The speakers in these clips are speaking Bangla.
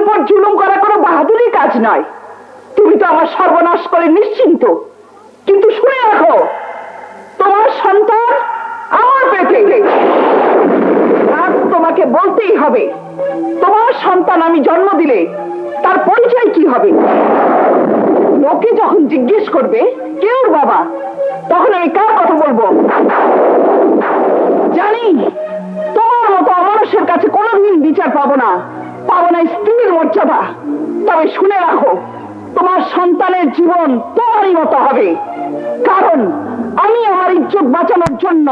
উপর জুলুম করা কোনো বাহাদুরি কাজ নয়। তুমি তো আমার সর্বনাশ করে নিশ্চিন্ত, কিন্তু শুনে রাখো, তোমার সন্তান আমার পেটে। আজ তোমাকে বলতেই হবে, তোমার সন্তান আমি জন্ম দিলে তার পরিচয় কি হবে। লোকে যখন জিজ্ঞেস করবে কে ওর বাবা, তখন আমি কার কথা বলবো? জানি তোমার মতো অমানুষের কাছে কোনোদিন বিচার পাবো না, পাবো না স্ত্রীর মর্যাদা। তবে শুনে রাখো, তোমার সন্তানের জীবন তোমারই মতো হবে, কারণ আমি আমার ইজ্জত বাঁচানোর জন্য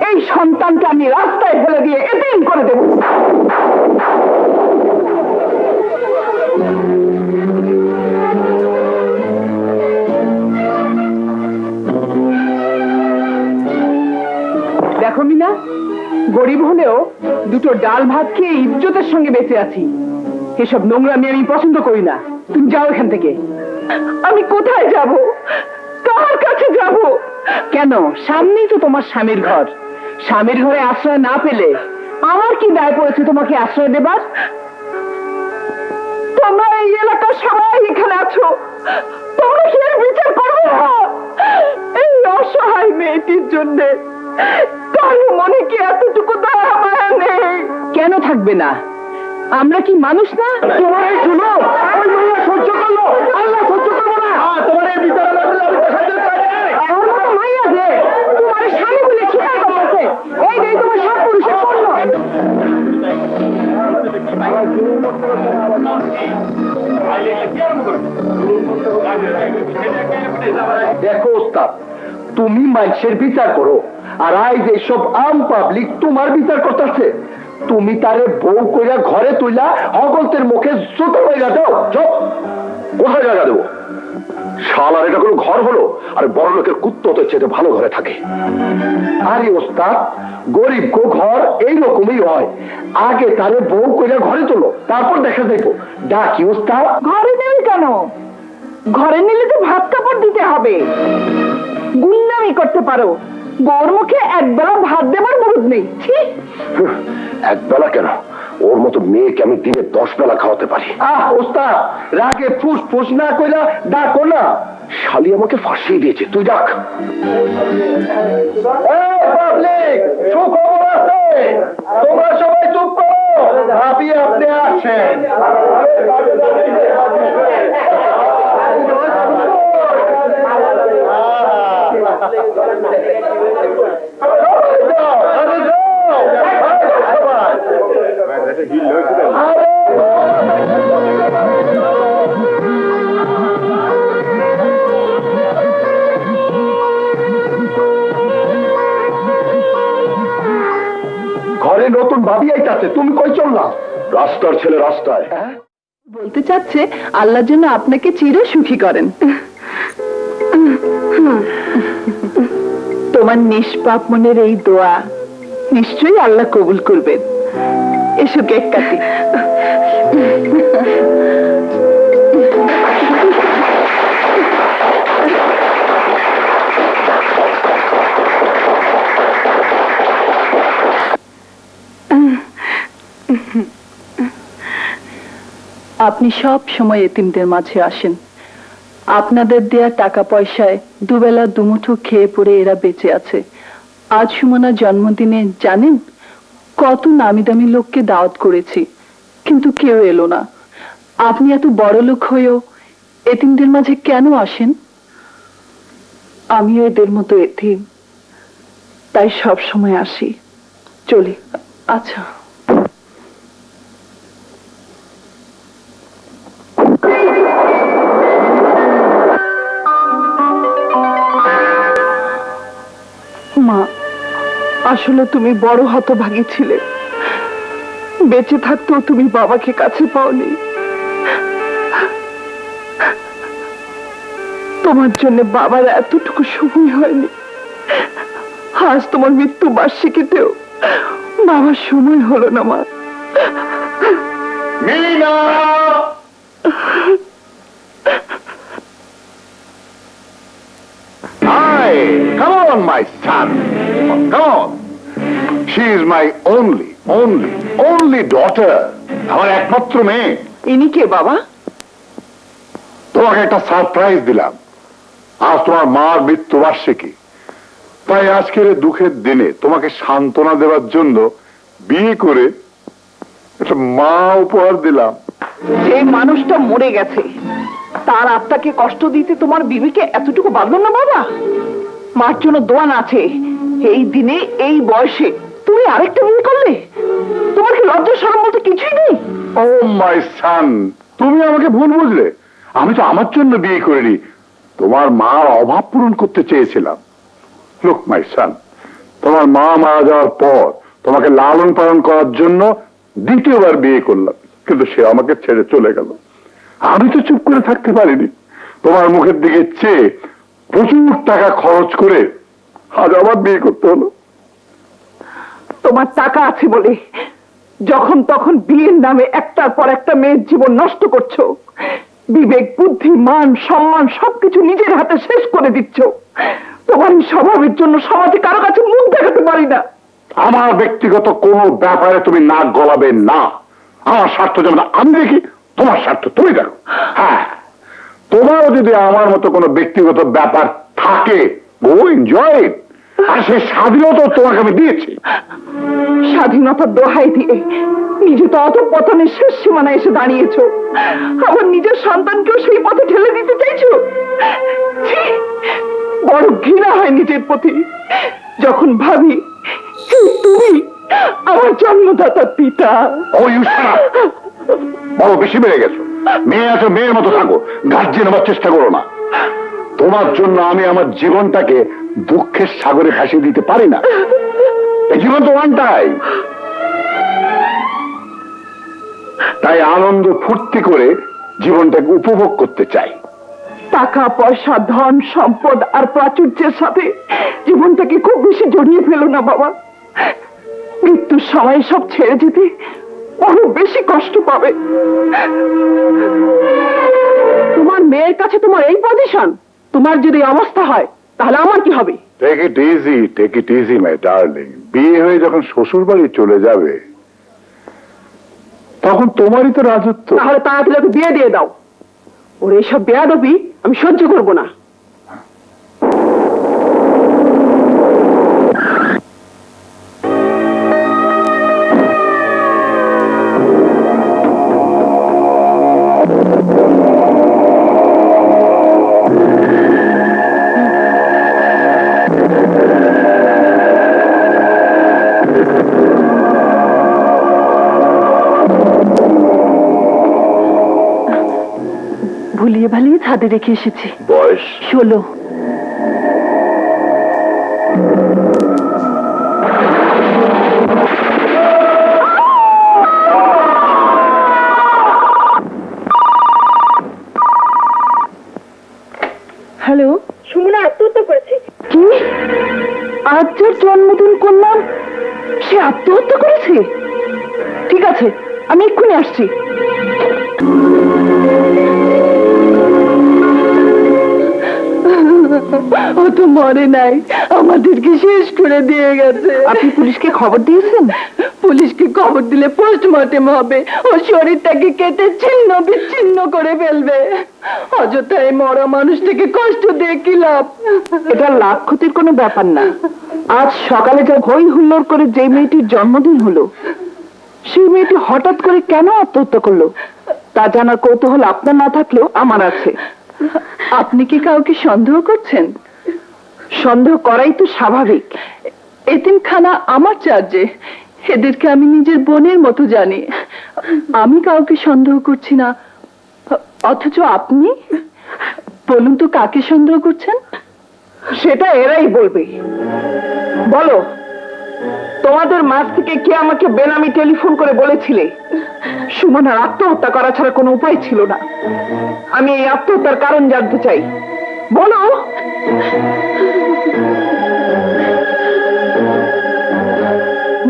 এই সন্তানকে আমি রাস্তায় ফেলে দিয়ে এতিম করে দেব। দেখো মিনা, গরিব হলেও দুটো ডাল ভাত খেয়ে ইজ্জতের সঙ্গে বেঁচে আছি। এসব নোংরামি আমি পছন্দ করি না। তুমি যাও এখান থেকে। আমি কোথায় যাব? কার কাছে যাব? কেন? সামনেই তো তোমার স্বামীর ঘর। স্বামীর ঘরে আশ্রয় না পেলে আমার কি দায় পড়েছে তোমাকে আশ্রয় দেবার? তোমরা এই এলাকার সবাই এখানে আছো, তোমরা কি এর বিচার করবে না? এই অসহায় মেয়েটির জন্য কারো মনে কি এতটুকু দয়া মায়া নেই? কেন থাকবে না? আমরা কি মানুষ না? তোমার এই জন্য ওই মহিলা সহ্য করলো, আল্লাহ সহ্য করবো না? তোমার এই বিচার না করলে আমি খাইতে পারি। আমার মতো মাইয়া যে তোমার স্বামী বলে স্বীকার করতেছে, এই যে তোমার সব পুরুষের পণ্য। দেখো ওস্তাদ, তুমি মানুষের বিচার করো, আর আজ এইসব আম পাবলিক তোমার বিচার করতেছে। তুমি তারে বউ কইরা ঘরে তুইলা হগলতের মুখে জুতো কইরা দাও। চুপ, কোথায় জায়গা দেবো? শালার এটা কোনো ঘর হলো? আর বড় লোকের কুত্তো তো চেয়ে ভালো ঘরে থাকে। আরে ওস্তাদ, গরিব গো ঘর এইরকমই হয়। আগে তারে বউ কইরা ঘরে তোলো, তারপর দেখা যাইব। ডাকি ওস্তাদ। ঘরে নেবে কেন? ঘরে নিলে তো ভাত কাপড় দিতে হবে। গুন্ডামি করতে পারো, বউর মুখে একবেলা ভাত দেবার মুরুদ নেই। এক বেলা কেন, ওর মতো মেয়েকে আমি দিনে 10 বেলা খাওয়াতে পারি। ওস্তাদ, রাগে ফুস ফুস না কইরা ডাকো না। শালি আমাকে ফাঁসিয়ে দিয়েছে, তুই ডাক। সুখবর আছে, তোমরা সবাই চুপ করো, ভাবি আপনি আসেন। ঘরে নতুন ভাবি আইতাছে, তুমি কই চললা? রাস্তার ছেলে রাস্তায়। বলতে চাচ্ছে আল্লাহর জন্য আপনাকে চির সুখী করেন। তোমার নিষ্পাপ মনের এই দোয়া নিশ্চয়ই আল্লাহ কবুল করবেন। এসো কেক কাটি। আপনি সব সময় এতিমদের মাঝে আসেন। আপনাদের দেয়া টাকা পয়সায় দুবেলা দুমুঠো খেয়ে পড়ে এরা বেঁচে আছে। আজ সুমনার জন্মদিনে জানেন কত নামি দামি লোককে দাওয়াত করেছি, কিন্তু কেউ এলো না। আপনি এত বড় লোক হয়েও এতিমদের মাঝে কেন আসেন? আমিও এদের মতো এতিম, তাই সব সময় আসি। চলি। আচ্ছা। মা, আসলে তুমি বড় হতভাগী ছিলে। বেঁচে থাকতেও তুমি বাবাকে কাছে পাওনি। তোমার জন্য বাবার এতটুকু সময় হয়নি। আজ তোমার মৃত্যু বার্ষিকীতেও বাবার সময় হলো না মা। Mina! Hi, come on, my son. Come on. She is my only daughter. আমার একমাত্র মেয়ে। ইনি কে বাবা? তোমাকে একটা সারপ্রাইজ দিলাম। আজ তোমার মার মৃত্যুবার্ষিকী, তাই আজকের এই দুঃখের দিনে তোমাকে সান্ত্বনা দেওয়ার জন্য বিয়ে করে একটা মা উপহার দিলাম। যে মানুষটা মরে গেছে তার আত্মাকে কষ্ট দিতে তোমার বিবিকে এতটুকু বাঁধল না বাবা? মার জন্য দোয়ান আছে, এই দিনে এই বয়সে তুমি আরেকটা বিয়ে করলে? তোমার কি লজ্জা শরম বলতে কিছুই নেই? ও মাই সান, তুমি আমাকে ভুল বুঝলে। আমি তো আমার জন্য বিয়ে করিনি, তোমার মার অভাব পূরণ করতে চেয়েছিলাম। লুক মাই সান, তোমার মা মারা যাওয়ার পর তোমাকে লালন পালন করার জন্য দ্বিতীয়বার বিয়ে করলাম, কিন্তু সে আমাকে ছেড়ে চলে গেল। আমি তো চুপ করে থাকতে পারিনি। তোমার মুখের দিকে চেয়ে প্রচুর টাকা খরচ করে আজ আবার বিয়ে করতে হলো। তোমার টাকা আছে বলে যখন তখন বিয়ের নামে একটার পর একটা মেয়ের জীবন নষ্ট করছো। বিবেক, বুদ্ধি, মান, সম্মান সবকিছু নিজের হাতে শেষ করে দিচ্ছ। তোমার এই স্বভাবের জন্য সমাজে কারো কাছে মুখ দেখাতে পারি না। আমার ব্যক্তিগত কোনো ব্যাপারে তুমি নাক গলাবে না। আমার স্বার্থ যেমন আমি দেখি, তোমার স্বার্থ তুমি দেখো। হ্যাঁ, তোমারও যদি আমার মতো কোনো ব্যক্তিগত ব্যাপার থাকে, গো এনজয় ইট। আর সেই স্বাধীনতা তোমাকে আমি দিয়েছি। স্বাধীনতার দোহাই দিয়ে নিজে তো অধঃপতনের শেষ সীমানায় এসে দাঁড়িয়েছো, আবার নিজের সন্তানকেও সেই পথে ঠেলে দিতে চাইছো। ছি! বড় ঘৃণা হয় নিজের প্রতি যখন ভাবি তুমি আমার জন্মদাতা পিতা। ও ইউ শাট আপ! বড় বেশি বেড়ে গেছো। মেয়ে আছো, মেয়ের মতো থাকো, গার্জিয়ান হওয়ার চেষ্টা করো না। তোমার জন্য আমি আমার জীবনটাকে দুঃখের সাগরে ভাসিয়ে দিতে পারি না। এই জীবন তো ওয়ানটাই, তাই আনন্দ ফুর্তি করে জীবনটাকে উপভোগ করতে চাই। টাকা পয়সা, ধন সম্পদ আর প্রাচুর্যের সাথে জীবনটাকে খুব বেশি জড়িয়ে ফেলো না বাবা। মৃত্যুর সময় সব ছেড়ে যেতে বড় বেশি কষ্ট পাবে। তোমার মেয়ের কাছে তোমার এই পজিশন, তোমার যদি অবস্থা হয় তাহলে আমার কি হবে? Take it easy, take it easy my darling. বিয়ে হয়ে যখন শ্বশুর বাড়ি চলে যাবে তখন তোমারই তো রাজত্ব। তাহলে তাড়াতাড়ি ওকে বিয়ে দিয়ে দাও। ওর এইসব বেয়াদবি আমি সহ্য করবো না। ভুলিয়ে ভালিয়ে ছাদে রেখে এসেছি। বয়স 16। হ্যালো, সুমনা আত্মহত্যা করেছে। কি? আজ যার জন্মদিন করলাম সে আত্মহত্যা করেছে? ঠিক আছে, আমি এক্ষুনি আসছি। ও তো মরে নাই, আমাদেরকে শেষ করে দিয়ে গেছে। আপনি পুলিশকে খবর দিয়েছেন? পুলিশকে খবর দিলে পোস্টমর্টেম হবে, ও শরীরটাকে কেটে ছিন্ন বিচ্ছিন্ন করে ফেলবে। অযথাই মরা মানুষটাকে কষ্ট দিয়ে কি লাভ? এটা লাভ ক্ষতির কোনো ব্যাপার না। আজ সকালে যা হই হুল্লোড় করে যে মেয়েটির জন্মদিন হলো, সেই মেয়েটি হঠাৎ করে কেন আত্মহত্যা করলো তা জানার কৌতূহল আপনার না থাকলেও আমার আছে। আপনি কি কাউকে সন্দেহ করছেন? সন্দেহ করাই তো স্বাভাবিক। এতিমখানা আমার চার্জে, এদেরকে আমি নিজের বোনের মতো জানি। আমি কাউকে সন্দেহ করছি না, অথচ আপনি বলুন তো কাকে সন্দেহ করছেন? সেটা এরাই বলবে। বলো, তোমাদের মাঝ থেকে কে আমাকে বেনামি টেলিফোন করে বলেছিলে সুমনার আত্মহত্যা করা ছাড়া কোনো উপায় ছিল না? আমি এই আত্মহত্যার কারণ জানতে চাই। বলো।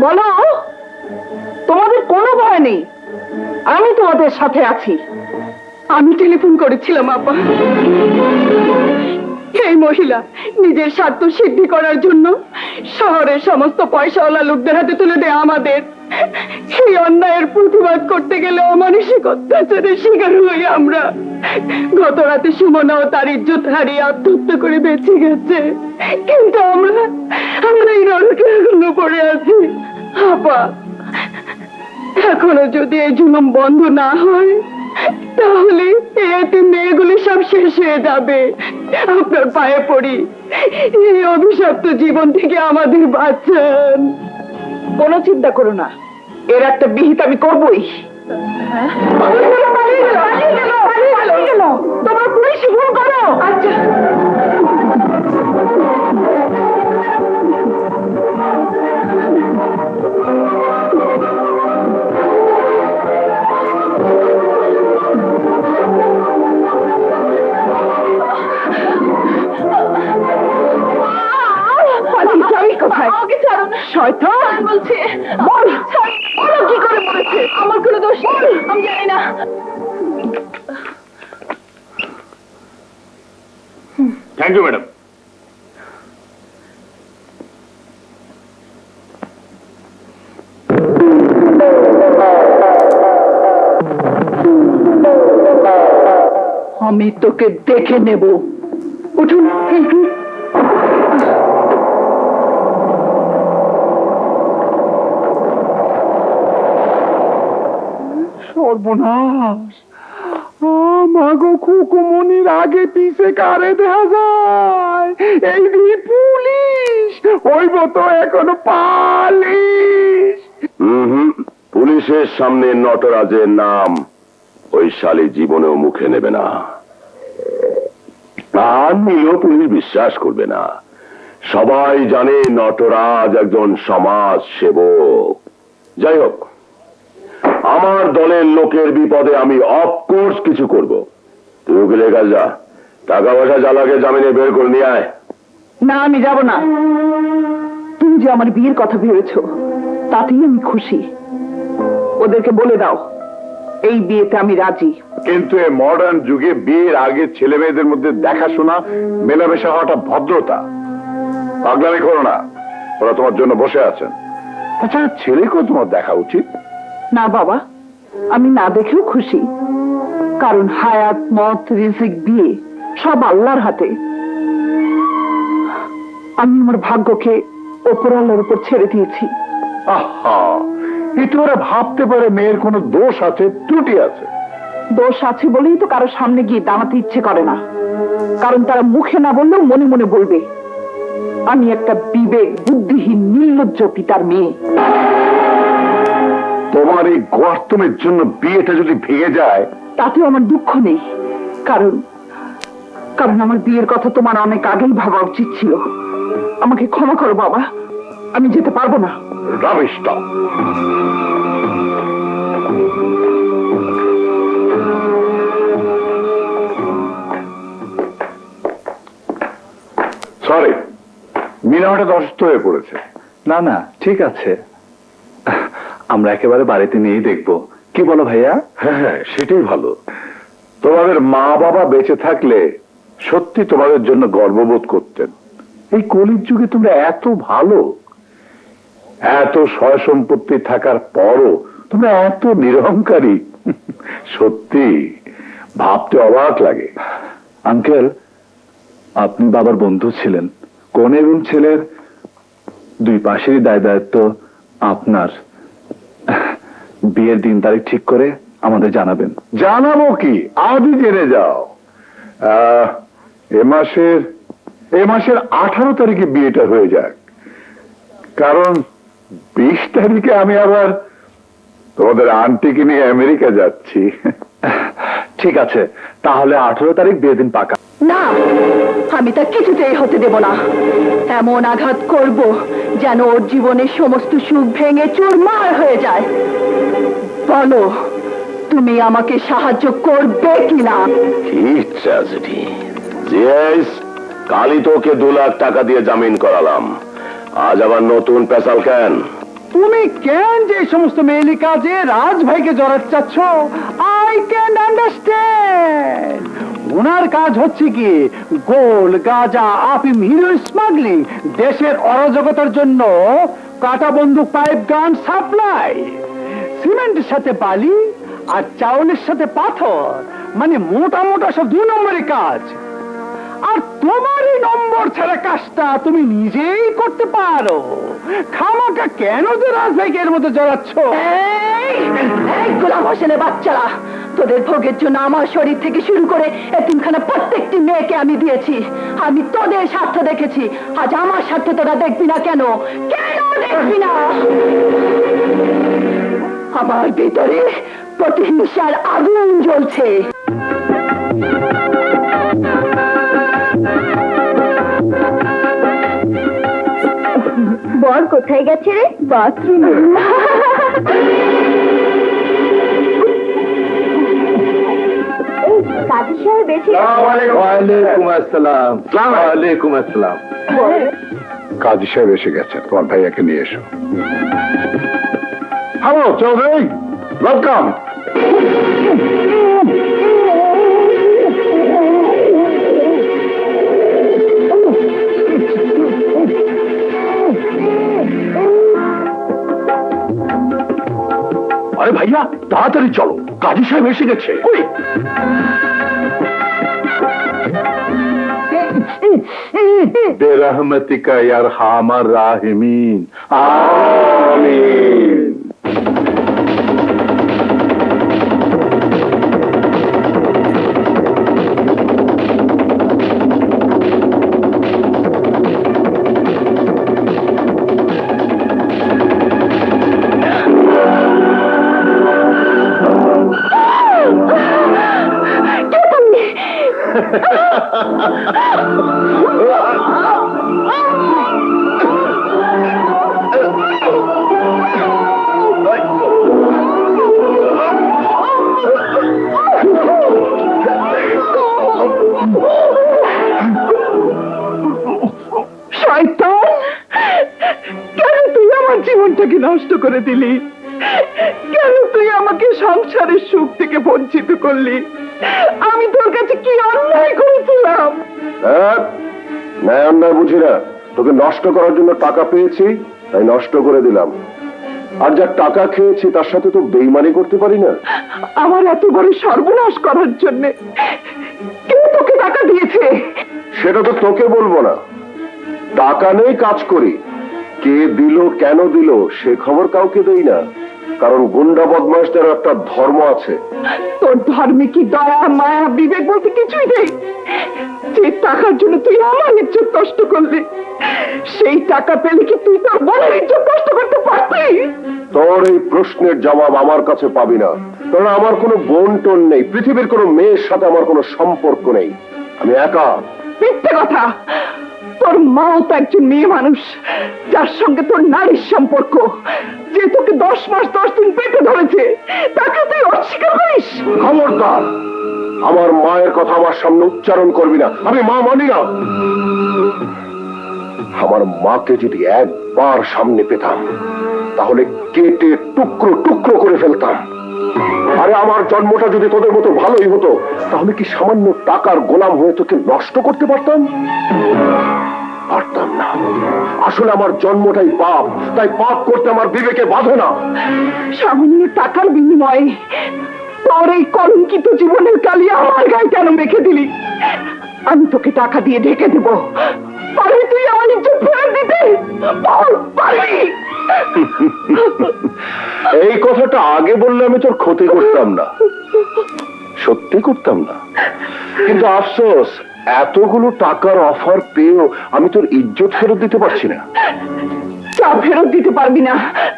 বলো, তোমাদের কোনো ভয় নেই, আমি তোমাদের সাথে আছি। আমি টেলিফোন করেছিলাম আপা। এই মহিলা নিজের স্বার্থ সিদ্ধি করার জন্য শহরের সমস্ত পয়সাওয়ালা লোকদের হাতে তুলে দেয় আমাদের। সেই অন্যায়ের প্রতিবাদ করতে গেলে অমানসিক অত্যাচারের শিকার হই আমরা। গত রাতে সুমনাও তার ইজ্জত হারিয়ে আত্মহত্যা করে বেঁচে গেছে, কিন্তু আমরা আমরা এই নরকে এখনো পড়ে আছি। আপা, এখনো যদি এই জুলুম বন্ধ না হয় তাহলে এতে মেয়েগুলি সব শেষ হয়ে যাবে। আপনার পায়ে পড়ি, এই অভিশপ্ত জীবন থেকে আমাদের বাঁচান। কোনো চিন্তা করো না, এর একটা বিহিত আমি করবই। তোমার পুলিশ ভুল করো। আচ্ছা, শয়তান বলছে, বল বলো কি করে মরেছে? আমার কোনো দোষ নেই, আমি জানি না। Thank you madam. আমি তোকে দেখে নেব। উঠুন। সর্বনাশ, মাগো খুকুমনির আগে পিছে কারে দেখা যায়? এই পুলিশ হইব তো এখনো পালিশ। পুলিশের সামনে নটরাজের নাম ওই শালী জীবনেও মুখে নেবে না, আর নিলেও পুলিশ বিশ্বাস করবে না। সবাই জানে নটরাজ একজন সমাজ সেবক। যাই হোক, আমার দলের লোকের বিপদে আমি অফকোর্স কিছু করব। তুই উকিলের কাজ যা, টাকা পয়সা যা লাগে জামিনে বের করে নিয়ে আয়। না, আমি যাব না। তুমি যে আমার বিয়ের কথা ভেবেছো তাতেই আমি খুশি। ওদেরকে বলে দাও এই বিয়েতে আমি রাজি। কিন্তু এই মডার্ন যুগে বিয়ের আগে ছেলে মেয়েদের মধ্যে দেখাশোনা মেলামেশা হওয়াটা ভদ্রতা। পাগলামি করো না, ওরা তোমার জন্য বসে আছেন। আচ্ছা, ছেলেকেও তোমার দেখা উচিত। না বাবা, আমি না দেখেও খুশি, কারণ হায়াত, মত, রিজিক, বিয়ে সব আল্লাহর হাতে। আমি আমার ভাগ্যকে ওপরওয়ালার উপর ছেড়ে দিয়েছি। আহা, এতে ওরা ভাবতে পারে মেয়ের কোনো দোষ আছে, ত্রুটি আছে। দোষ আছে বলেই তো কারো সামনে গিয়ে দাঁড়াতে ইচ্ছে করে না, কারণ তারা মুখে না বললেও মনে মনে বলবে আমি একটা বিবেক বুদ্ধিহীন নির্লজ্জ পিতার মেয়ে। তোমার এই গর্তমের জন্য বিয়েটা যদি ভেঙে যায় তাতেও আমার দুঃখ নেই, কারণ কারণ আমার বিয়ের কথা তোমার অনেক আগেই ভাবা উচিত ছিল। আমাকে ক্ষমা করো বাবা, আমি যেতে পারবো না। রাবিশটা সরি, মিনা হঠাৎ অসুস্থ হয়ে পড়েছে। না না, ঠিক আছে, আমরা একেবারে বাড়িতে নিয়েই দেখবো। কি বলো ভাইয়া? হ্যাঁ, সেটাই ভালো। তোমাদের মা বাবা বেঁচে থাকলে সত্যি তোমাদের জন্য গর্ববোধ করতেন। এই কলির যুগে তোমরা এত ভালো, এত সয় সম্পত্তি থাকার পরও তোমরা এত নিরহংকারী, সত্যি ভাবতে অবাক লাগে। আঙ্কেল, আপনি বাবার বন্ধু ছিলেন। কনে এবং ছেলের দুই পাশেরই দায় দায়িত্ব আপনার। বিয়ের দিন তারিখ ঠিক করে আমাদের জানাবেন। জানাবো কি, আজই জেনে যাও। এ মাসের 18 তারিখে বিয়েটা হয়ে যাক, কারণ 20 তারিখে আমি আবার তোমাদের আন্টিকে নিয়ে আমেরিকা যাচ্ছি। ঠিক আছে, তাহলে 18 তারিখ বিয়ের দিন পাকা। না, আমি তা কিছুতেই হতে দেব না। এমন আঘাত করব যেন ওর জীবনের সমস্ত সুখ ভেঙে চুরমার হয়ে যায়। বলো, তুমি আমাকে সাহায্য করবে কিনা? কি ট্র্যাজেডি! জিএস, কালই তোকে 2 লাখ টাকা দিয়ে জামিন করালাম, আজ আবার নতুন পেশাল কেন? তুমি কেন যে সমস্ত মেয়েলি কাজে রাজ ভাইকে জড়াতে চাচ্ছ? I can understand. ওনার কাজ হচ্ছে কি গোল, গাঁজা, আফিম, হিরোইন স্মাগলিং, দেশের অরাজকতার জন্য কাটা বন্দুক, পাইপ গান, সাপ্লাই, সিমেন্টের সাথে বালি আর চাউলের সাথে পাথর, মানে মোটা মোটা সব 2 নম্বরের কাজ। আর তোমার এই নম্বর ছাড়া কাজটা তুমি নিজেই করতে পারো, খামাকা কেন যে রাজভাইকে মতো জড়াচ্ছ? এই গোলাম হোসেনের বাচ্চারা, তোদের ভোগের জন্য আমার শরীর থেকে শুরু করে এতিমখানা প্রত্যেকটি মেয়েকে আমি দিয়েছি। আমি তোদের স্বার্থ দেখেছি, আজ আমার স্বার্থ তোরা দেখবি না কেন? কেন দেখবি না? আমার ভিতরে প্রতিহিংসার আগুন জ্বলছে। বল কোথায় গেছে রে? বাথরুমে। কাজী সাহেব এসে ওয়ালাইকুম আসসালাম। ওয়ালাইকুম আসসালাম। কাজী সাহেব এসে গেছে, তোমার ভাইয়াকে নিয়ে এসো। Hello Chowdhury, welcome. আরে ভাইয়া তাড়াতাড়ি চলো, কাজী সাহেব এসে গেছে। বেরহমতিকা ইয়ার হামার রাহিমিন, আমিন। শয়তান, কেন তুই আমার জীবনটাকে নষ্ট করে দিলি? কেন তুই আমাকে সংসারের সুখ থেকে বঞ্চিত করলি? আমি তোর কাছে কি অন্যায় করেছিলাম? অন্যায় বুঝি না, তোকে নষ্ট করার জন্য টাকা পেয়েছি তাই নষ্ট করে দিলাম। আর যা টাকা খেয়েছি তার সাথে তো বেইমানি করতে পারি না। আমার এত বড় সর্বনাশ করার জন্য কেউ তোকে টাকা দিয়েছে? সেটা তো তোকে বলবো না, টাকা নেই কাজ করি, কে দিল কেন দিল সে খবর কাউকে দেই না, কারণ গুন্ডা বদমাশদের একটা ধর্ম আছে। তোর ধর্মে কি দয়া, মায়া, বিবেক বলতে কিছুই নেই? যে টাকার জন্য তুই আমার ইজ্জত নষ্ট করলি, সেই টাকা পেলে কি তুই তোর বোনের ইজ্জত নষ্ট করতে পারতি? তোর এই প্রশ্নের জবাব আমার কাছে পাবি না, কারণ আমার কোনো বোন টোন নেই, পৃথিবীর কোনো মেয়ের সাথে আমার কোনো সম্পর্ক নেই, আমি একা। মিথ্যে কথা। তোর মাও তো একজন মেয়ে মানুষ, যার সঙ্গে তোর নারীর সম্পর্ক, যে তোকে 10 মাস 10 দিন পেটে ধরেছে, তাকে তুই অস্বীকার করিস? খবরদার, আমার মায়ের কথা আমার সামনে উচ্চারণ করবি না, আমি মা মানি না। আমার মাকে যদি একবার সামনে পেতাম তাহলে কেটে টুকরো টুকরো করে ফেলতাম। আরে আমার জন্মটা যদি তোদের মতো ভালোই হতো তাহলে কি সামান্য টাকার গোলাম হয়ে তোকে নষ্ট করতে পারতাম? পারতাম না। আসলে আমার জন্মটাই পাপ, তাই পাপ করতে আমার বিবেকে বাধে না। সামান্য টাকার বিনিময়ে তোর এই কলঙ্কিত জীবনের কালি আমার গায়ে কেন মেখে দিলি? আমি তোকে টাকা দিয়ে ঢেকে দেব, পারবি তুই আমার ইজ্জত ফেরত দিতে? পারবি? এই কথাটা আগে বললে আমি তোর ক্ষতি করতাম না, সত্যি করতাম না, কিন্তু আফসোস এতগুলো টাকার অফার পেয়েও আমি তোর ইজ্জত ফেরত দিতে পারছি না। তা ফেরত দিতে পারবি না,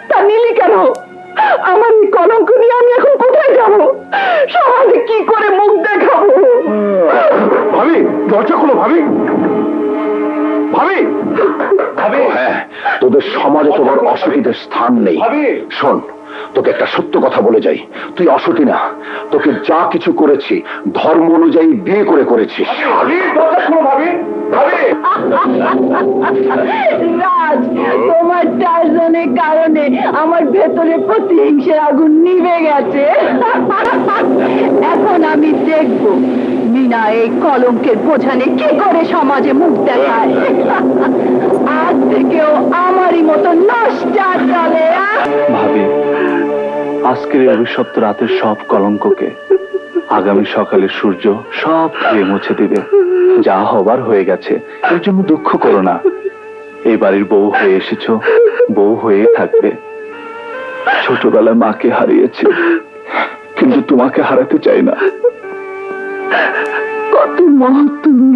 তা নিলি কেন? আমার এই কলঙ্ক নিয়ে আমি এখন কোথায় যাব? সমাজে কি করে মুখ দেখাবো? ভাবি, দরজা খুলো ভাবি। ভাবি, হ্যাঁ, তোদের সমাজে তোমার অসুবিধার স্থান নেই। শোন, তোকে একটা সত্য কথা বলে যাই, তুই অসতী না, তোকে যা কিছু করেছি ধর্ম অনুযায়ী বিয়ে করে করেছি। রাজ, তোমার টার্জনের কারণে আমার ভেতরে প্রতিহিংসার আগুন নিভে গেছে। এখন আমি দেখব মিনা এই কলঙ্কের বোঝানে কি করে সমাজে মুখ দেখায়। আজ থেকেও আমারই মতো নষ্টা চলে। ভাবি, আজকের এই অভিশপ্ত রাতের সব কলঙ্ককে আগামী সকালে সূর্য সব ধুয়ে মুছে দিবে। যা হবার হয়ে গেছে, এর জন্য দুঃখ করো না। এই বাড়ির বউ হয়ে এসেছো, বউ হয়ে থাকবে। ছোটবেলায় মাকে হারিয়েছি, কিন্তু তোমাকে হারাতে চাই না। কত মহৎ তুমি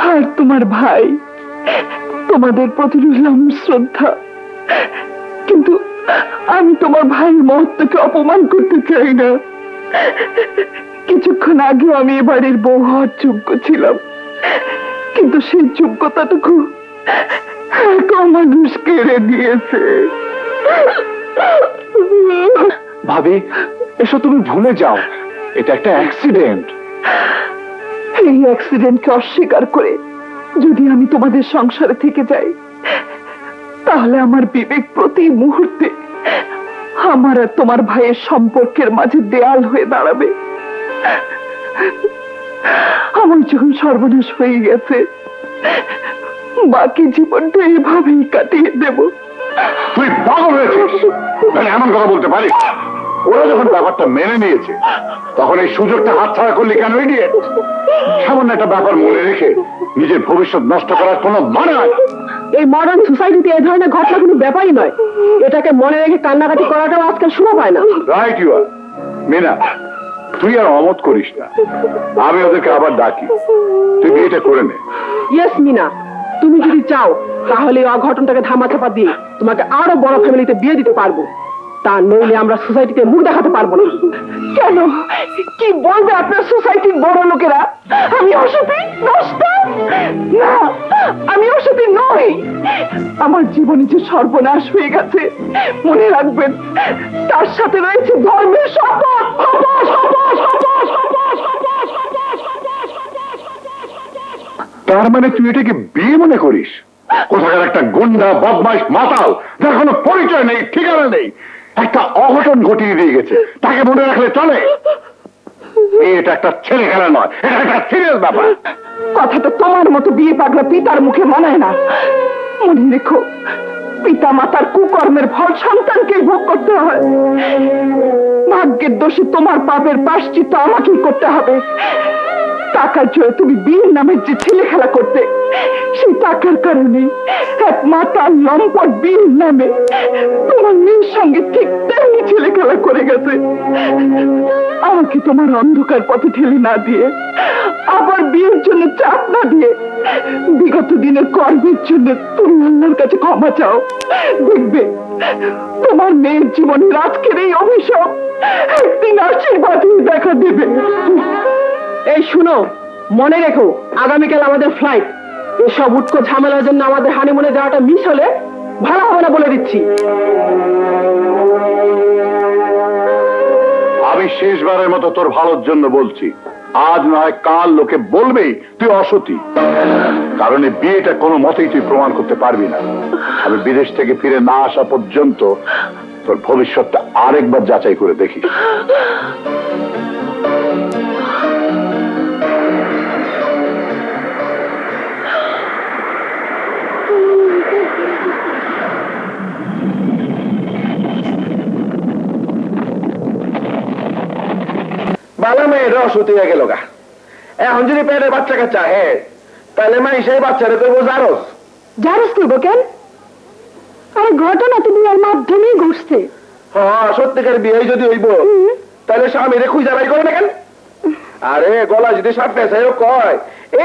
আর তোমার ভাই, তোমাদের প্রতি রইলাম শ্রদ্ধা, কিন্তু আমি তোমার ভাইয়ের মহত্বকে অপমান করতে চাই না। কিছুক্ষণ আগে আমি এ বাড়ির বউ হওয়ার যোগ্য ছিলাম, কিন্তু সেই যোগ্যতাটুকু এক অমানুষ কেড়ে নিয়েছে। ভাবি, এসব তুমি ভুলে যাও, এটা একটা অ্যাক্সিডেন্ট। এই অ্যাক্সিডেন্টকে অস্বীকার করে যদি আমি তোমাদের সংসারে থেকে যাই, তাহলে আমার বিবেক প্রতি মুহূর্তে আমার আর তোমার ভাইয়ের সম্পর্কের মাঝে দেয়াল হয়ে দাঁড়াবে। আমার যখন সর্বনাশ হয়ে গেছে, বাকি জীবনটা এভাবেই কাটিয়ে দেব। তুই পাগল হয়েছিস, মানে এমন কথা বলতে পারিস? ওরা যখন ব্যাপারটা মেনে নিয়েছে, তখন এই সুযোগটা হাতছাড়া করলি কেন? ইডিয়েট! সামান্য একটা ব্যাপার মনে রেখে নিজের ভবিষ্যৎ নষ্ট করার কোনো মানে হয় না। এই মডার্ন সোসাইটিতে এই ধরনের ঘটনা কোনো ব্যাপারই নয়। এটাকে মনে রেখে কান্নাকাটি করাটাও আজকাল শোভা পায় না। রাইট ইউ আর। মিনা, তুই আর অমত করিস না, আমি ওদেরকে আবার ডাকি। তুই বিয়েটা করে নে। ইয়েস মিনা, তুমি যদি চাও তাহলে এই অঘটনটাকে ধামাচাপা দিয়ে তোমাকে আরো বড় ফ্যামিলিতে বিয়ে দিতে পারবো। তা নইলে আমরা সোসাইটিতে মুখ দেখাতে পারবো না। কেন? কি বলবে আপনার সোসাইটির বড় লোকেরা? আমি অসতী, নষ্টা? না, আমি অসতী নই। আমার জীবনে যে সর্বনাশ হয়ে গেছে, মনে রাখবেন, তার সাথে রয়েছে ধর্মের শপথ। তার মানে তুই এটাকে বিয়ে মনে করিস? কোথাকার একটা গুন্ডা, বদমাইশ, মাতাল, যার কোনো পরিচয় নেই, ঠিকানা নেই, একটা অঘটন ঘটিয়ে দিয়ে গেছে, তাকে মনে রাখলে চলে? এটা একটা ছেলে খেলা নয়, এটা একটা সিরিয়াস ব্যাপার। কথাটা তোমার মতো বিয়ে পাগলা পিতার মুখে মানায় না। মনে রেখো, পিতা মাতার কুকর্মের ফল সন্তানকে ভোগ করতে হয়। ভাগ্যের দোষে তোমার পাপের প্রায়শ্চিত্ত আমাকেই করতে হবে। টাকার জোরে তুমি বিয়ের নামের যে ছেলে খেলা করতে, সেই টাকার কারণে এক মাতাল লম্পট বিয়ের নামে তোমার মেয়ের সঙ্গে ঠিক তেমনি ছেলে খেলা করে গেছে। আমাকে তোমার অন্ধকার পথে ঠেলে না দিয়ে, আবার বিয়ের জন্য চাপ না দিয়ে, বিগত দিনের কর্মের জন্য তুমি আল্লাহর কাছে ক্ষমা চাও। দেখবে তোমার মেয়ের জীবনের আজকের এই অভিশাপ একদিন আশীর্বাদ হয়ে দেখা দেবে। এই শুনো, মনে রেখো, আগামীকাল আমাদের ফ্লাইট। এসব উটকো ঝামেলার জন্য আমাদের হানিমুনে যাওয়াটা মিস হলে ভালো হবে না, বলে দিচ্ছি। আমি শেষবারের মতো তোর ভালোর জন্য বলছি, আজ নয় কাল লোকে বলবেই তুই অসতী। কারণ এই বিয়েটা কোনো মতেই তুই প্রমাণ করতে পারবি না। আমি বিদেশ থেকে ফিরে না আসা পর্যন্ত তোর ভবিষ্যৎটা আরেকবার যাচাই করে দেখিস। বালা মেয়ের অসুতি হয়ে গেল গা। এখন যদি পেটে বাচ্চা কাচ্চা তাহলে মা সেই বাচ্চারে করবো জারস। জারস করবো কেন? আরে ঘটনা তো বিয়ের মাধ্যমেই ঘটছে। হ্যাঁ, সত্যিকার বিয়ে যদি হইব, তাহলে স্বামীরে খুঁজা বাই করে না কেন? আরে গলা যদি সাপ পেঁচাই কয়,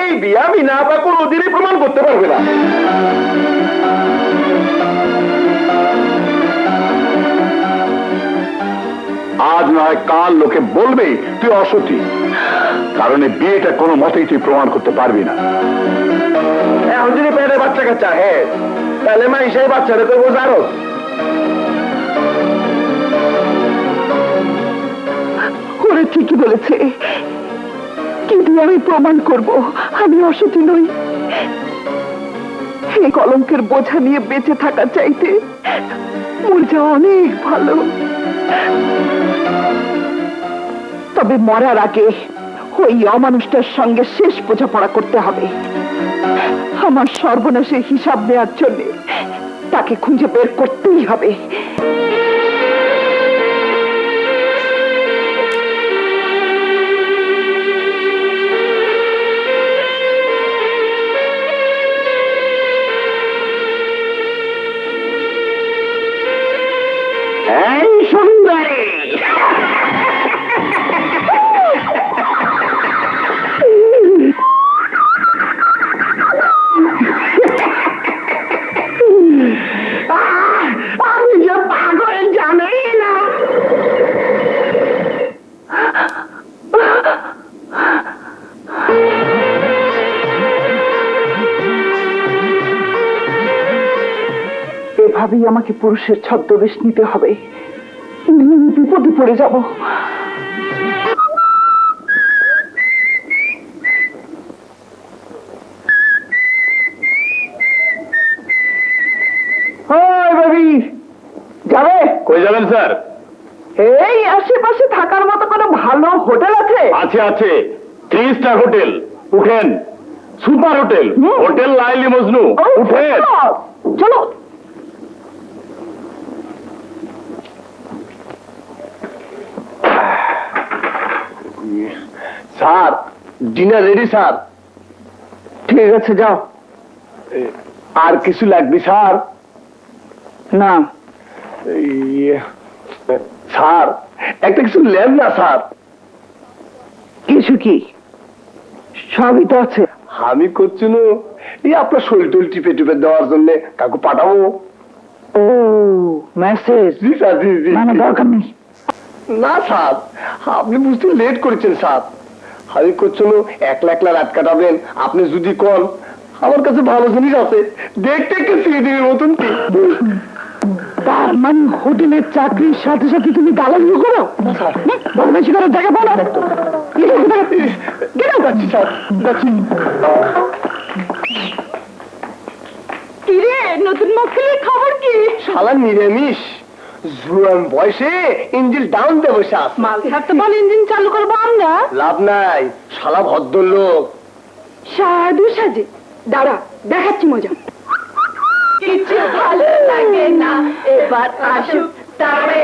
এই বিয়ে আমি না বা কোনোদিনই প্রমাণ করতে পারবে না। আজ নয় কাল লোকে বলবেই তুই অসতী। কারণ এই বিয়েটা কোনো মতেই তুই প্রমাণ করতে পারবি না। এখন যদি পেটে বাচ্চা কাচ্চা তাহলে মা সেই বাচ্চারে করবো জারস। ওরা ঠিকই বলেছে, কিন্তু আমি প্রমাণ করব আমি অসতী নই। এই কলঙ্কের বোঝা নিয়ে বেঁচে থাকা চাইতে মরে যাওয়া অনেক ভালো। তবে মরার আগে ওই অমানুষটার সঙ্গে শেষ বোঝাপড়া করতে হবে। আমার সর্বনাশের হিসাব দেওয়ার জন্য তাকে খুঁজে বের করতেই হবে। এই সুন্দরী, আমি যে পাগল জানি না। এভাবেই আমাকে পুরুষের ছদ্মবেশ নিতে হবে, বিপদে পড়ে যাব। যাবে? কই যাবেন স্যার? এই আশেপাশে থাকার মতো কোনো ভালো হোটেল আছে? আছে আছে, 3 স্টার হোটেল। উঠেন। Super hotel, hotel Laili Majnu. উঠেন। চলো। Sir, dinner ready sir. ঠিক আছে, যাও। আর কিছু লাগবে স্যার? না। স্যার, একটা কিছু নেন না স্যার। কিছু কি? সবই তো আছে। আমি করছি না, এই আপনার শরীর টুল টিপে টিপে দেওয়ার জন্য কাকু পাঠাবো। ও, মেসেজ? জি স্যার, জি জি। না, দরকার নেই। না স্যার, আপনি বুঝতে লেট করেছেন স্যার। আমি করছি না, একলা একলা রাত কাটাবেন। আপনি যদি কন, আমার কাছে ভালো জিনিস আছে, দেখতে একটু সিঁড়ির মতন কি। তার মানে হোটেলের চাকরির সাথে সাথে তুমি দালালিও করো? বদমাইশি করার জায়গা বলো। যাচ্ছি স্যার, যাচ্ছি। কিরে, নতুন মক্কেলের খবর কি? শালা নিরামিষ, জুয়ান বয়সে ইঞ্জিন ডাউন দিয়ে বসে আছে। মাল থাকতে বল, ইঞ্জিন চালু করবো আমরা। লাভ নাই, শালা ভদ্রলোক। সাধু সাজে। দাঁড়া, দেখাচ্ছি মজা। কিছু ভালো লাগে না, এবার আসুক, তবে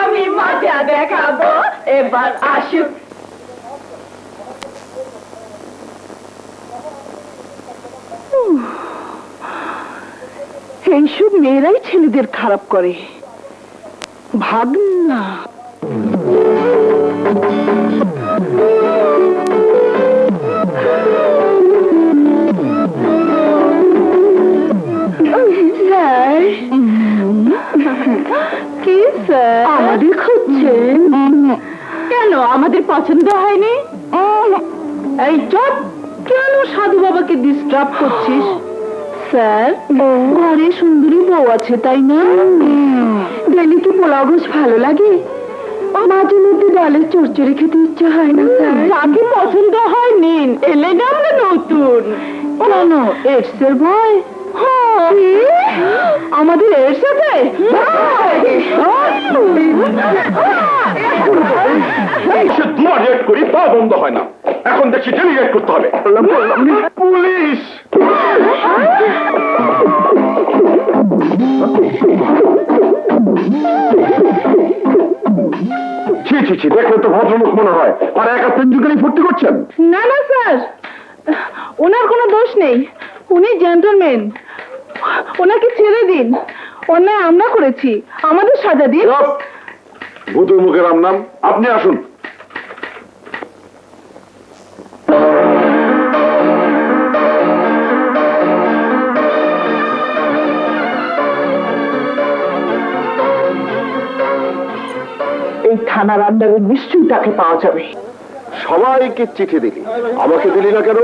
আমি মজা দেখাবো। এবার আসুক। এইসব মেয়েরাই ছেলেদের খারাপ করে, ভাব না। কি স্যার, আমাদের খুঁজছেন? কেন, আমাদের পছন্দ হয়নি? এই চুপ, কেন সাধু বাবাকে ডিস্টার্ব করছিস? স্যার, ঘরে সুন্দরী বউ আছে, তাই না? ডেলি কি পোলাও গোছ ভালো লাগে? মাঝে মধ্যে ডালের চচ্চড়ি খেতে ইচ্ছে হয় না স্যার? যাকে পছন্দ হয় নিন, এলে না আমরা নতুন। কেন, এডসের ভয়? আমাদের এর সাথে দুবার রেট করি, তা বন্ধ হয় না। এখন দেখছি ডেলিগেট করতে হবে। পুলিশ! ছি ছি ছি, দেখলে তো ভদ্রলোক মনে হয়, আর একা পেঞ্জুকারি ফুর্তি করছেন। না না স্যার, ওনার কোনো দোষ নেই, উনি জেন্টলম্যান। ওনাকে ছেড়ে দিন, অন্যায় আমরা করেছি, আমাদের সাজা দিন। ভূতুর মুখে রাম নাম, আপনি আসুন। এই থানার আন্ডারে নিশ্চয়ই তাকে পাওয়া যাবে। সবাইকে চিঠি দিলি, আমাকে দিলি না কেন?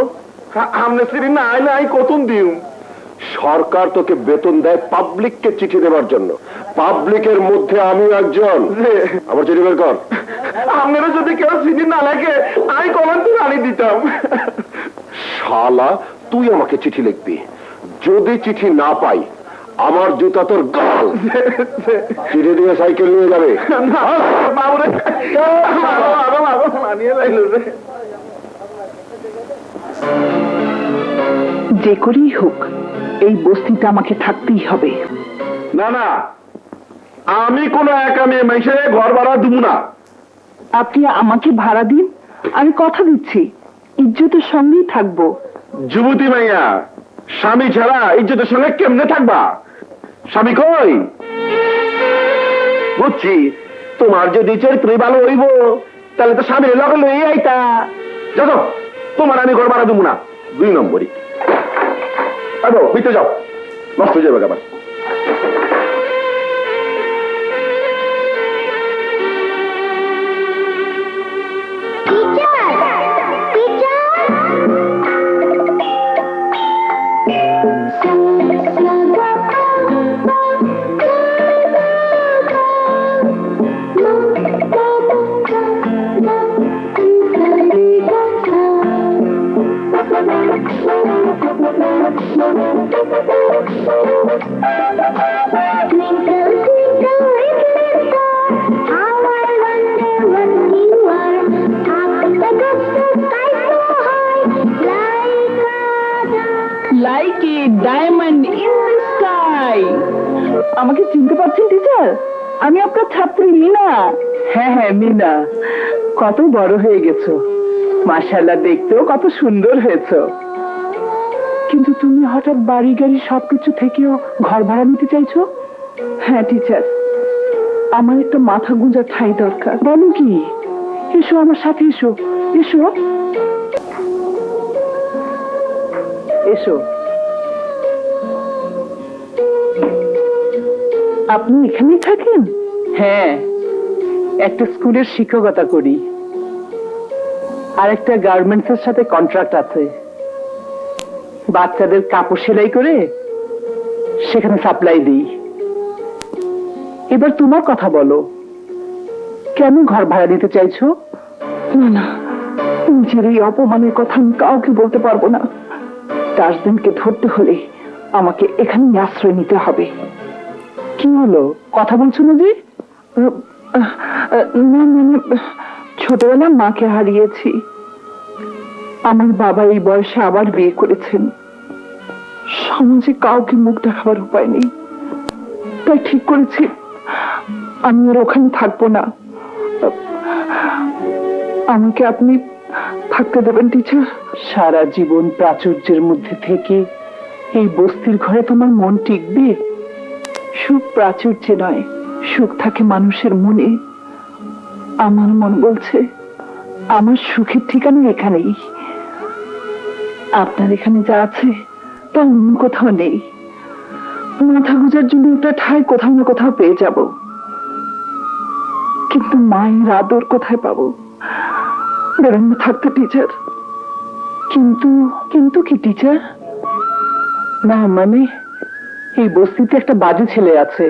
আমনে চিঠি নাই নাই কতন দিম। সরকার তোকে বেতন দেয় পাবলিককে চিঠি দেওয়ার জন্য, পাবলিকের মধ্যে আমি একজন। আমার চিঠি বের কর। আপনারা যদি কেউ চিঠি না লেখে, আমি কমান তো আনি দিতাম। শালা, তুই আমাকে চিঠি লিখবি, যদি চিঠি না পাই আমার জুতা তোর গাল। চিঠি দিয়ে সাইকেল নিয়ে যাবে। যে করেই হোক এই বস্তিতে আমাকে থাকতেই হবে। না না, আমি কোনো একা মেয়ে মানুষের ঘর ভাড়া দিব না। আপনি আমাকে ভাড়া দিন, আমি কথা দিচ্ছি ইজ্জতের সঙ্গেই থাকবো। যুবতী মাইয়া, স্বামী ছাড়া ইজ্জতের সঙ্গে কেমনে থাকবা? স্বামী কই? বুঝছি, তোমার যদি চরিত্র ভালো হইব তাহলে তো স্বামীর লগে লই আইতা। যাও, তোমার আমি ঘর ভাড়া দিব না। 2 নম্বরই ভিতরে যাও, নষ্ট হয়ে যাবে আবার। Like a diamond in the sky. আমাকে চিনতে পারছেন টিচার? আমি আপনার ছাত্রী মিনা। হ্যাঁ হ্যাঁ মিনা, কত বড় হয়ে গেছো, মাশাআল্লাহ, দেখতেও কত সুন্দর হয়েছো। কিন্তু তুমি হঠাৎ বাড়ি গাড়ি সবকিছু থেকেও ঘর ভাড়া নিতে চাইছো? হ্যাঁ টিচার, আমার একটা মাথা গুঁজার ঠাঁই দরকার। বলো কি? এসো আমার সাথে, এসো এসো এসো। আপনি এখানেই থাকেন? হ্যাঁ, একটা স্কুলের শিক্ষকতা করি, আর একটা গার্মেন্টস এর সাথে কন্ট্রাক্ট আছে। বাচ্চাদের কাপড় সেলাই করে সেখানে সাপ্লাই দিই। এবার তোমার কথা বলো, কেন ঘর ভাড়া দিতে চাইছো? না না, নিজের এই অপমানের কথা আমি কাউকে বলতে পারবো না। তাজদিনকে ধরতে হলে আমাকে এখানেই আশ্রয় নিতে হবে। কি হলো, কথা বলছো না যে? না মানে, ছোটবেলা মাকে হারিয়েছি। আমার বাবা এই বয়সে আবার বিয়ে করেছেন। সমাজে কাউকে মুখ দেখাবার উপায় নেই, তাই ঠিক করেছি আমি আর ওখানে থাকবো না। আমাকে আপনি থাকতে দেবেন টিচার? সারা জীবন প্রাচুর্যের মধ্যে থেকে এই বস্তির ঘরে তোমার মন টিকবে? সুখ প্রাচুর্যে নয়, সুখ থাকে মানুষের মনে। আমার মন বলছে আমার সুখের ঠিকানা এখানেই। আপনার এখানে যা আছে তা অন্য কোথাও নেই। মাথা গুজার জন্য একটা ঠাঁই কোথাও না কোথাও পেয়ে যাব, কিন্তু মায়ের আদর কোথায় পাবো? বেরোন না থাকতে টিচার। কিন্তু কিন্তু কি টিচার? না মানে, এই বস্তিতে একটা বাজে ছেলে আছে,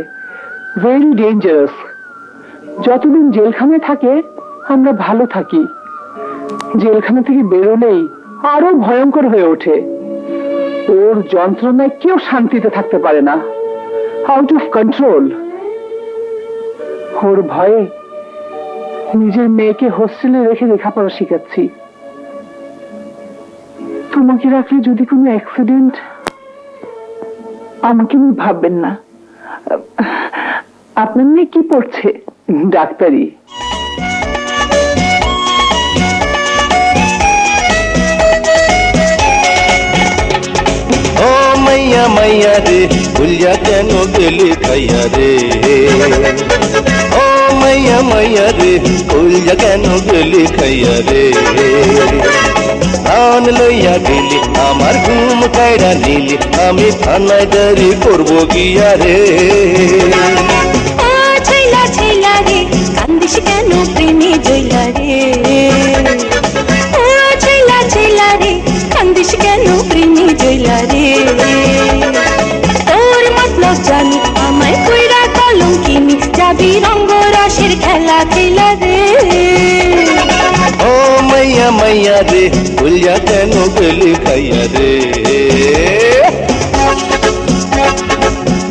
ভেরি ডেঞ্জারাস। যতদিন জেলখানায় থাকে আমরা ভালো থাকি, জেলখানা থেকে বেরোলেই আরো ভয়ঙ্কর হয়ে ওঠে। ওর যন্ত্রণায় কেউ শান্তিতে থাকতে পারে না, আউট অফ কন্ট্রোল। ওর ভয়ে নিজের মেয়েকে হোস্টেলে রেখে লেখাপড়া শিখাচ্ছি। তোমাকে রাখলে যদি কোনো অ্যাক্সিডেন্ট, আমাকে নিয়ে ভাববেন না। আপনার মেয়ে কি পড়ছে? ডাক্তারি। ও মাইয়া মাইয়া রে, ভুলিয়া কেন গেলি খাইয়া রে? ও মাইয়া মাইয়া রে, ভুলিয়া কেন গেলি খাইয়া রে? আন লইয়া গেলি আমার ঘুম কাইরা নিলি, আমি থানায় ডায়েরি করবো গিয়া রে। ছেলা ছেলা রে, কান্দিস কেন প্রেমে জইলা রে? ও ছেলা ছেলা রে, কান্দিস কেন প্রেমে জইলা রে? তোর মতলব জানি আমায় কইরা কলঙ্কিনী, যাবি রঙ্গরাসের খেলা খেলা রে। ও মাইয়া মাইয়া রে, ভুলিয়া কেন গেলি খাইয়া রে?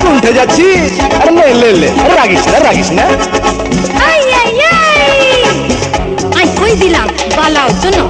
কোনটা যাচ্ছিস? আরে লে লে লে, আরে রাগিস না রাগিস না। আই আই আই, আই কই দিলাম বালাও তো না।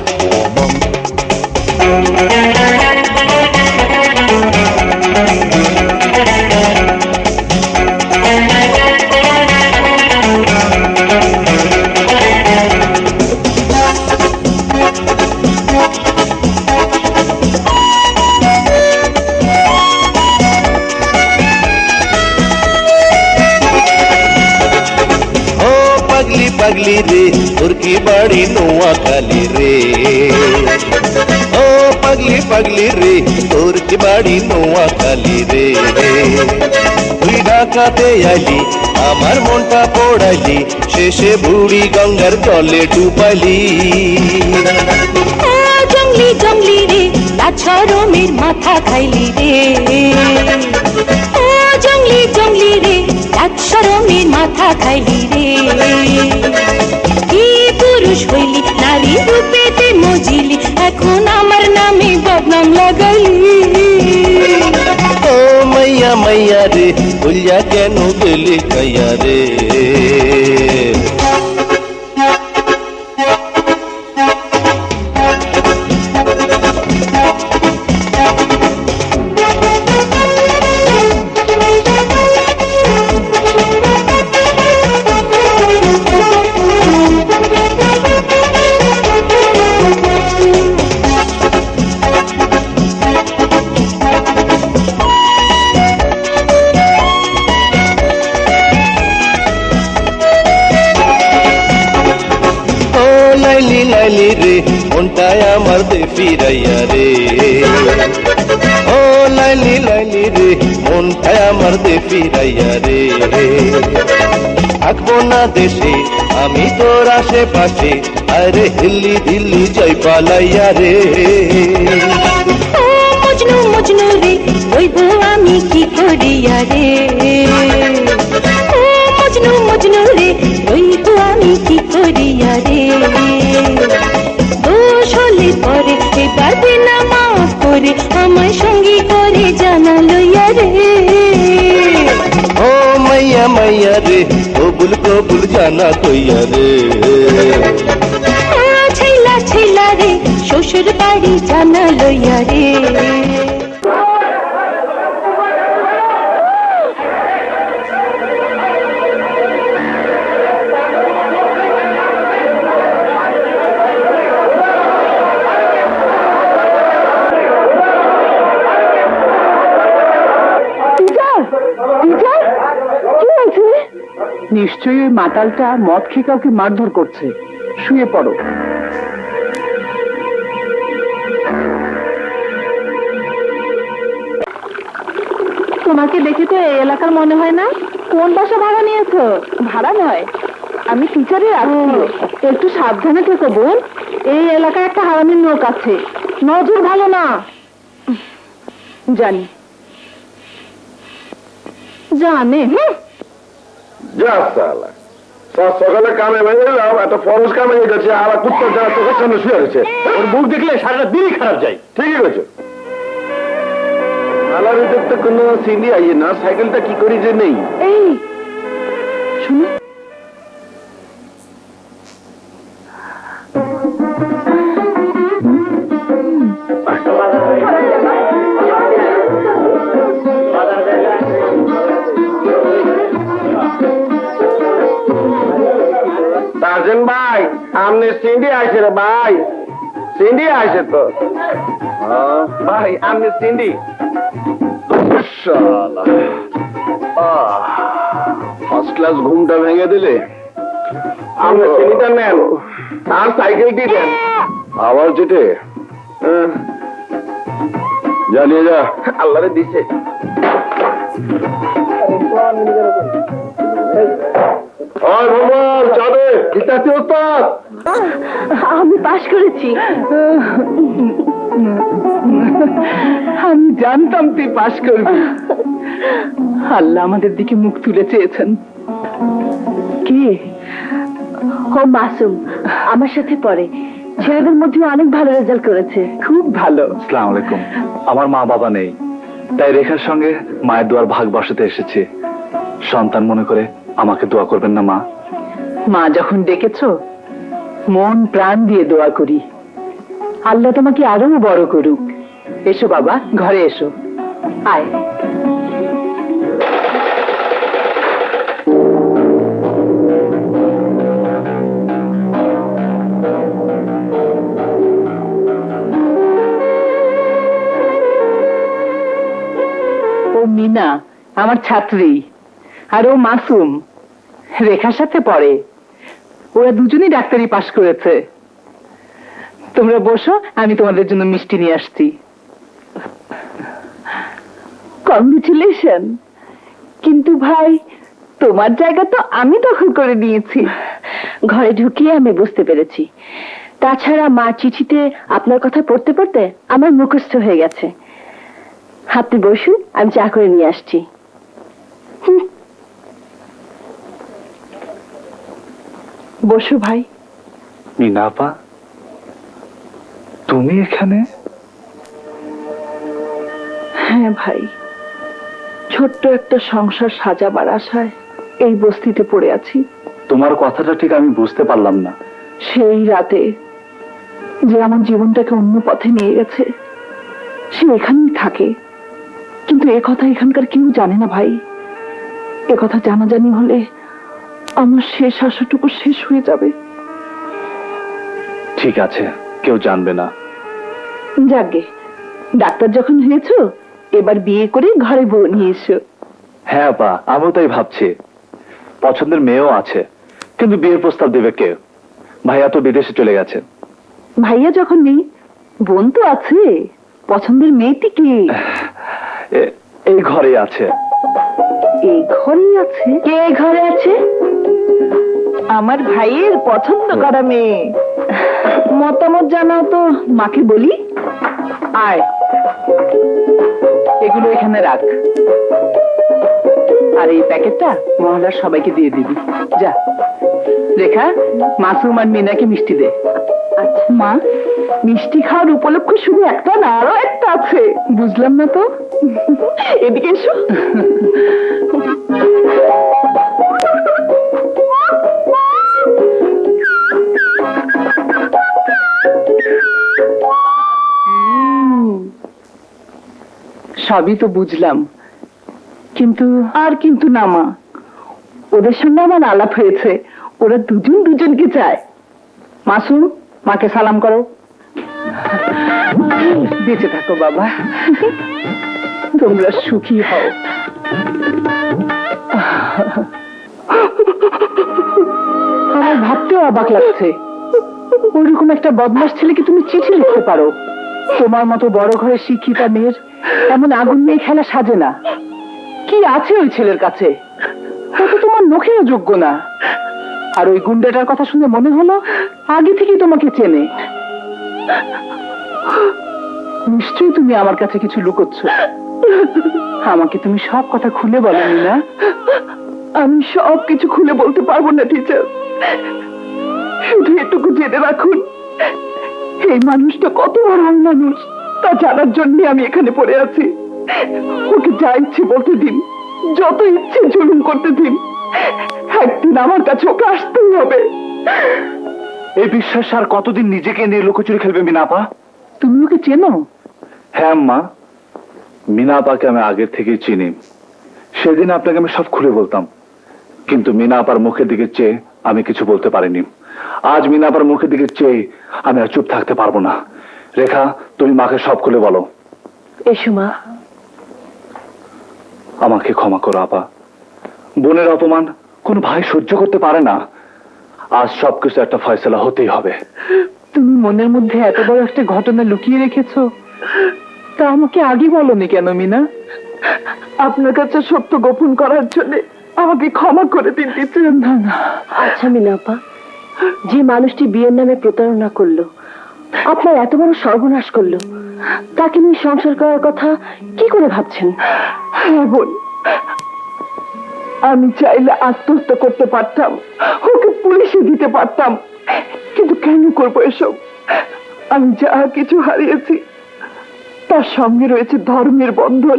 পাগলি রে তোর কি বাড়ি নোয়াখালী রে ও পাগলি পাগলি রে তোর কি বাড়ি নোয়াখালী রে তুই ঢাকাতে আইলি আমার মনটা পড়াইলি শেষে বুড়ি গঙ্গার জলে ডুবাইলি ও জঙ্গলি জঙ্গলি রে লাছরমের মাথা খাইলি রে ও জঙ্গলি জঙ্গলি রে লাছরমের মাথা খাইলি রে কি পুরুষ হইলি নারী রূপেতে মজিলি এখন আমার নামে বদনাম লাগাইলি ও মাইয়া মাইয়া রে ভুলিয়া কেন গেলি খাইয়া রে লাইলি লাইলি রে মনটায় আমার দে ফিরাইয়া রে ও লাইলি লাইলি রে মনটায় আমার দে ফিরাইয়া রে থাকবো না দেশে আমি তোর আশেপাশে আরে হিল্লি দিল্লি যাই পালাইয়া রে ও মজনু মজনু রে রইব আমি কি করিয়া রে ও মজনু মজনু রে রইব আমি কি করিয়া রে দোষ হলে পরে এবার বিনা মাফ করে আমার সঙ্গী করে জানা লইয়া রে ও মাইয়া মাইয়া রে কবুল কবুল জানা কইয়া রে ও ছেলা ছেলা রে শ্বশুর বাড়ি জানা লইয়া রে নিশ্চয়ই ওই মাতালটা মদ খেয়ে কাউকে মারধর করছে। শুয়ে পড়ো। তোমাকে দেখে তো এই এলাকার মনে হয় না। কোন বাসা ভাড়া নিয়েছো? ভাড়া নয়, আমি টিচারের আত্মীয়। একটু সাবধানে থেকো বোন, এই এলাকায় একটা হারামির লোক আছে, নজর ভালো না। জানি জানে। যা সালা সকালে কামে ভেঙে গেলাম, একটা ফরজ কামে গেছে, আর কুত্তার যারা চোখের সামনে শুয়ে গেছে। ওর মুখ দেখলে সারাটা দিনই খারাপ যায়। ঠিকই গেছে। আলার ভিতর তো কোনো সিন্ডি আইয়ে না, সাইকেলটা কি করি যে নেই। এই শুনো, তাজেন ভাই, আমনে সিন্ডি আইছে রে ভাই, সিন্ডি আইছে তো ভাই, আমনে সিন্ডি। ফার্স্ট ক্লাস ঘুমটা ভেঙে দিলে। আপনি সিন্ডিটা নেন আর সাইকেলটি দেন। আবার যেটে জানিয়ে যা, আল্লাহরে দিছে। আমি পাশ করেছি। আমি জানতাম তুই পাশ করবি। আল্লাহ আমাদের দিকে মুখ তুলে চেয়েছেন। কে? ও মাসুম, আমার সাথে পড়ে, ছেলেদের মধ্যে অনেক ভালো রেজাল্ট করেছে। খুব ভালো। আসসালামু আলাইকুম। আমার মা বাবা নেই, তাই রেখার সঙ্গে মায়ের দোয়ার ভাগ বসাতে এসেছি। সন্তান মনে করে আমাকে দোয়া করবেন না মা? মা যখন ডেকেছো, মন প্রাণ দিয়ে দোয়া করি, আল্লাহ তোমাকে আরো বড় করুক। এসো বাবা, ঘরে এসো। আয়। ও মিনা আমার ছাত্রী, আর ও মাসুম রেখার সাথে পড়ে। ও ওরা দুজনেই ডাক্তারি পাশ করেছে। তোমরা বসো, আমি তোমাদের জন্য মিষ্টি নিয়ে আসছি। কংগ্রেচুলেশন। কিন্তু ভাই, তোমার জায়গা তো আমি দখল করে নিয়েছি। ঘরে ঢুকিয়ে আমি বুঝতে পেরেছি। তাছাড়া মার চিঠিতে আপনার কথা পড়তে পড়তে আমার মুখস্থ হয়ে গেছে। আপনি বসুন, আমি চা করে নিয়ে আসছি। বসো ভাই। মিনা আপা, তুমি এখানে? হ্যাঁ ভাই, ছোট্ট একটা সংসার সাজাবার আশায় এই বস্তিতে পড়ে আছি। তোমার কথাটা ঠিক আমি বুঝতে পারলাম না। সেই রাতে যে আমার জীবনটাকে অন্য পথে নিয়ে গেছে, সে এখানেই থাকে। কিন্তু এ কথা এখানকার কেউ জানে না ভাই। এ কথা জানাজানি হলে আমার শেষ আশাটুকু শেষ হয়ে যাবে। ঠিক আছে, কেউ জানবে না। যাকগে, ডাক্তার যখন হয়েছো, এবার বিয়ে করে ঘরে বউ নিয়ে এসো। হ্যাঁ আপা, আমিও তাই ভাবছি। পছন্দের মেয়েও আছে, কিন্তু বিয়ের প্রস্তাব দেবে কে? ভাইয়া তো বিদেশে চলে গেছে। ভাইয়া যখন নেই, বোন তো আছে। পছন্দের মেয়েটি কি? এই ঘরে আছে। এই ঘরেই আছে? কে ঘরে আছে? আমার ভাইয়ের পছন্দ করা মেয়ে। মতামত জানাও তো, মাকে বলি। আয়, এগুলো এখানে রাখ, আর এই প্যাকেটটা মহল্লার সবাইকে দিয়ে দিবি। যা রেখা, মাসুম আর মিনাকে মিষ্টি দে। আচ্ছা মা, মিষ্টি খাওয়ার উপলক্ষ শুধু একটা না, আরো একটা আছে। বুঝলাম না তো। এদিকে এসো। সবই তো বুঝলাম, কিন্তু আর কিন্তু না মা, ওদের সঙ্গে আমার আলাপ হয়েছে। ওরা দুজন দুজনকে চায়। মাসুম, মাকে সালাম করো। বেঁচে থাকো বাবা, তোমরা সুখী হও। আমার ভাবতেও অবাক লাগছে, ওইরকম একটা বদমাস ছেলেকে তুমি চিঠি লিখতে পারো। তোমার মতো বড় ঘরে শিক্ষিতা মেয়ের এমন আগুন নিয়ে খেলা সাজে না। কি আছে ওই ছেলের কাছে? ও তো তোমার নখেও যোগ্য না। আর ওই গুন্ডাটার কথা শুনে মনে হলো আগে থেকেই তোমাকে চেনে। নিশ্চয়ই তুমি আমার কাছে কিছু লুকোচ্ছ। আমাকে তুমি সব কথা খুলে বলনি না? আমি সব কিছু খুলে বলতে পারবো না টিচার, শুধু এটুকু জেনে রাখুন, এই মানুষটা কত বড় মানুষ তা জানার জন্য আমি এখানে পড়ে আছি। ওকে যা ইচ্ছে বলতে দিন, যত ইচ্ছে জুলুম করতে দিন, একদিন আমার কাছে ওকে আসতেই হবে। এই বিশ্বাস আর কতদিন নিজেকে নিয়ে লুকোচুরি খেলবে মিনা আপা? তুমি ওকে চেনো? হ্যাঁ মা, মিনা আপাকে আমি আগের থেকেই চিনি। সেদিন আপনাকে আমি সব খুলে বলতাম, কিন্তু মিনা আপার মুখের দিকে চেয়ে আমি কিছু বলতে পারিনি। আজ মিনা আপার মুখের দিকে চেয়ে আমি আর চুপ থাকতে পারবো না। রেখা, তুমি মাকে সব খুলে বলো। এসো মা। আমাকে ক্ষমা করো আপা, বোনের অপমান কোন ভাই সহ্য করতে পারে না। আজ সবকিছু একটা ফয়সালা হতেই হবে। তুমি মনের মধ্যে এত বড় একটা ঘটনা লুকিয়ে রেখেছো, তা আমাকে আগে বলনি কেন মিনা? আপনার কাছে সত্য গোপন করার জন্য আমাকে ক্ষমা করে দিন টিচার। না না, আচ্ছা মিনা আপা, যে মানুষটি বিয়ের নামে প্রতারণা করলো, আপনার এত বড় সর্বনাশ করলো, তাকে নিয়ে সংসার করার কথা কি করে ভাবছেন? হ্যাঁ বোন, আমি চাইলে আত্মহত্যা করতে পারতাম, ওকে পুলিশে দিতে পারতাম, কিন্তু কেন করবো এসব? আমি যা কিছু হারিয়েছি তার সঙ্গে রয়েছে ধর্মের বন্ধন,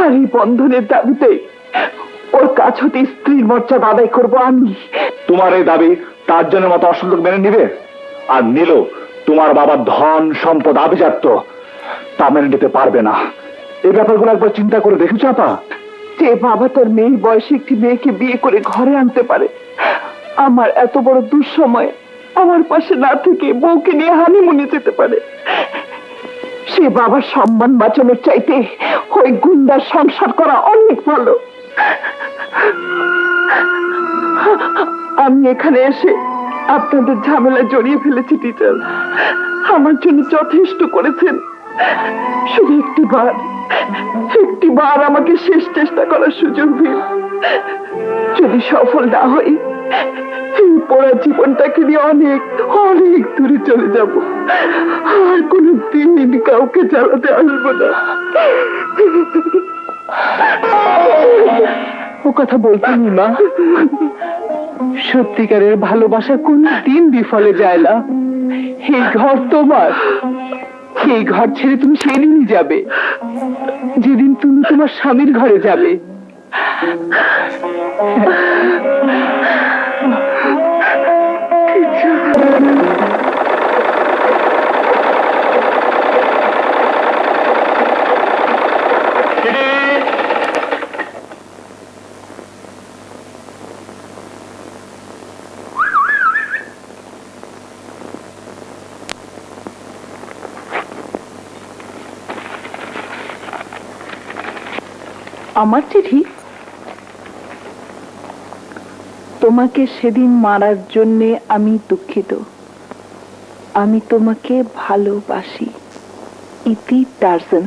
আর এই বন্ধনের দাবিতেই ওর কাছ হতে স্ত্রীর মর্যাদা আদায় করবো আমি। তোমার এই দাবি তার জন্য মতো অসন্তোষ মেনে নিবে? আর নিল তোমার বাবার ধন সম্পদ আভিজাত্য, তা মেনে নিতে পারবে না। এই ব্যাপারগুলো একবার চিন্তা করে দেখেছো আপা? যে বাবা তার মেয়ের বয়সে একটি মেয়েকে বিয়ে করে ঘরে আনতে পারে, আমার এত বড় দুঃসময় আমার পাশে না থেকে বউকে নিয়ে হানিমুনে যেতে পারে, সে বাবার সম্মান বাঁচানোর চাইতে ওই গুন্ডার সংসার করা অনেক ভালো। আমি এখানে এসে আপনাদের ঝামেলা জড়িয়ে ফেলেছি টিচার। আমার জন্য যথেষ্ট করেছেন। শুধু একটিবার আমাকে শেষ চেষ্টা করার সুযোগ দিন। যদি সফল না হই, এই পড়া জীবনটাকে নিয়ে অনেক অনেক দূরে চলে যাব। আর কোনো দিন কাউকে জ্বালাতে আসবো না। ও কথা বলতেনি মা। সত্যিকারের ভালোবাসা কোন দিন বিফলে যায় না। এই ঘর তোমার, এই ঘর ছেড়ে তুমি সেদিনই যাবে যেদিন তুমি তোমার স্বামীর ঘরে যাবে। আমার চিঠি? তোমাকে সেদিন মারার জন্য আমি দুঃখিত। আমি তোমাকে ভালোবাসি। ইতি টার্জান।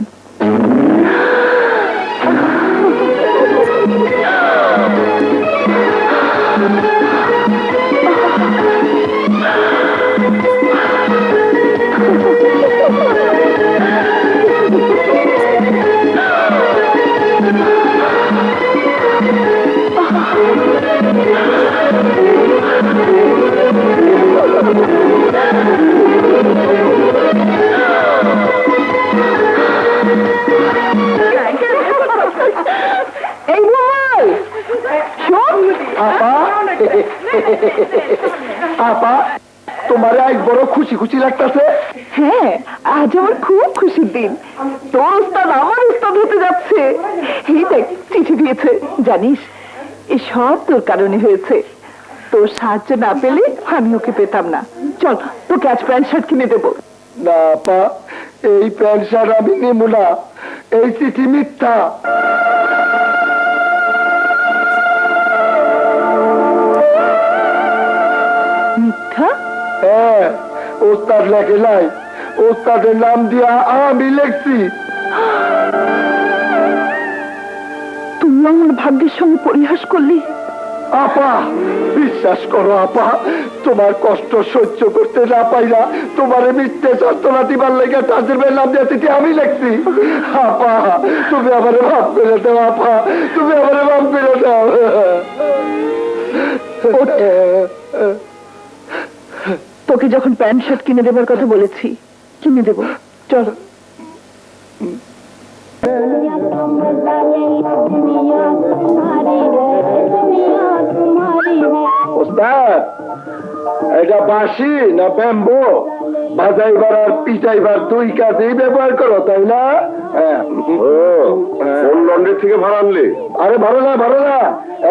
আপা, তোমার আজ বড় খুশি খুশি লাগতেছে। হ্যাঁ, আজ আমার খুব খুশির দিন। তোর উস্তাদ আমার উস্তাদ হতে যাচ্ছে। এই দেখ, চিঠি দিয়েছে। জানিস, এই সব তোর কারণে হয়েছে। তোর সাহায্য না পেলে আমি ওকে পেতাম না। চল, তোকে আজ প্যান্ট শার্ট কিনে দেবো। না আপা, এই প্যান্ট শার্ট আমি নেব না। এই চিঠি মিথ্যা। মিথ্যা? হ্যাঁ, ওস্তাদ লেখে নাই। ওস্তাদের নাম দিয়া আমি লেখছি। তুই আমার ভাগ্যের সঙ্গে পরিহাস করলি। আপা, বিশ্বাস করো আপা, তোমার কষ্ট সহ্য করতে না পাইরা তোমার মিথ্যে যন্ত্রণা দিবার লেগে তাদের নাম দিয়ে চিঠি আমি লেখছি। আপা, তুমি আমার মাফ করে দাও। আপা, তুমি আমার মাফ করে দাও। তোকে যখন প্যান্ট শার্ট কিনে দেবার কথা বলেছি, কিনে দেবো। চল। ওস্তাদ, এটা বাঁশি না ব্যাম্বো? বাজাইবার আর পিটাইবার দুই কাজেই ব্যবহার করো, তাই না? কোন লন্ডন থেকে ভাড়া আনলে? আরে ভালো না,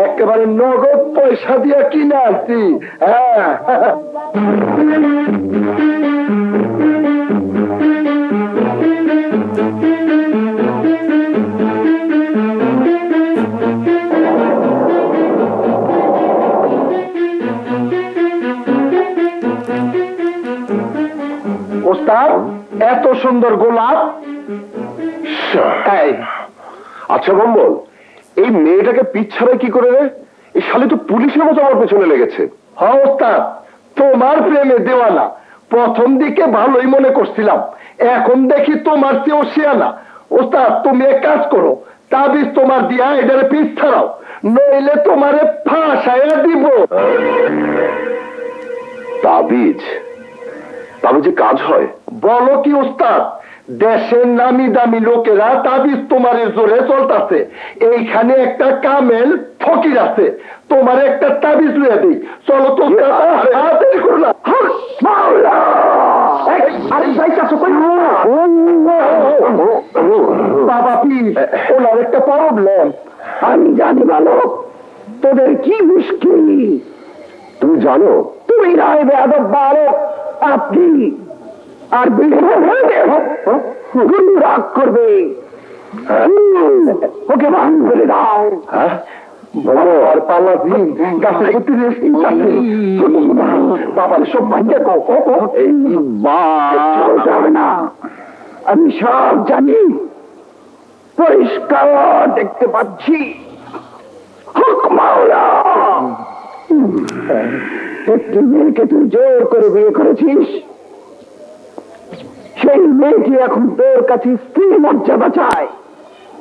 একেবারে নগদ পয়সা দিয়া কিনে আসছি। হ্যাঁ, ওস্তাদ, এত সুন্দর গোলাপ। আচ্ছা বম্বল, এই মেয়েটাকে পিছাড়াই কি করে রে? এই শালি তো পুলিশের মতো আমার পেছনে লেগেছে। হ্যাঁ ওস্তাদ, তোমার প্রেমে দেওয়ানা। প্রথম দিকে ভালোই মনে করছিলাম, এখন দেখি তোমার চেয়েও শিয়ানা। ওস্তাদ, তুমি এক কাজ করো, তাবিজ তোমার দিয়া এটারে পিছ ছাড়াও, নইলে তোমারে ফাঁসাইয়া দিব। তাবিজ? তাবিজে কাজ হয়? বলো কি ওস্তাদ, দেশের নামি দামি লোকেরা তাবিজ তোমারে জোরে চলতেছে। এইখানে একটা কামেল ফকির আছে, তোমার একটা তাবিজ লইয়া দিই। চলো তো, তাড়াতাড়ি করো না। বাবা পীর, ওনার একটা প্রবলেম। আমি জানি ভালো, তোদের কি মুশকিল। তুমি জানো? তুমি রায় বেয়াদব বালক, আপনি আর গুরু রাগ করবে। ওকে মান করে দাও। আর পালাবি গাছে করতে বাবার সব ভাঙ্গে যাবে না, আমি সব জানি, পরিষ্কার দেখতে পাচ্ছি। হক মাওলা, একটি মেয়েকে তুই জোর করে বিয়ে করেছিস, সেই মেয়েটি এখন তোর কাছে স্ত্রীর মর্যাদা চায়,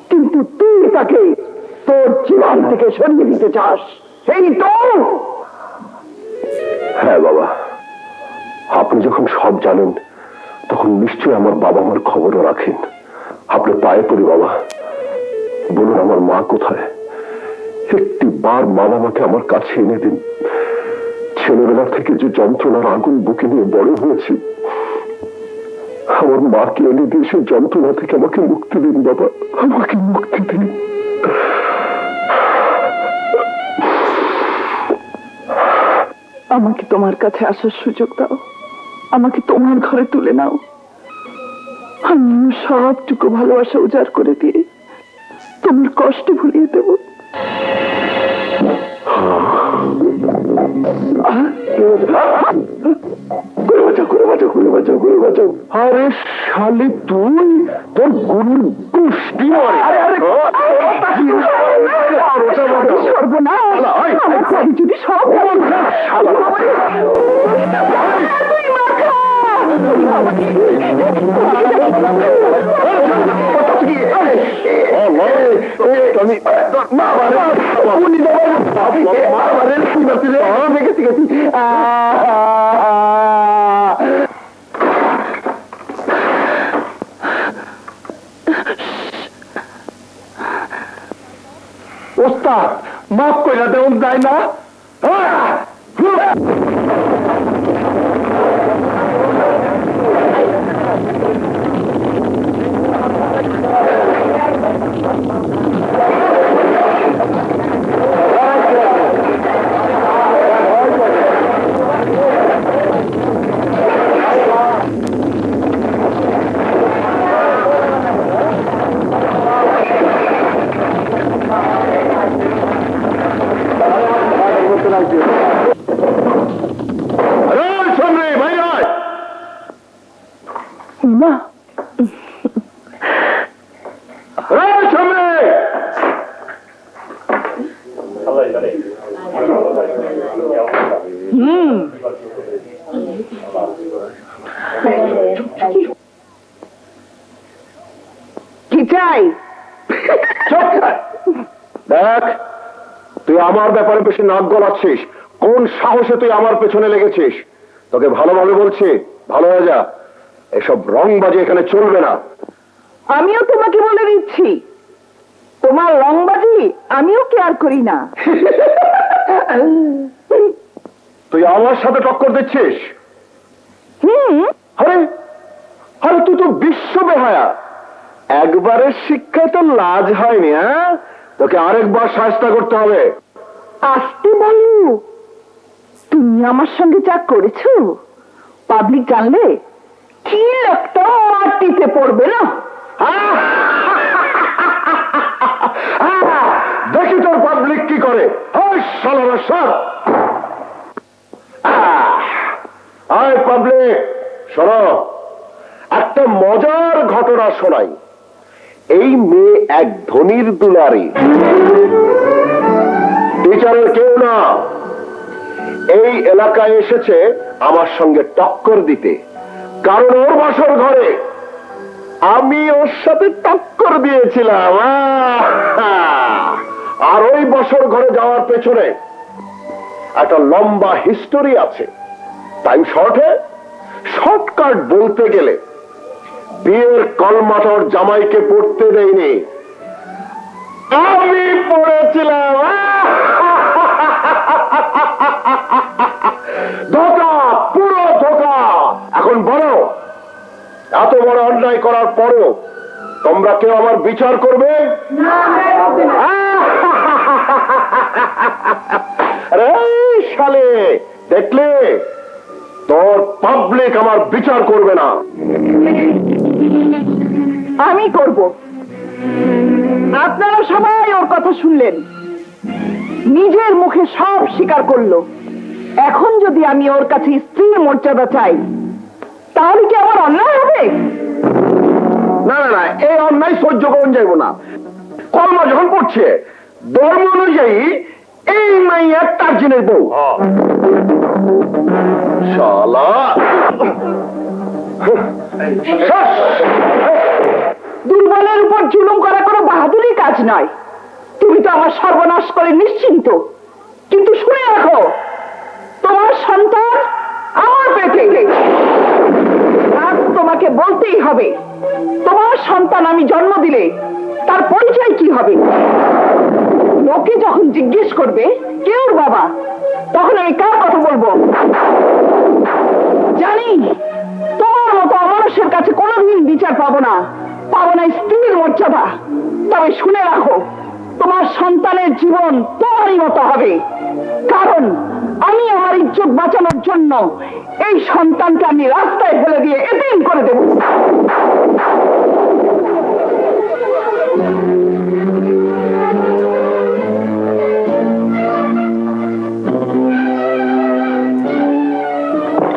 কিন্তু তুই তাকে তোর জীবন থেকে সরিয়ে দিতে চাস, সেই তো? হ্যাঁ বাবা, আপনি যখন সব জানেন তখন নিশ্চয়ই আমার বাবা মার খবরও রাখেন। আপনি পায়ে পড়ি বাবা, বলুন আমার মা কোথায়? একটি বার মা বাবাকে আমার কাছে এনে দিন। ছেলেবেলা থেকে যে যন্ত্রণার আগুন বুকে নিয়ে বড় হয়েছি, আমার মাকে এনে দিয়ে সেই যন্ত্রণা থেকে আমাকে মুক্তি দিন বাবা, আমাকে মুক্তি দিন। আমাকে তোমার কাছে আসার সুযোগ দাও, আমাকে তোমার ঘরে তুলে নাও। আমি সবটুকু ভালোবাসা উজাড় করে দিয়ে তোমার কষ্ট ভুলিয়ে দেব। আরে শালি, তুই তোর গুরুর গোষ্ঠী সর্বনাশ, যদি সব ওস্তাদ মাফ করে দেন যায় না? কি চাই? দেখ, তুই আমার ব্যাপারে বেশি নাক গলাচ্ছিস। কোন সাহসে তুই আমার পেছনে লেগেছিস? তোকে ভালোভাবে বলছি, ভালো হয়ে যা। এসব রংবাজি এখানে চলবে না। আমিও তোমাকে বলে দিচ্ছি, তোমার রংবাজি আমিও কেয়ার করি না। তুই আমার সাথে টক্কর দিচ্ছিস? আরে আরে, তুই তো বিশ্ব বেহায়া। একবারের শিক্ষায় তো লাজ হয়নি, হ্যাঁ? তোকে আরেকবার শাস্তা করতে হবে। আসতে বলো, তুমি আমার সঙ্গে যা করেছো পাবলিক জানলে কি লোকটা মাটিতে পড়বে না? দেখি তোর পাবলিক কি করে। আয় পাবলিক, শোনো, একটা মজার ঘটনা শোনাই। এই মেয়ে এক ধনির দুলারি, টিচারের কেউ না। এই এলাকায় এসেছে আমার সঙ্গে টক্কর দিতে, কারণ ওর বাসর ঘরে আমি ওর সাথে টক্কর দিয়েছিলাম। আর ওই বাসর ঘরে যাওয়ার পেছনে একটা লম্বা হিস্টোরি আছে। টাইম শর্টে শর্টকাট বলতে গেলে, বিয়ের কলমাটর জামাইকে পড়তে দেয়নি, আমি পড়েছিলাম। ধোকা, পুরো ধোকা। এখন বলো, এত বড় অন্যায় করার পরও তোমরা কেউ আমার বিচার করবে? আরে শালে, দেখলে তোর পাবলিক আমার বিচার করবে না। আমি করব। আপনারা সবাই ওর কথা শুনলেন, নিজের মুখে সব স্বীকার করলো। এখন যদি আমি ওর কাছে স্ত্রীর মর্যাদা চাই, তাহলে কি আমার অন্যায় হবে? না না না, এই অন্যায় সহ্য করুন যাইব না। কলমা যখন পড়ছে, ধর্ম অনুযায়ী এই মাইয়া টার্জিনের বউ। শালা দুর্বলের উপর জুলুম করা কোনো বাহাদুরি কাজ নয়। তুমি তো আমার সর্বনাশ করে নিশ্চিন্ত, কিন্তু শুনে রাখো, তোমার সন্তান আমার পেটে। আজ তোমাকে বলতেই হবে, তোমার সন্তান আমি জন্ম দিলে তার পরিচয় কি হবে? লোকে যখন জিজ্ঞেস করবে কে ওর বাবা, তখন আমি কার কথা বলবো? জানি তোমার মতো অমানুষের কাছে কোনোদিন বিচার পাবো না, পাবো না স্ত্রীর মর্যাদা। তবে শুনে রাখো, তোমার সন্তানের জীবন তোমারই মতো হবে, কারণ আমি আমার ইজ্জত বাঁচানোর জন্য এই সন্তানকে আমি রাস্তায় ফেলে দিয়ে এতিম করে দেব।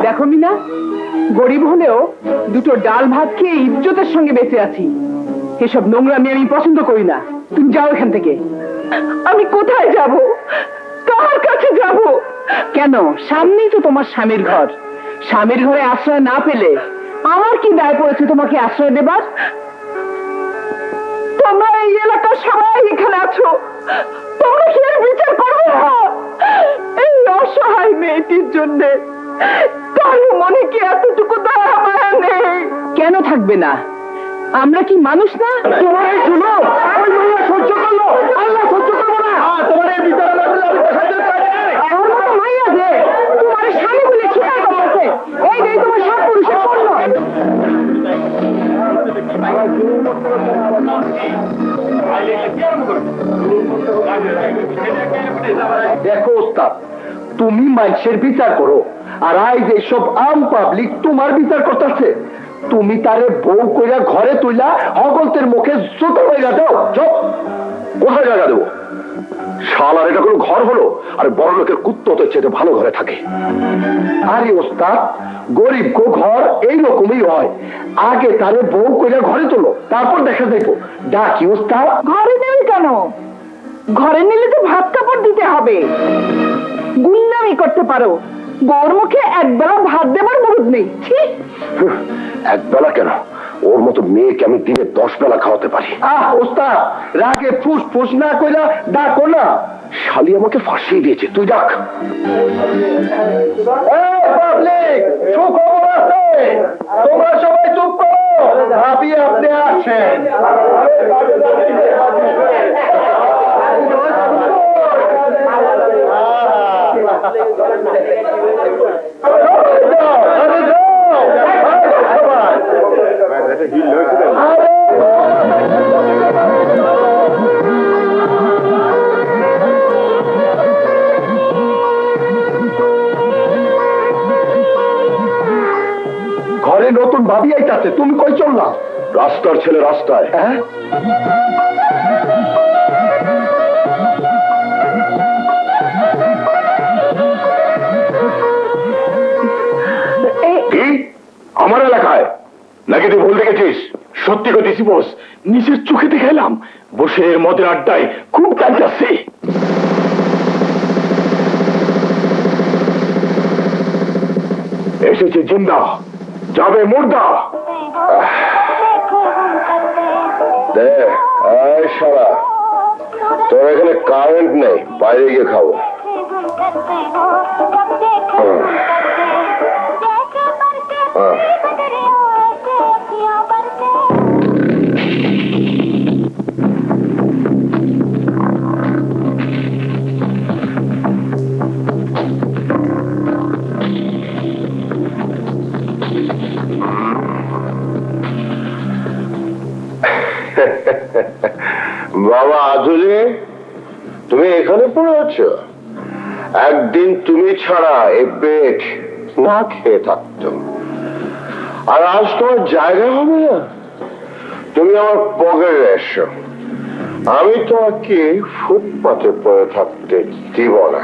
দেখো মিনা, গরিব হলেও দুটো ডাল ভাত খেয়ে ইজ্জতের সঙ্গে বেঁচে আছি। এসব নোংরামি আমি পছন্দ করি না। তুমি যাও এখান থেকে। আমি কোথায় যাব? কার কাছে যাব? কেন, সামনেই তো তোমার স্বামীর ঘর। স্বামীর ঘরে আশ্রয় না পেলে আমার কি দায় পড়েছে তোমাকে আশ্রয় দেবার? তোমরা এই এলাকার সবাই এখানে আছো, তোমরা কি এর বিচার করবে না? এই অসহায় মেয়েটির জন্য কারো মনে কি এতটুকু দয়া মায়া নেই? কেন থাকবে না? আমরা কি মানুষ না? তোমার এই জুলুম ওই মাইয়া সহ্য করলো, আল্লাহ সহ্য করবো না। তোমার এই বিচার না করলে আমি দেখাইতে পারি না। আমার মতো মাইয়া যে তোমার স্বামী বলে স্বীকার করতেছে, এইটাই তোমার সব পুরুষের পণ্য। দেখো ওস্তাদ, তুমি মানুষের বিচার করো, আর আজ এইসব আম পাবলিক তোমার বিচার করতেছে। তুমি তারে বউ কইরা ঘরে তুইলা হগলতের মুখে জুতো কইরা দাও। চুপ, কোথায় জায়গা দেবো? শালার এটা কোনো ঘর হলো? আর বড় লোকের কুত্তো তো চেয়ে ভালো ঘরে থাকে। আরে ওস্তাদ, গরিব গো ঘর এইরকমই হয়। আগে তারে বউ কইরা ঘরে তোলো, তারপর দেখা যাইব। ডাকি ওস্তাদ। ঘরে নেবে কেন? ঘরে নিলে তো ভাত কাপড় দিতে হবে। গুন্ডামি করতে পারো, বউর মুখে একবেলা ভাত দেবার মুরুদ নেই। ছি! একবেলা কেন, ওর মতো মেয়েকে আমি দিনে 10 বেলা খাওয়াতে পারি। ওস্তাদ, রাগে ফুস ফুস না কইরা ডাকো না। শালি আমাকে ফাঁসিয়ে দিয়েছে, তুই ডাক। পাবলিক, সুখবর আছে, তোমরা সবাই চুপ করো। ভাবি আপনি আসেন। ঘরে নতুন ভাবি আইতাছে, তুমি কই চললা? রাস্তার ছেলে রাস্তায়। হ্যাঁ, কি আমার এলাকায় নাকি তুই ভুল দেখেছিস? সত্যি কইতেছি বস, নিজের চোখে দেখাইলাম। বসে মদের আড্ডায় খুব কাঁদছে। এসেছে জিন্দা, যাবে মুর্দা। শালা, তোর এখানে কারেন্ট নেই, বাইরে গিয়ে খাবো। বাবা আজলে, তুমি এখানে পড়ে আছো? একদিন তুমি ছাড়া এই পেট না খেয়ে থাকতাম, আর আজ তোমার জায়গা হবে না। তুমি আমার পকেটে এসো, আমি তোমাকে ফুটপাতে পড়ে থাকতে দিব না।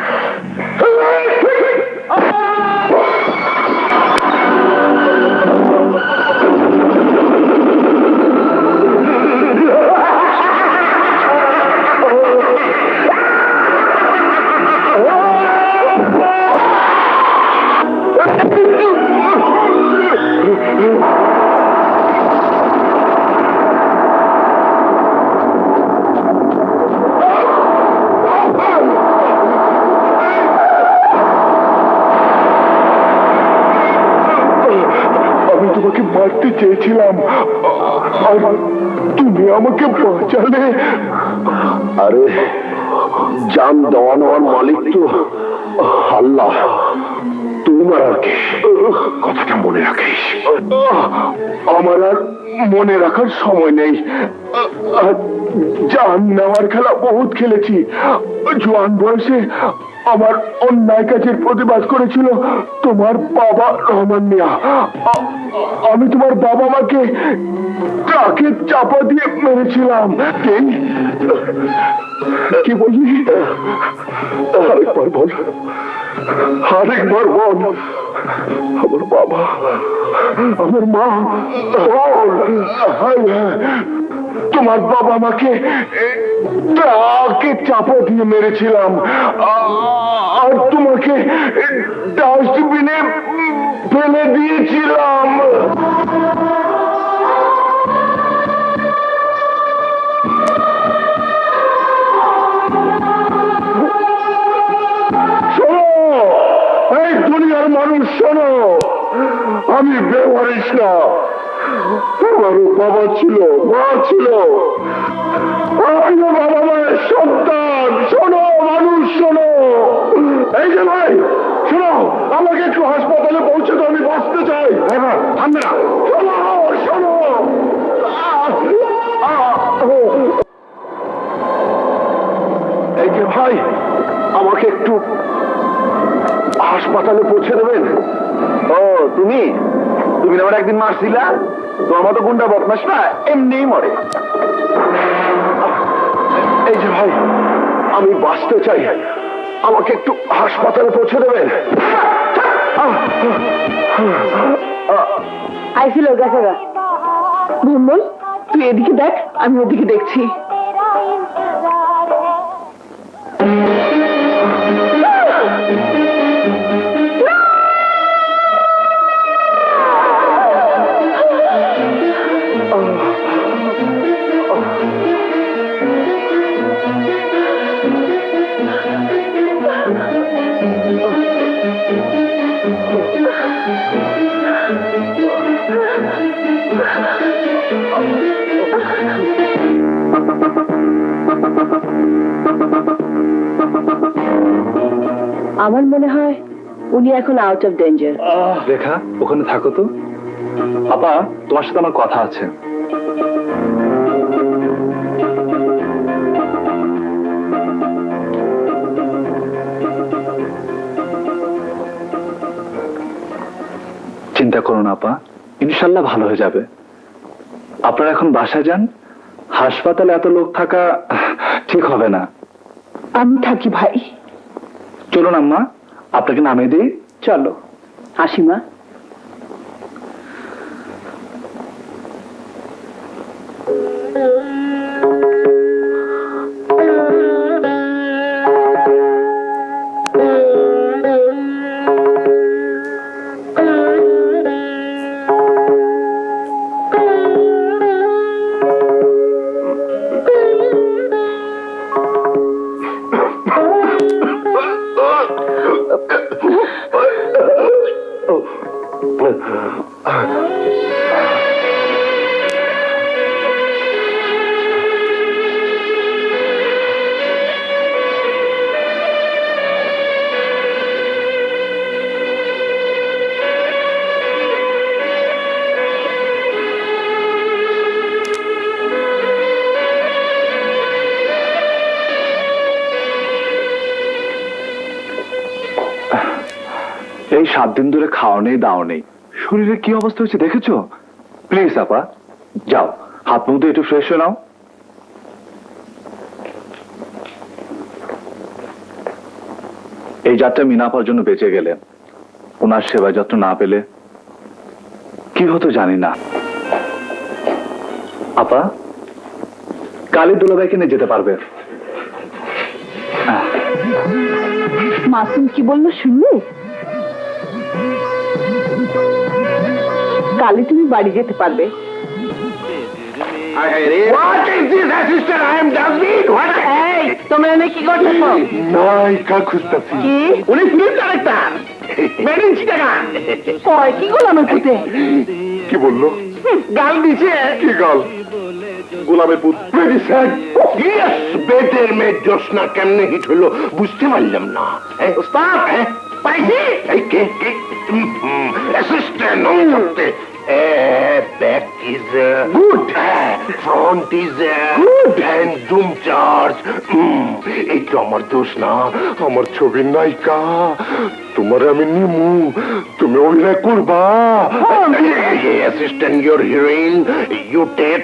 আমি তোমাকে মারতে চেয়েছিলাম আর তুমি আমাকে বাঁচালে। আরে জান দেওয়া নেওয়ার মালিক তো আল্লাহ, তোমার আর কে? কথাটা মনে রাখিস। আমার আর মনে রাখার সময় নেই। জান নেওয়ার খেলা বহুত খেলেছি। জোয়ান বয়সে আমার অন্যায় কাজের প্রতিবাদ করেছিল তোমার বাবা রহমান মিয়া। আমি তোমার বাবা মাকে ট্রাকে চাপা দিয়ে মেরেছিলাম। কি বললি? আরেকবার বল, আরেকবার বল। আমার বাবা, আমার মা, তোমার বাবা মাকে ট্রাকে চাপা দিয়ে মেরেছিলাম আর তোমাকে ডাস্টবিনে ফেলে দিয়েছিলাম। এই দুনিয়ার মানুষ শোনো, আমি বেওয়ারিশ না। আমারও বাবা ছিল, মা ছিল। আমিও বাবা মায়ের সন্তান। শোনো মানুষ, শোনো। এই যে ভাই, শোনো, আমাকে একটু হাসপাতালে পৌঁছে তো, আমি বাঁচতে চাই। থামবে না, শোনো, শোনো। এই যে ভাই, আমাকে একটু হাসপাতালে পৌঁছে দেবেন? ও তুমি তুমি আমার একদিন মারছিলা। তোমার মতো গুন্ডা বদমাস না এমনিই মরে। এই যে ভাই, আমি বাঁচতে চাই, আমাকে একটু হাসপাতালে পৌঁছে দেবেন? আইছিল গেছে গা। ভুমল, তুই এদিকে দেখ, আমি ওদিকে দেখছি। আমার মনে হয় উনি এখন আউট অফ ডেঞ্জার। রেখা, ওখানে থাকো তো। আপা, তোমার সাথে আমার কথা আছে। চিন্তা করো না আপা, ইনশাল্লাহ ভালো হয়ে যাবে। আপনারা এখন বাসায় যান। হাসপাতালে এত লোক থাকা ঠিক হবে না। আমি থাকি ভাই। চলুন আম্মা, আপনাকে নামিয়ে দিই। চলো আসি মা। এই 7 দিন ধরে খাওয়া নেই, দাও নেই, শরীরে কি অবস্থা হয়েছে দেখেছো? প্লিজ আপা, যাও হাত মুখ দিয়ে একটু ফ্রেশ হয়ে নাও। এই যাত্রা মিনাপার জন্য বেঁচে গেলেন, ওনার সেবা যত্ন না পেলে কি হতো জানি না। আপা, কালী দুলাভাইকে নিয়ে যেতে পারবে? মাসুম কি বললো শুনলে? কালে তুমি বাড়ি যেতে পারবে। তোমরা এনে কি করতেছো? নায়িকা খুঁজতেছি। কি? উনি film director, made in Chittagong. কয় কি গোলামের পুতে? কি বললো? গাল দিছে। কি গাল? গোলামের পুত। বেদের মেয়ে জোসনা কেমনে হিট হলো বুঝতে পারলাম না। ওস্তাদ পাইছি। এই কে কে অ্যাসিস্ট্যান্ট করতে। Back is good, front is good, and zoom charge. এই তো আমার দোষ না, আমার ছবির নায়িকা, তোমার আমি নিমু, তুমি অভিনয় করবা। Assistant your heroine, you take.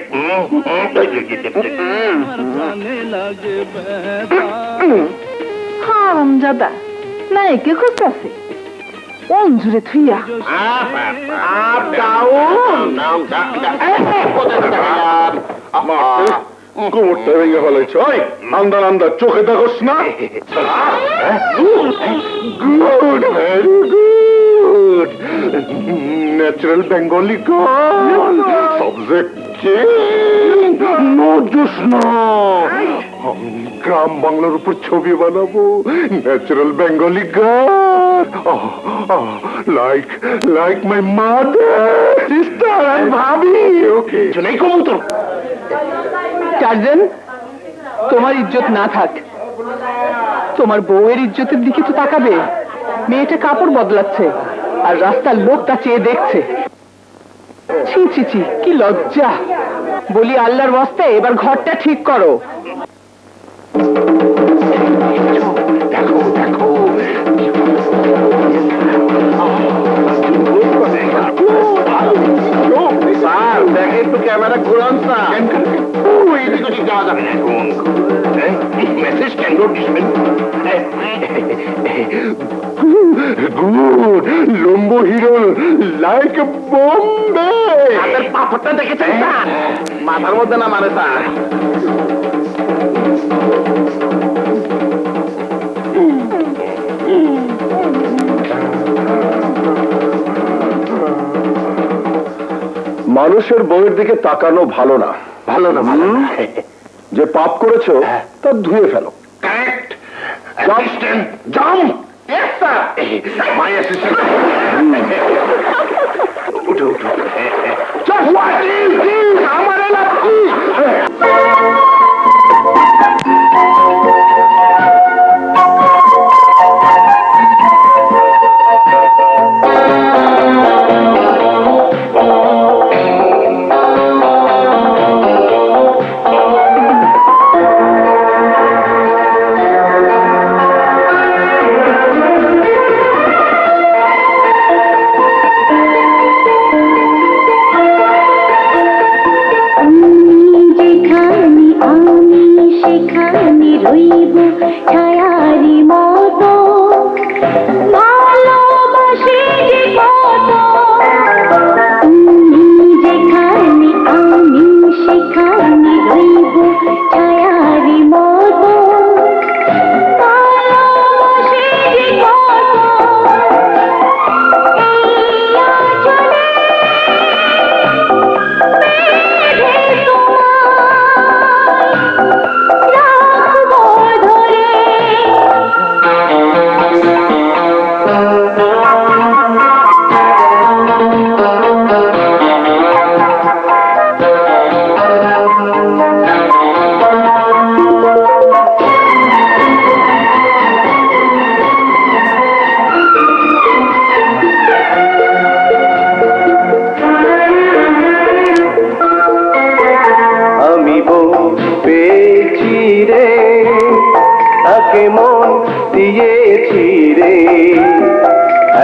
হারামজাদা নায়কে খুঁজতেছে অঞ্জুরে থুইয়া। কোমরটা ভেঙে ফেলেছ। আন্দার আন্দার চোখে দেখোস না? Good, very good. Natural Bengali girl, subject no জোসনা। আমি গ্রাম বাংলার উপর ছবি বানাবো, natural Bengali girl, like my mother, sister and ভাবি। ওকে জনাই কবুতর। টার্জান, তোমার ইজ্জত না থাক, তোমার বউয়ের ইজ্জতের দিকে তো তাকাবে। মেয়েটা কাপড় বদলাচ্ছে আর রাস্তার লোকটা চেয়ে দেখছে। ছি ছি ছি, কি লজ্জা। বলি আল্লাহর ওয়াস্তে এবার ঘরটা ঠিক করো। দেখো দেখো, দেখে একটু ক্যামেরা ঘুরান। এদিকে ওদিক যাওয়া যাবে না এখন। মেসেজ ক্যান নট ডিসপেন্ড। গুড, লম্বো হিরো লাইক বোম্বে। হাতের পাপড়টা দেখেছেন স্যার? মাথার মধ্যে না মানে স্যার। মানুষের বউয়ের দিকে তাকানো ভালো না। ভালো না, ভালো না। যে পাপ করেছো তা ধুয়ে ফেলো। Correct. Assistant, jump. Yes, sir. My assistant. উঠো উঠো। What is this? আমার এলাকি।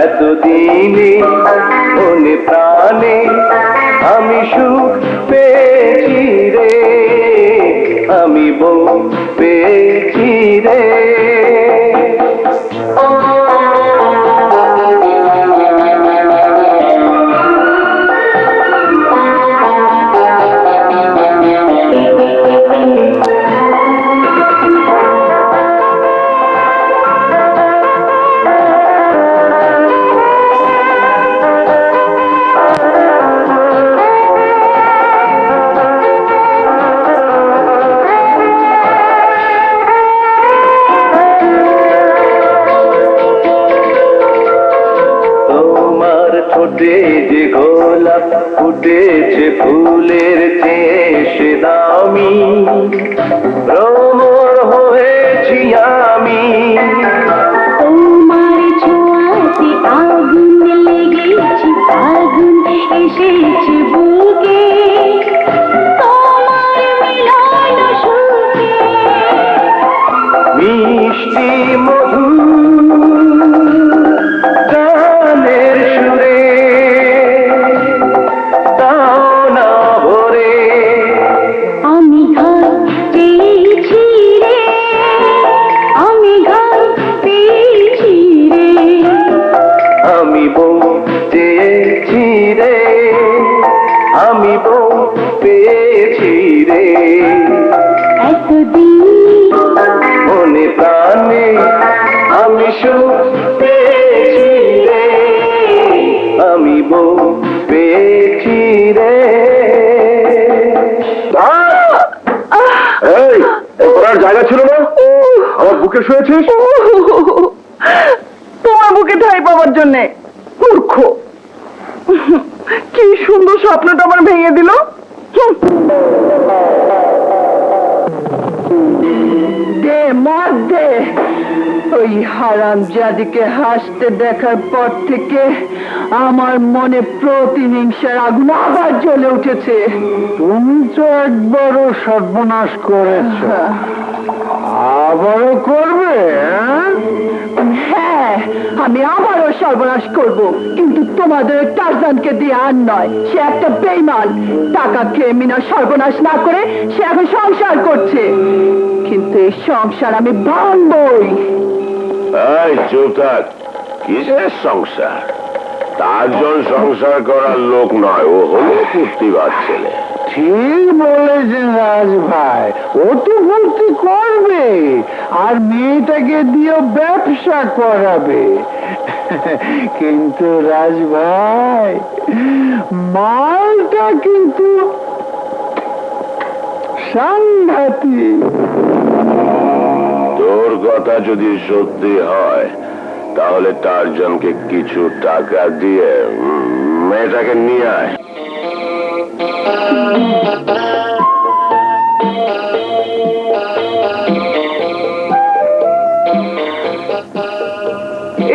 এতদিনে মনে প্রাণে আমি সুখ পেয়েছি রে, আমি বউ পেয়েছি রে। গোলাপ ফুটেছে ফুলের চেয়ে দামি ভ্রমর হয়েছি আমি তোমার ছোঁয়াতে আগুন লেগেছে আগুন এসেছে বুকে তোমার মিলন সুখে মিষ্টি মধু গানের সুরে দাও না ভরে আমি ঘর পেয়েছি রে আমি ঘর পেয়েছি রে আমি বউ চেয়েছি রে আমি বউ পেয়েছি রে এতদিন মনে প্রাণে আমি সুখ পেয়েছি রে আমি বউ পেয়েছি রে এই করার জায়গা ছিল না আমার বুকে শুয়েছিস তোমার বুকে ঠাই পাওয়ার জন্যে মূর্খ কি সুন্দর স্বপ্নটা আমার ভেঙে দিল দে মর দে ওই হারামজাদিকে হাসতে দেখার পর থেকে আমার মনে প্রতিহিংসার আগুন আবার জ্বলে উঠেছে তুমি তো একবারও সর্বনাশ করেছ আবারও করবে হ্যাঁ আমি আবারও সর্বনাশ করব কিন্তু তোমাদের টারজানকে দিয়ে আর নয় সে একটা বেঈমান টাকা খেয়ে মিনা সর্বনাশ না করে সে এখন সংসার করছে কিন্তু এই সংসার আমি ভাঙবই এই চুপ থাক কিসের সংসার তার জন্য সংসার করার লোক নয় ও হলো ফুর্তিবাজ ছেলে ঠিক বলেছেন রাজ ভাই ও তো ভর্তি করবে আর মেয়েটাকে দিয়ে ব্যবসা করাবে কিন্তু রাজ ভাই মালটা কিন্তু সাংঘাতিক তোর কথা যদি সত্যি হয় তাহলে টারজানকে কিছু টাকা দিয়ে মেয়েটাকে নিয়ে আয়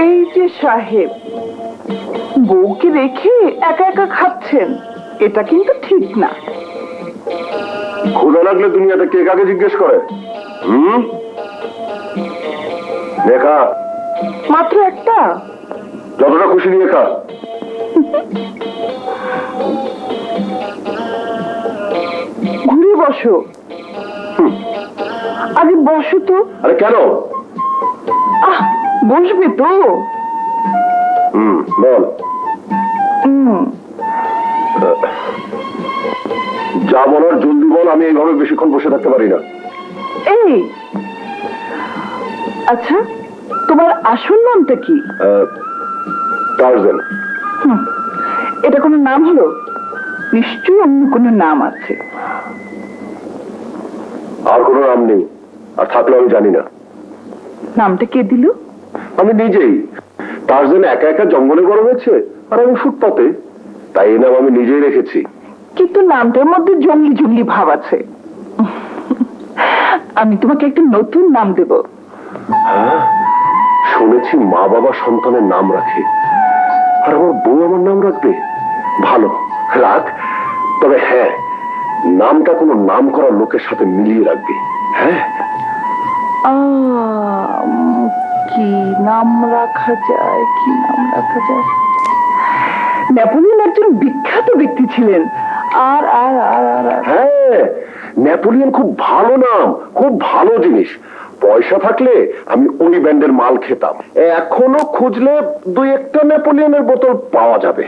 এই যে সাহেব বউকে রেখে একা একা খাচ্ছেন এটা কিন্তু ঠিক না ক্ষুধা লাগলে দুনিয়াতে কে কাকে জিজ্ঞেস করে দেখা মাত্র একটা যতটা খুশি নিয়ে খা ঘুরে বসো আগে বসো তো আরে কেন আহ বসবে তো বল যা বলার জলদি বল আমি এইভাবে বেশিক্ষণ বসে থাকতে পারি না এই আচ্ছা তোমার আসল নামটা কি টারজান এটা কোনো নাম হলো নিশ্চয়ই অন্য কোনো নাম আছে আর কোনো নাম নেই আর থাকলে আমি জানি না নামটা কে দিল আমি নিজেই টারজান একা একা জঙ্গলে বড় হয়েছে আর আমি ফুটপাতে তাই এই নাম আমি নিজেই রেখেছি কিন্তু নামটার মধ্যে জঙ্গলি জঙ্গলি ভাব আছে আমি তোমাকে একটা নতুন নাম দেব শুনেছি মা বাবা সন্তানের নাম রাখে আর আমার বউ আমার নাম রাখবে ভালো রাখ তবে হ্যাঁ নামটা কোনো নাম করা লোকের সাথে মিলিয়ে রাখবে হ্যাঁ কি নাম রাখা যায় কি নাম রাখা যায় নেপোলিয়ন একজন বিখ্যাত ব্যক্তি ছিলেন আর আর আর আর আর। হ্যাঁ নেপোলিয়ন খুব ভালো নাম খুব ভালো জিনিস পয়সা থাকলে আমি ওই ব্যান্ডের মাল খেতাম এখনো খুঁজলে দুই একটা নেপোলিয়নের বোতল পাওয়া যাবে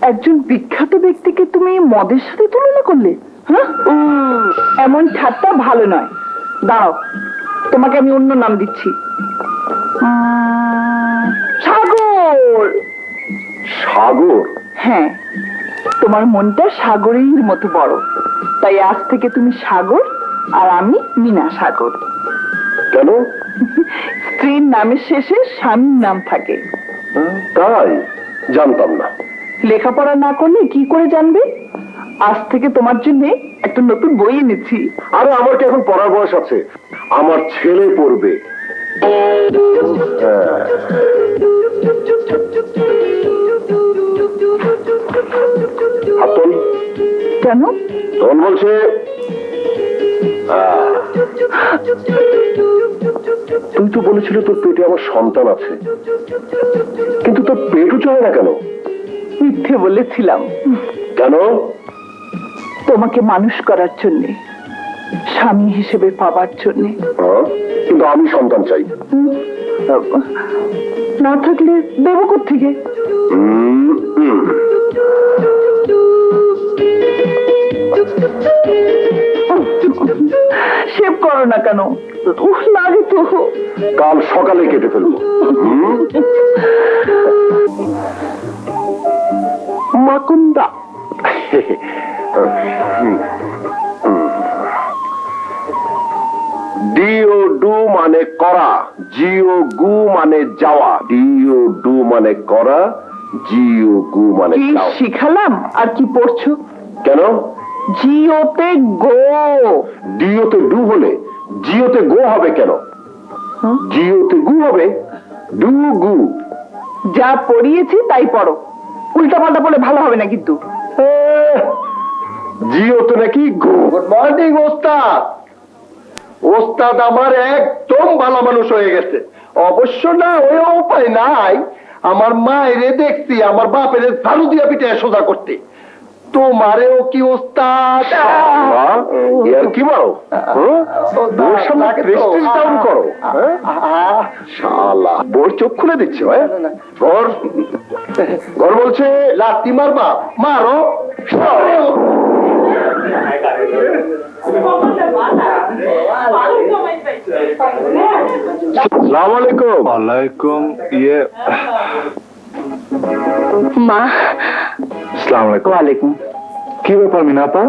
একজন বিখ্যাত ব্যক্তিকে তুমি মদের সাথে তুলনা করলে হ্যাঁ এমন ঠাট্টা ভালো নয় দাঁড়াও তোমাকে আমি অন্য নাম দিচ্ছি সাগর সাগর হ্যাঁ তোমার মনটা সাগরের মতো বড় তাই আজ থেকে তুমি সাগর আর আমি মিনা সাগর কেন স্ত্রীর নামের শেষে স্বামীর নাম থাকে তাই জানতাম না লেখাপড়া না করলে কি করে জানবে? আজ থেকে তোমার জন্য একটা নতুন বই এনেছি। আরে আমার কি এখন পড়ার বয়স আছে? আমার ছেলে পড়বে। হাতল কেন? তখন বলছে তুই তো বলেছিল তোর পেটে আমার সন্তান আছে, কিন্তু তোর পেটও চলে না কেন? মিথ্যে বলেছিলাম। কেন? তোমাকে মানুষ করার জন্য, স্বামী হিসেবে পাবার জন্য। কিন্তু আমি সন্তান চাই। না থাকলে দেবো কোত্থেকে? শেভ করো না কেন? উফ, লাগে তো। কাল সকালে কেটে ফেলবো। মাকুন্দা। ডিও ডু মানে করা, জিও গু মানে যাওয়া। ডিও ডু মানে করা, জিও গু মানে কি যাওয়া। শিখালাম আর কি পড়ছো? কেন? জিওতে গো। ডিওতে ডু হলে জিওতে গো হবে কেন? জিওতে গু হবে, ডু গু। যা পড়িয়েছি তাই পড়ো, উল্টা পাল্টা পড়লে ভালো হবে না কিন্তু। জিওতে নাকি গো। গুড মর্নিং ওস্তাদ। ওস্তাদ আমার একদম ভালো মানুষ হয়ে গেছে। অবশ্য না ওই উপায় নাই, আমার মায়েরে দেখছি আমার বাপের ঝাড়ু দিয়া পিঠে সোজা করতে। তোমারেও কি ওস্তাদ? কি বলো? বোর সামনে প্রেস্টিজ ডাউন করো। শালা বোর চোখ খুলে দিচ্ছে। ঘর ঘর বলছে লাত্তি মারবা, মারো। আসসালামু আলাইকুম। ওয়ালাইকুম মা। আসসালামু আলাইকুম। ওয়ালাইকুম। কি ব্যাপার মিনাপা?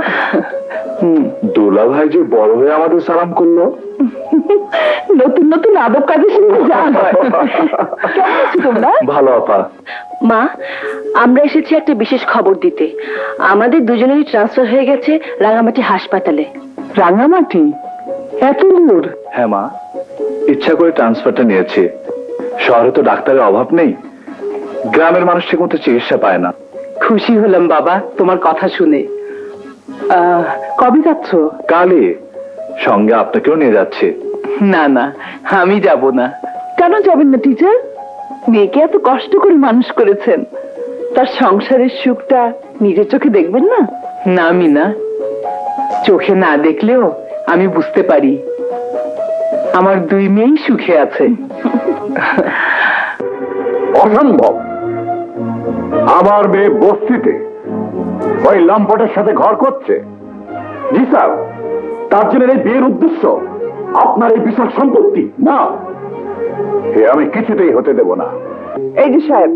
দুলা ভাই যে বড় হয়ে আমাদের সালাম করলো। নতুন নতুন আদব কাজে শিখতে যাওয়া হয়। কেমন আছো তোমরা? ভালো আপা। মা, আমরা এসেছি একটা বিশেষ খবর দিতে। আমাদের দুজনেরই ট্রান্সফার হয়ে গেছে রাঙামাটি হাসপাতালে। রাঙামাটি? এত দূর? হ্যাঁ মা, ইচ্ছা করে ট্রান্সফারটা নিয়েছি। শহরে তো ডাক্তারের অভাব নেই, গ্রামের মানুষ ঠিক মতো চিকিৎসা পায় না। খুশি হলাম বাবা তোমার কথা শুনে। কবে যাচ্ছ? কালই। সঙ্গে আপনাকেও নিয়ে যাচ্ছে। না না, আমি যাব না। কেন যাবেন না টিচার? মেয়েকে এত কষ্ট করে মানুষ করেছেন, তার সংসারের সুখটা নিজের চোখে দেখবেন না? না মিনা, চোখে না দেখলেও আমি বুঝতে পারি আমার দুই মেয়েই সুখে আছে। অসম্ভব। আমার মেয়ে বস্তিতে ওই লম্পটের সাথে ঘর করছে। জি স্যার, তার জন্য এই বিয়ের উদ্দেশ্য আপনার এই বিশাল সম্পত্তি না, এ আমি কিছুতেই হতে দেব না। এই যে সাহেব,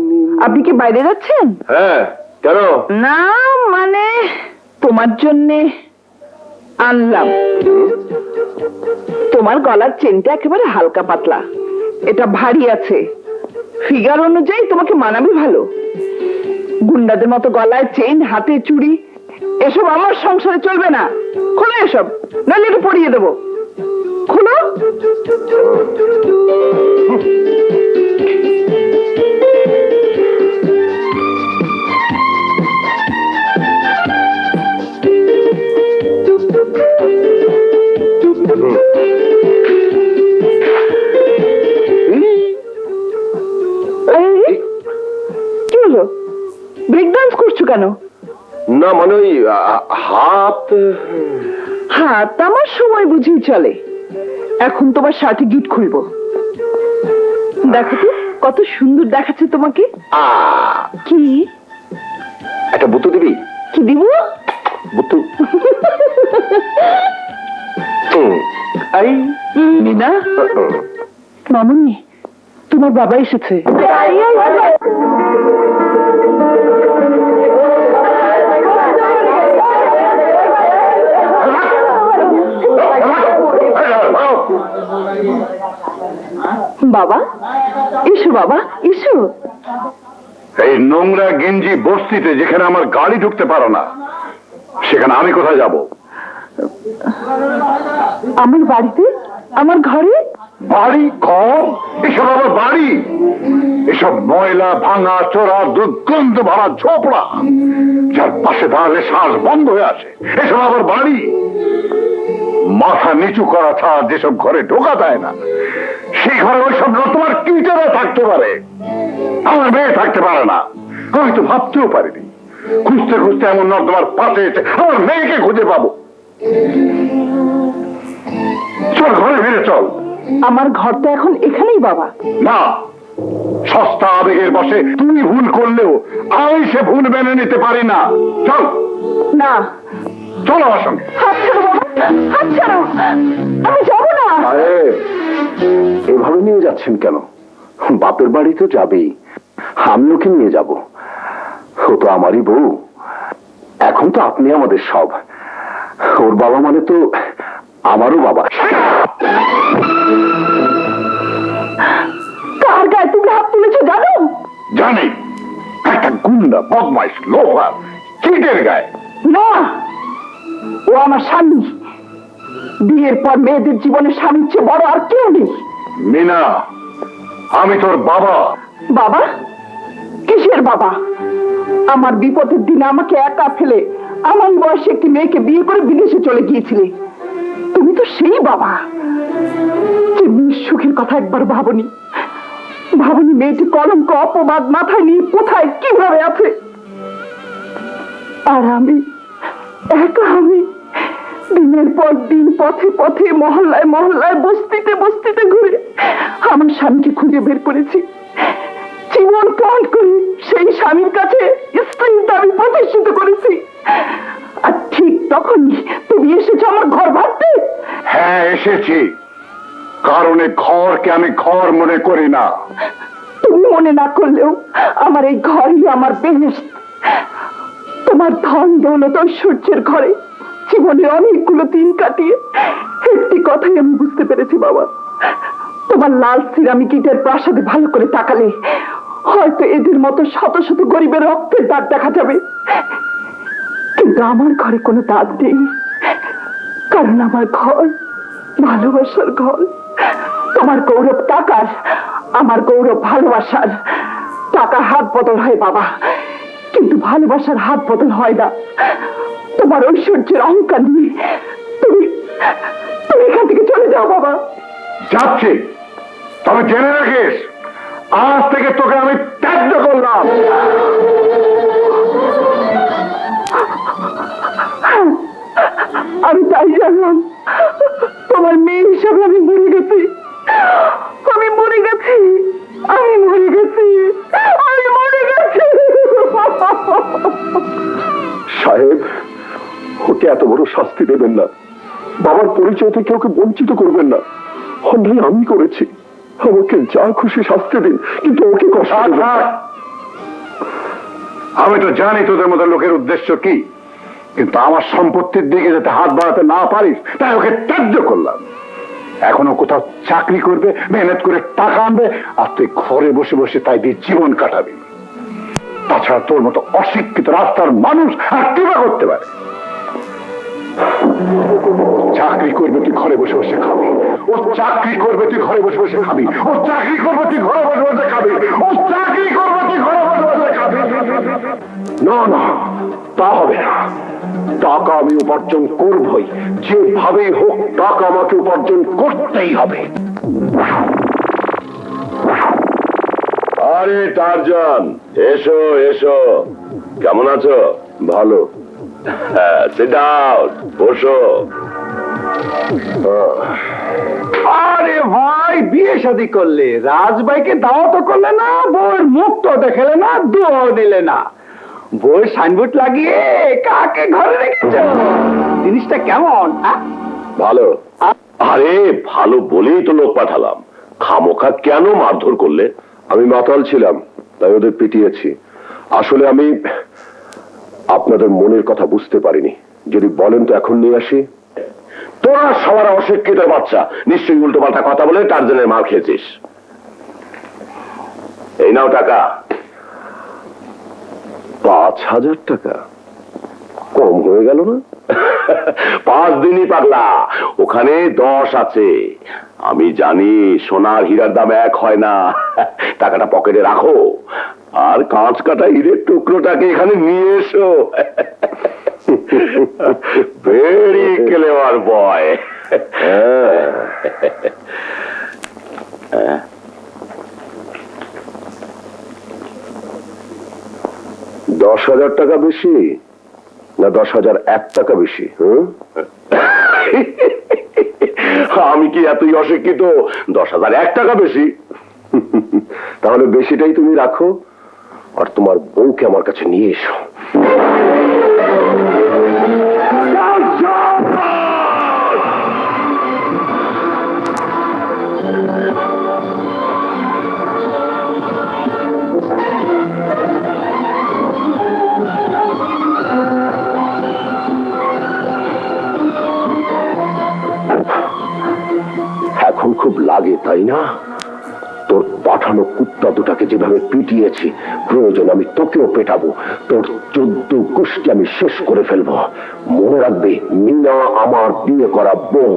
আপনি কি বাইরে যাচ্ছেন? হ্যাঁ, কেন? না মানে তোমার জন্যে আনলাম। তোমার গলার চেনটা একেবারে হালকা পাতলা, এটা ভারী আছে। ফিগার অনুযায়ী তোমাকে মানাবে ভালো। গুন্ডাদের মতো গলায় চেইন, হাতে চুড়ি, এসব আমার সংসারে চলবে না। খোলো এসব, নাহলে এটা পরিয়ে দেবো। খোলো। কি হলো? ব্রেক ডান্স করছো কেন? না মানে ওই হাত। হাত আমার সময় বুঝেই চলে। এখন তোমার সার্টিফিকেট খুলবো। দেখো তো কত সুন্দর দেখাচ্ছে তোমাকে। কি একটা বুতু দিবি? কি দিব? বুতু। আই মিনা, মামুনি, তোমার বাবা এসেছে। বাবা এসো, বাবা এসো। এই এই নোংরা গেঞ্জি বস্তিতে যেখানে আমার গাড়ি ঢুকতে পারো না, সেখানে আমি কোথায় যাব? আমার বাড়িতে, আমার ঘরে? বাড়ি, ঘর, এসব আমার বাড়ি? এসব ময়লা ভাঙা চোরা দুর্গন্ধ ভরা ঝোপড়া যার পাশে দাঁড়ালে শ্বাস বন্ধ হয়ে আসে, এসব আমার বাড়ি? মাথা নিচু করা ছাড়া যেসব ঘরে ঢোকা দেয় না, সেই ঘরে ওইসব তোমার কিটারা থাকতে পারে, আমার মেয়ে থাকতে পারে না। আমি তো ভাবতেও পারিনি খুঁজতে খুঁজতে এমন তোমার পাশে এসে আমার মেয়েকে খুঁজে পাবো। চল ঘরে ফিরে চল। আমার ঘর তো এখন এখানেই বাবা। না, সস্তা আবেগের বসে তুমি ভুল করলেও আমি সে ভুল মেনে নিতে পারি না। চল। না, চল আমার সঙ্গে। হাত ছাড়ো বাবা, হাত ছাড়ো, আমি যাবো না। আরে এভাবে নিয়ে যাচ্ছেন কেন? বাপের বাড়ি তো যাবেই, আমি ওকে নিয়ে যাব। ও তো আমারই বউ, এখন তো আপনি আমাদের সব। ওর বাবা মানে তো আমারও বাবা। কার গায়ে তুমি হাত তুলেছো জানো? জানি, একটা গুন্ডা, বদমাইশ, লোহার, চিটের গায়ে। না, ও আমার স্বামী। বিয়ের পর মেয়েদের জীবনে স্বামীর চেয়ে বড় আর কেউ নেই। মিনা, আমি তোর বাবা। বাবা? কিসের বাবা? আমার বিপদের দিনে আমাকে একা ফেলে আমার বয়সে একটি মেয়েকে বিয়ে করে বিদেশে চলে গিয়েছিলে। তুমি তো সেই বাবা যে মেয়ের সুখের কথা একবার ভাবনি। ভাবনি মেয়েটি কলঙ্ক অপবাদ মাথায় নিয়ে কোথায় কিভাবে আছে। আর আমি একা, আমি দিনের পর দিন পথে পথে মহল্লায় মহল্লায় বস্তিতে বস্তিতে ঘুরে আমার স্বামীকে খুঁজে বের করেছি। জীবন পণ করে সেই স্বামীর কাছে স্ত্রীর দাবি প্রতিষ্ঠিত করেছি। আর ঠিক তখনই তুমি এসেছো আমার ঘর ভাঙতে। হ্যাঁ, এসেছি, কারণ এই ঘরকে আমি ঘর মনে করি না। তুমি মনে না করলেও আমার এই ঘরই আমার বেহেশত। তোমার ধন দৌলত ঐশ্বর্যের ঘরে জীবনের অনেকগুলো দিন কাটিয়ে একটি কথাই আমি বুঝতে পেরেছি বাবা। তোমার লাল সিরামিক ইটের প্রাসাদে ভালো করে তাকালে হয়তো এদের মতো শত শত গরিবের রক্তের দাগ দেখা যাবে, কিন্তু আমার ঘরে কোনো দাগ নেই। কারণ আমার ঘর ভালোবাসার ঘর। তোমার গৌরব টাকার, আমার গৌরব ভালোবাসার। টাকা হাত বদল হয় বাবা, কিন্তু ভালোবাসার হাত বদল হয় না। তোমার ঐশ্বর্যের অহংকার নিয়ে তুমি তুমি এখান থেকে চলে যাও বাবা। যাচ্ছি, তবে জেনে রাখিস, আজ থেকে তোকে আমি ত্যায্য করলাম। আমি তাই জানলাম তোমার মেয়ে হিসাবে আমি মরে গেছি। আমি মরে গেছি, আমি মরে গেছি, আমি মরে গেছি। সাহেব, ওকে এত বড় শাস্তি দেবেন না। বাবার পরিচয় থেকে ওকে বঞ্চিত করবেন না। অন্যায় আমি করেছি, আমাকে যা খুশি শাস্তি দিন, কিন্তু ওকে কষ্ট দেবেন না। আমি তো জানি তোদের মতো লোকের উদ্দেশ্য কি, কিন্তু আমার সম্পত্তির দিকে যাতে হাত বাড়াতে না পারিস তাই ওকে ত্যায্য করলাম। এখনো কোথাও চাকরি করবে, মেহনত করে টাকা আনবে, আর তুই ঘরে বসে বসে তাই দিয়ে জীবন কাটাবি। তাছাড়া তোর মতো অশিক্ষিত রাস্তার মানুষ আর কিবা করতে পারে? চাকরি করবে তুই ঘরে বসে বসে খাবি, ও চাকরি করবে তুই ঘরে বসে বসে খাবি, ও চাকরি করবে তুই ঘরে বসে বসে খাবি, ও চাকরি করবে তুই ঘরে বসে বসে খাবি। না না, তা হবে না। টাকা আমি উপার্জন করবই, যেভাবেই হোক টাকা আমাকে উপার্জন করতেই হবে। আরে টারজান, এসো এসো, কেমন আছো? ভালো। সিট ডাউন, বসো। আরে ভাই, বিয়ে শাদী করলে রাজভাইকে দাওয়াতও করলে না, বউয়ের মুখ তো দেখালে না, দোয়াও দিলে না। বউয়ের সাইনবোর্ড লাগিয়ে কাকে ঘরে রেখেছ? জিনিসটা কেমন? ভালো। আরে ভালো বলেই তো লোক পাঠালাম, খামোখা কেন মারধর করলে? আমি মাতাল ছিলাম, তাই ওদের পিটিয়েছি। আসলে আমি আপনাদের মনের কথা বুঝতে পারিনি। যদি বলেন তো এখন নিয়ে আসি। তোরা সবার অশিক্ষিত বাচ্চা, নিশ্চয়ই উল্টো পাল্টা কথা বলে টারজানের মাল খেয়েছিস। এই নাও টাকা। 5,000 টাকা কম হয়ে গেল না? 5 দিনই পাগলা, ওখানে 10 আছে। আমি জানি সোনার হীরার দাম এক হয় না। টাকাটা পকেটে রাখো আর কাঁচ কাটা হীরের টুকরোটাকে এখানে নিয়ে এসো। ভেরি ক্লেভার বয়। 10,000 টাকা বেশি না 10,001 টাকা বেশি? আমি কি এতই অশিক্ষিত? 10,001 টাকা বেশি। তাহলে বেশিটাই তুমি রাখো আর তোমার বউকে আমার কাছে নিয়ে এসো। এখন খুব লাগে তাই না? তোর পাঠানো কুত্তা দুটাকে যেভাবে পিটিয়েছি, প্রয়োজন আমি তোকেও পেটাবো। তোর 14 গোষ্ঠী আমি শেষ করে ফেলবো। মনে রাখবে, মিনা আমার বিয়ে করা বউ।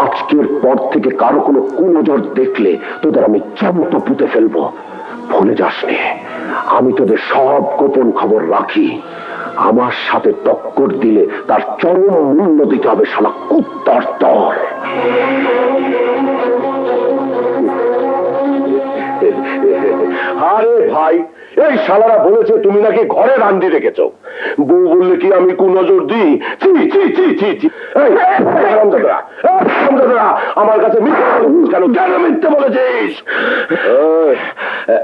আজকের পর থেকে কারো কোনো কুনজর দেখলে তোদের আমি জ্যান্ত পুঁতে ফেলবো। ভুলে যাস নে, আমি তোদের সব গোপন খবর রাখি। আমার সাথে টক্কর দিলে তার চরম মূল্য দিতে হবে শালা কুত্তার দল। আরে ভাই, এই শালারা বলেছে তুমি নাকি ঘরে রান্দি রেখেছো। বউ বললে কি আমি কুনজর দিই? আমার কাছে কেন কেন মিথ্যে বলেছিস?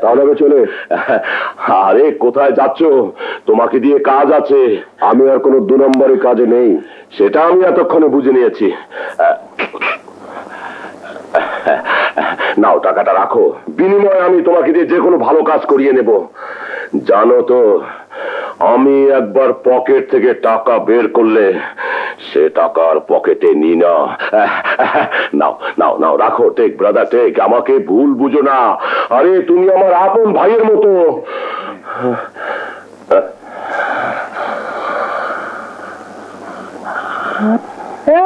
তাহলে চলে। আরে কোথায় যাচ্ছ? তোমাকে দিয়ে কাজ আছে। আমি আর কোনো 2 নম্বরের কাজে নেই, সেটা আমি এতক্ষণে বুঝে নিয়েছি। নাও, টাকাটা রাখো। বিনিময়ে আমি তোমাকে দিয়ে যে কোনো ভালো কাজ করিয়ে নেব। জানো তো, আমি একবার পকেট থেকে টাকা বের করলে সে টাকার পকেটে নি না। নাও নাও নাও, রাখো। টেক ব্রাদার টেক, আমাকে ভুল বুঝো না। আরে তুমি আমার আপন ভাইয়ের মতো।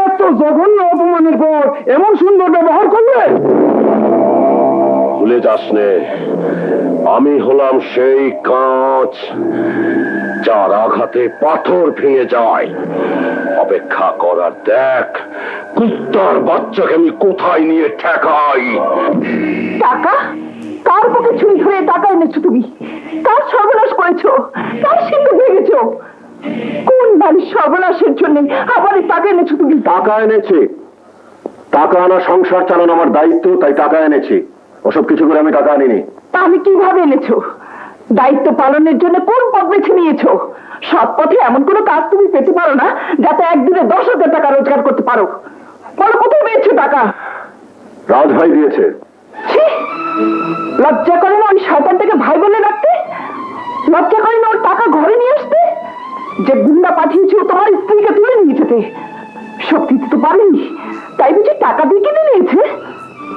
এত জঘন্য অপমানের পর এমন সুন্দর ব্যবহার করলে? ভুলে যাস নে, আমি হলাম সেই কাঁচ যার আঘাতে পাথর ভেঙে যায়। অপেক্ষা করার দেখ কুত্তার বাচ্চাকে আমি কোথায় নিয়ে ঠেকাই। টাকা? কার পক্ষে চুরি ধরে টাকা এনেছো তুমি? কার সর্বনাশ করেছো? কার সিন্ধু ভেঙেছো? কোন বাড়ির সর্বনাশের জন্য আবার এই টাকা এনেছো তুমি? টাকা এনেছি। টাকা আনা সংসার চালানো আমার দায়িত্ব, তাই টাকা এনেছি। ওসব কিছু করে আমি টাকা আনিনি। তাহলে কিভাবে এনেছো? দায়িত্ব পালনের জন্য কোন পথ বেছে নিয়েছো? সৎ পথে এমন কোনো কাজ তুমি পেতে পারো না যাতে একদিনে 10,000 টাকা রোজগার করতে পারো? বলো, কোথায় পেয়েছো টাকা? রাজভাই দিয়েছে। ছি! লজ্জা করে না ওই শয়তানটাকে ভাই বলে রাখতে? লজ্জা করে না ওর টাকা ঘরে নিয়ে আসতে? যে গুন্ডা পাঠিয়েছে তোমার স্ত্রীকে তুলে নিয়ে যেতে, সব দিতে তো পারেনি, তাই বুঝি টাকা দিয়ে কিনে নিয়েছে?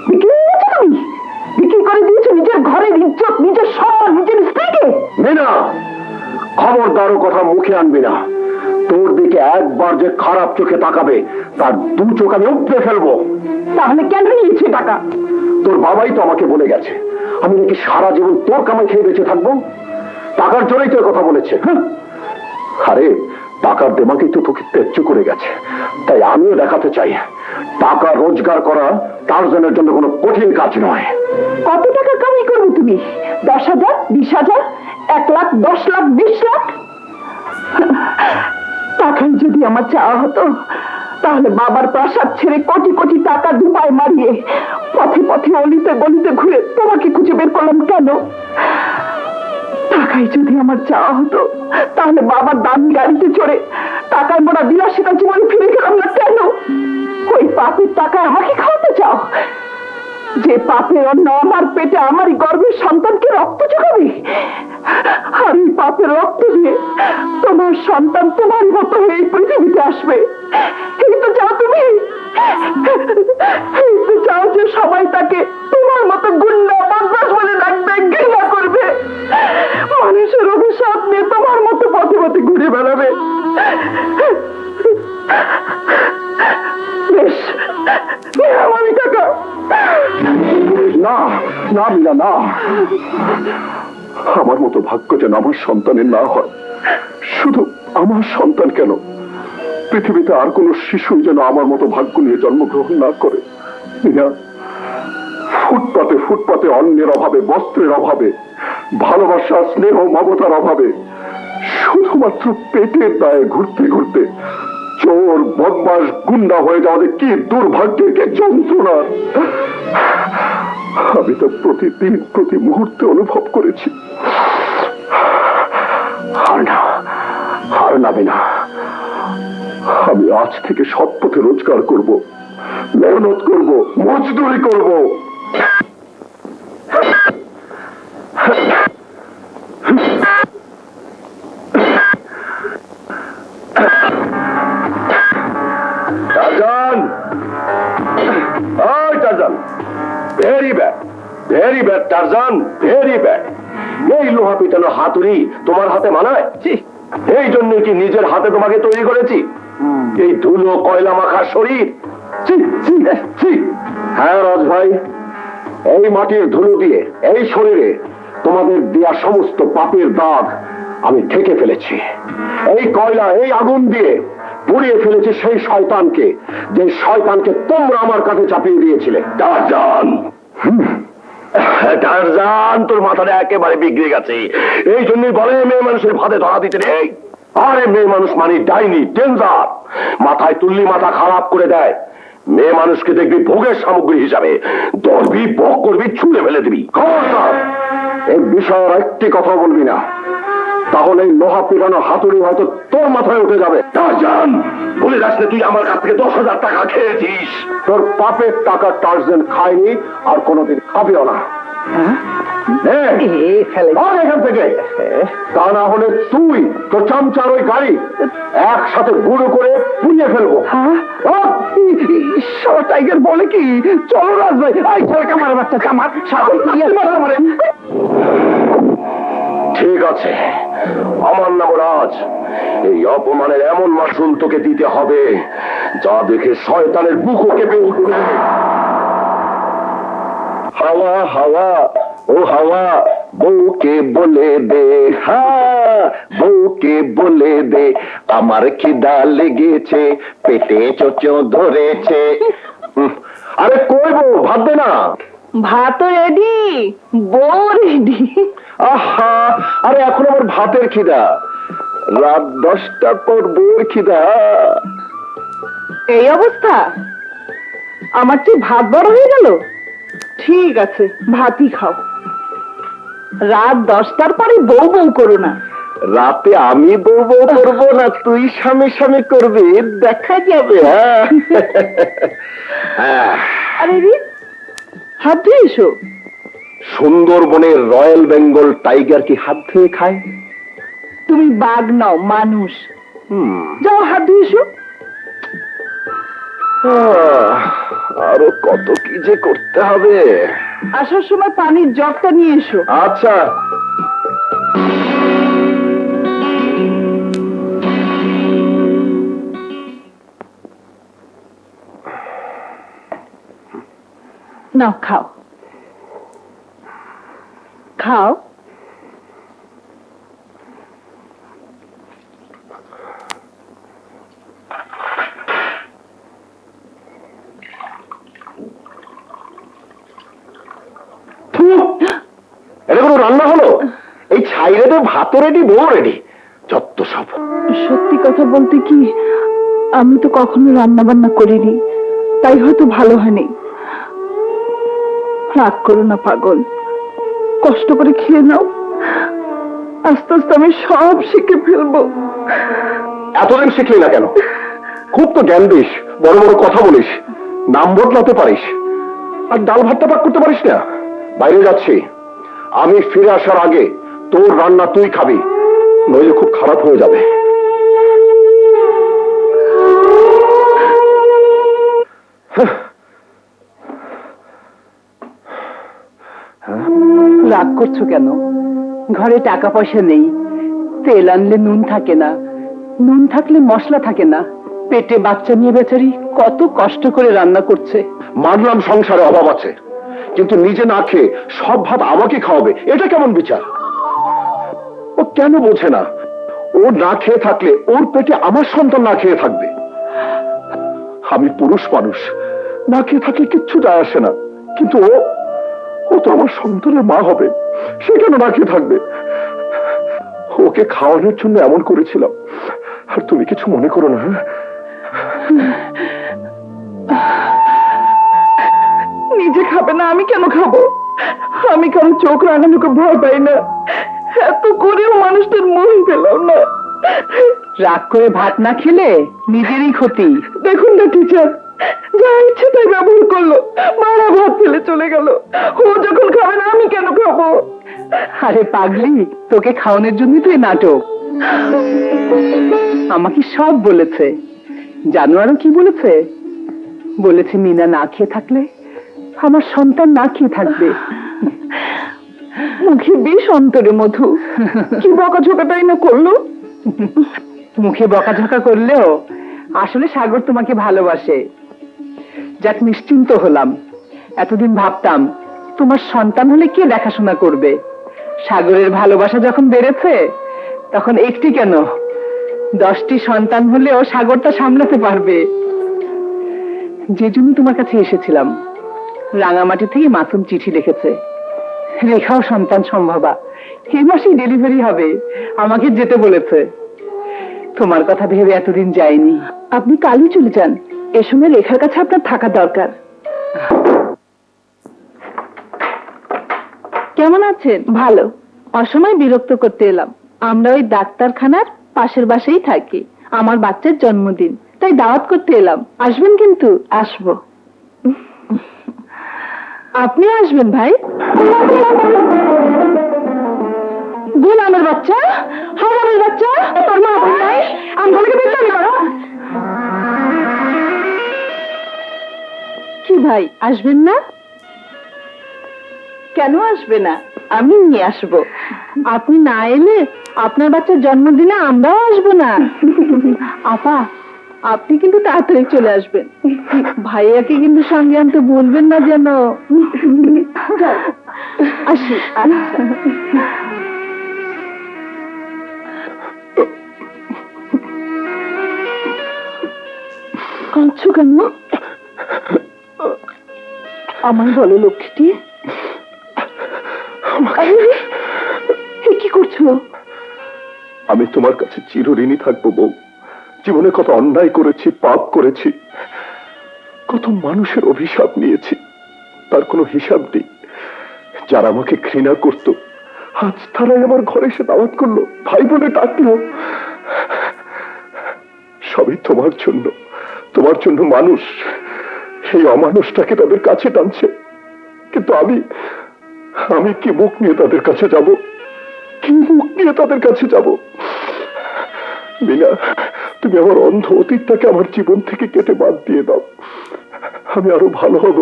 বিক্রি নিয়েছো তুমি? বিক্রি করে দিয়েছো নিজের ঘরের ইজ্জত, নিজের সম্মান, নিজের স্ত্রীকে। মিনা, খবরদারও কথা মুখে আনবি না। তোর দিকে একবার যে খারাপ চোখে তাকাবে তার 2 চোখ আমি উপড়ে ফেলবো। তাহলে কেন নিয়েছে টাকা? তোর বাবাই তো আমাকে বলে গেছে আমি নাকি সারা জীবন তোর কামাই খেয়ে বেঁচে থাকবো। টাকার জোরেই তো কথা বলেছে। আরে টাকার দেমাকেই তো তোকে তেজ্য করে গেছে, তাই আমিও দেখাতে চাই টাকা রোজগার করা টারজানের জন্য কোনো কঠিন কাজ নয়। কত টাকা কামাই করবে তুমি? 10,000, 20,000, 1 লাখ, 10 লাখ, 20 লাখ? টাকাই যদি আমার চাওয়া হতো তাহলে বাবার প্রাসাদ ছেড়ে কোটি কোটি টাকা দুপায় মারিয়ে পথে পথে অলিতে গলিতে ঘুরে তোমাকে খুঁজে বের করলাম কেন? টাকাই যদি আমার চাওয়া হতো তাহলে বাবার দামি গাড়িতে চড়ে টাকায় মোড়া বিলাসিতা জীবনে ফিরে গেলাম না কেন? ওই পাপের টাকা আমাকে খাওয়াতে চাও? যে পাপের অন্ন আমার পেটে আমারই গর্ভের সন্তানকে রক্ত যোগাবে, আর এই পাপের রক্ত দিয়ে তোমার সন্তান তোমার মতো হয়ে এই পৃথিবীতে আসবে। এই তো চাও তুমি, এই তো চাও যে সবাই তাকে তোমার মতো গুন্ডা বদমাশ বলে ডাকবে, ঘৃণা করবে। মানুষের অভিশাপ নিয়ে বেশ, নিলাম আমি টাকা। না না মিনা, না। আমার মতো ভাগ্য যেন আমার সন্তানের না হয়। শুধু আমার সন্তান কেন, পৃথিবীতে আর কোন শিশু যেন আমার মতো ভাগ্য নিয়ে জন্মগ্রহণ না করে। মিনা, ফুটপাতে ফুটপাতে অন্যের অভাবে, বস্ত্রের অভাবে, ভালোবাসা, স্নেহ, মমতার অভাবে, শুধুমাত্র পেটের দায়ে ঘুরতে ঘুরতে চোর, বদমাস, গুন্ডা হয়ে যাওয়া যে কি দুর্ভাগ্যের, কি যন্ত্রণার আমি তো প্রতিদিন, প্রতি মুহূর্তে অনুভব করেছি। আর নামে না। আমি আজ থেকে সৎ পথে রোজগার করব, মেহনত করব, মজদুরি করব। টারজান, ওই Tarzan, very bad, very bad Tarzan, very bad. এই লোহা পিটানো হাতুড়ি তোমার হাতে মানায়? এই জন্য কি নিজের হাতে তোমাকে তৈরি করেছি? এই ধুলো কয়লা মাখা শরীর। হ্যাঁ রাজ ভাই, এই মাটির ধুলো দিয়ে এই শরীরে তোমাদের দেয়া সমস্ত পাপের দাগ আমি ঢেকে ফেলেছি। এই কয়লা, এই আগুন দিয়ে পুড়িয়ে ফেলেছি সেই শয়তানকে, যে শয়তানকে তোমরা আমার কাছে চাপিয়ে দিয়েছিলে। টারজান, টারজান, তোর মাথাটা একেবারে বিগড়ে গেছে। এই জন্যই বলে মেয়ে মানুষের ভাতে ধরা দিতে নেই। আরে মেয়ে মানুষ মানে ডাইনি, ডেঞ্জার। মাথায় তুললি মাথা খারাপ করে দেয়। মেয়ে মানুষকে দেখবি ভোগের সামগ্রী হিসাবে, ধরবি, ভোগ করবি, ছুঁড়ে ফেলে দিবি। খবরদার এই বিষয়ে আর একটি কথা বলবি না, তাহলে এই লোহা পিটানো হাতুড়ি হয়তো তোর মাথায় উঠে যাবে। টারজান, বলে যাস না তুই আমার কাছ থেকে 10,000 টাকা খেয়েছিস। তোর পাপের টাকা টারজান খায়নি, আর কোনোদিন খাবেও না। এখান থেকে, তা না হলে তুই তোর চামচার ওই গাড়ি একসাথে গুঁড়ো করে পুড়িয়ে ফেলবো। টাইগার বলে কি, চলো রাজ ভাই, আমার বাচ্চা আমার ঠিক আছে, আমার নাম রাজ। এই অপমানের এমন মাসুল তোকে দিতে হবে যা দেখে শয়তানের বুকও কেঁপে উঠবে। হাওয়া হাওয়া ও হাওয়া, বউকে বলে দে, হ্যাঁ বউকে বলে দে, আমার খিদা লেগেছে, পেটে চোচো ধরেছে। আরে কই বউ, ভাত দে না। ভাত রেডি, বউ রেডি। আহা, আরে এখন আমার ভাতের খিদা, রাত 10টার পর বউর খিদা। এই অবস্থা, আমার কি ভাত বড় হয়ে গেল? ঠিক আছে, ভাতই খাও। রাত 10টার পরে বউ বউ করো না। রাতে আমি বউ বউ করবো না, তুই স্বামী স্বামী করবি, দেখা যাবে। হ্যাঁ, আরে রে, হাত ধুয়ে এসো। সুন্দরবনের রয়্যাল বেঙ্গল টাইগার কি হাত ধুয়ে খায়? তুমি বাঘ নও, মানুষ। যাও হাত ধুয়ে এসো। আরো কত কি যে করতে হবে। আসার সময় পানির জগটা নিয়ে এসো। আচ্ছা। নাও খাও, খাও। এটা কোনো রান্না হলো? এই ছাই রেডি, ভাতও রেডি, বউ রেডি, যত সব। সত্যি কথা বলতে কি, আমি তো কখনো রান্না বান্না করিনি, তাই হয়তো ভালো হয়নি। রাগ করো না পাগল, কষ্ট করে খেয়ে নাও, আস্তে আস্তে আমি সব শিখে ফেলবো। এতদিন শিখলি না কেন? খুব তো জ্ঞান দিস, বড় বড় কথা বলিস, নাম বদলাতে পারিস, আর ডাল ভাতটা পাক করতে পারিস না। বাইরে যাচ্ছি, আমি ফিরে আসার আগে তোর রান্না তুই খাবি, নইলে খুব খারাপ হয়ে যাবে। রাগ করছো কেন? ঘরে টাকা পয়সা নেই, তেল আনলে নুন থাকে না, নুন থাকলে মশলা থাকে না, পেটে বাচ্চা নিয়ে বেচারি কত কষ্ট করে রান্না করছে। মানলাম সংসারে অভাব আছে, কিন্তু নিজে না খেয়ে সব ভাত আমাকে খাওয়াবে, এটা কেমন বিচার? ও কেন বোঝে না ও না খেয়ে থাকলে ওর পেটে আমার সন্তান না খেয়ে থাকবে? আমি পুরুষ মানুষ, না খেয়ে থাকলে কিচ্ছু যায় আসে না, কিন্তু ও তো আমার সন্তানের মা হবে, সে কেন না খেয়ে থাকবে? ওকে খাওয়ানোর জন্য এমন করেছিলাম, আর তুমি কিছু মনে করো না। হ্যাঁ, নিজে খাবে না, আমি কেন খাবো? আমি কারো চোখ রাঙানোকে ভয় পাই না, এত করেও মানুষটার মন পেলাম না। রাগ করে ভাত না খেলে নিজেরই ক্ষতি। দেখুন না টিচার, যা ইচ্ছে তাই ব্যবহার করলো, মারা ভাত ফেলে চলে গেল। ও যখন খাবে না, আমি কেন খাবো? আরে পাগলি, তোকে খাওয়ানোর জন্যই তো এই নাটক। আমাকে সব বলেছে। জানো আরো কি বলেছে? বলেছে মিনা না খেয়ে থাকলে আমার সন্তান না খেয়ে থাকবে। মুখে বিষ অন্তরে মধু, কি বকাঝোকাটাই না করলো। মুখে বকাঝোকা করলেও আসলে সাগর তোমাকে ভালোবাসে। যাক, নিশ্চিন্ত হলাম। এতদিন ভাবতাম তোমার সন্তান হলে কে দেখাশোনা করবে। সাগরের ভালোবাসা যখন বেড়েছে, তখন একটি কেন 10টি সন্তান হলেও সাগর তা সামলাতে পারবে। যে জন্য তোমার কাছে এসেছিলাম। রাঙামাটি থেকে মাসুম চিঠি লিখেছে, রেখাও সন্তান সম্ভবা, এই মাসেই ডেলিভারি হবে, আমাকে যেতে বলেছে। তোমার কথা ভেবে এতদিন যাইনি। আপনি কালই চলে যান, এ সময় রেখার কাছে আপনার থাকা দরকার। কেমন আছেন? ভালো। অসময় বিরক্ত করতে এলাম। আমরা ওই ডাক্তারখানার পাশের বাসায় থাকি। আমার বাচ্চার জন্মদিন, তাই দাওয়াত করতে এলাম। আসবেন কিন্তু? আসবো। আপনি আসবেন ভাই? গোলামের বাচ্চা, হারামের বাচ্চা, তোর মা ভাই আমগুলোকে বেচারি করো। কি ভাই, আসবেন না? কেন আসবে না? আমি নিয়ে আসবো। আপনি না এলে আপনার বাচ্চার জন্মদিনে আমরাও আসবো না। আপা, আপনি কিন্তু তাড়াতাড়ি চলে আসবেন। ভাইয়াকে কিন্তু সঙ্গে আনতে বলবেন না যেন। আসি। কাঁদছো কেন? আমার বলো লক্ষ্মীটি, কি করছো? আমি তোমার কাছে চিরঋণী থাকবো বউ। জীবনে কত অন্যায় করেছি, পাপ করেছি, কত মানুষের অভিশাপ নিয়েছি, তার কোনো হিসাব নেই। যারা আমাকে ঘৃণা করত, আজ তারাই আমার ঘরে এসে দাওয়াত করলো, ভাই বলে ডাকলো। সবই তোমার জন্য। তোমার জন্য মানুষ এই অমানুষটাকে তাদের কাছে টানছে, কিন্তু আমি কি মুখ নিয়ে তাদের কাছে যাব? কি মুখ নিয়ে তাদের কাছে যাব? মিনা, তুমি আমার অন্ধ অতীতটাকে আমার জীবন থেকে কেটে বাদ দিয়ে দাও। আমি আরো ভালো হব।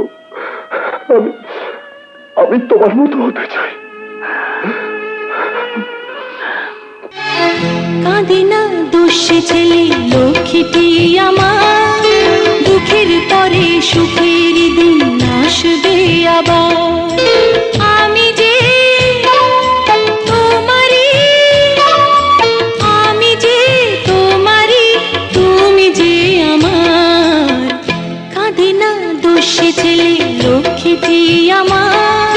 আমি তোমার মতো হতে চাই। কাঁদে না দোষে ছেলে লক্ষ্মীটি আমার, দুঃখের পরে সুখের দিন আসবে আবার। আমি যে তোমারই, আমি যে তোমারই, তুমি যে আমার। কাঁদে না দোষে ছেলে লক্ষ্মীটি আমার,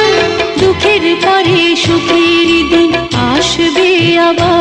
দুঃখের পরে সুখের দিন আসবে আবার।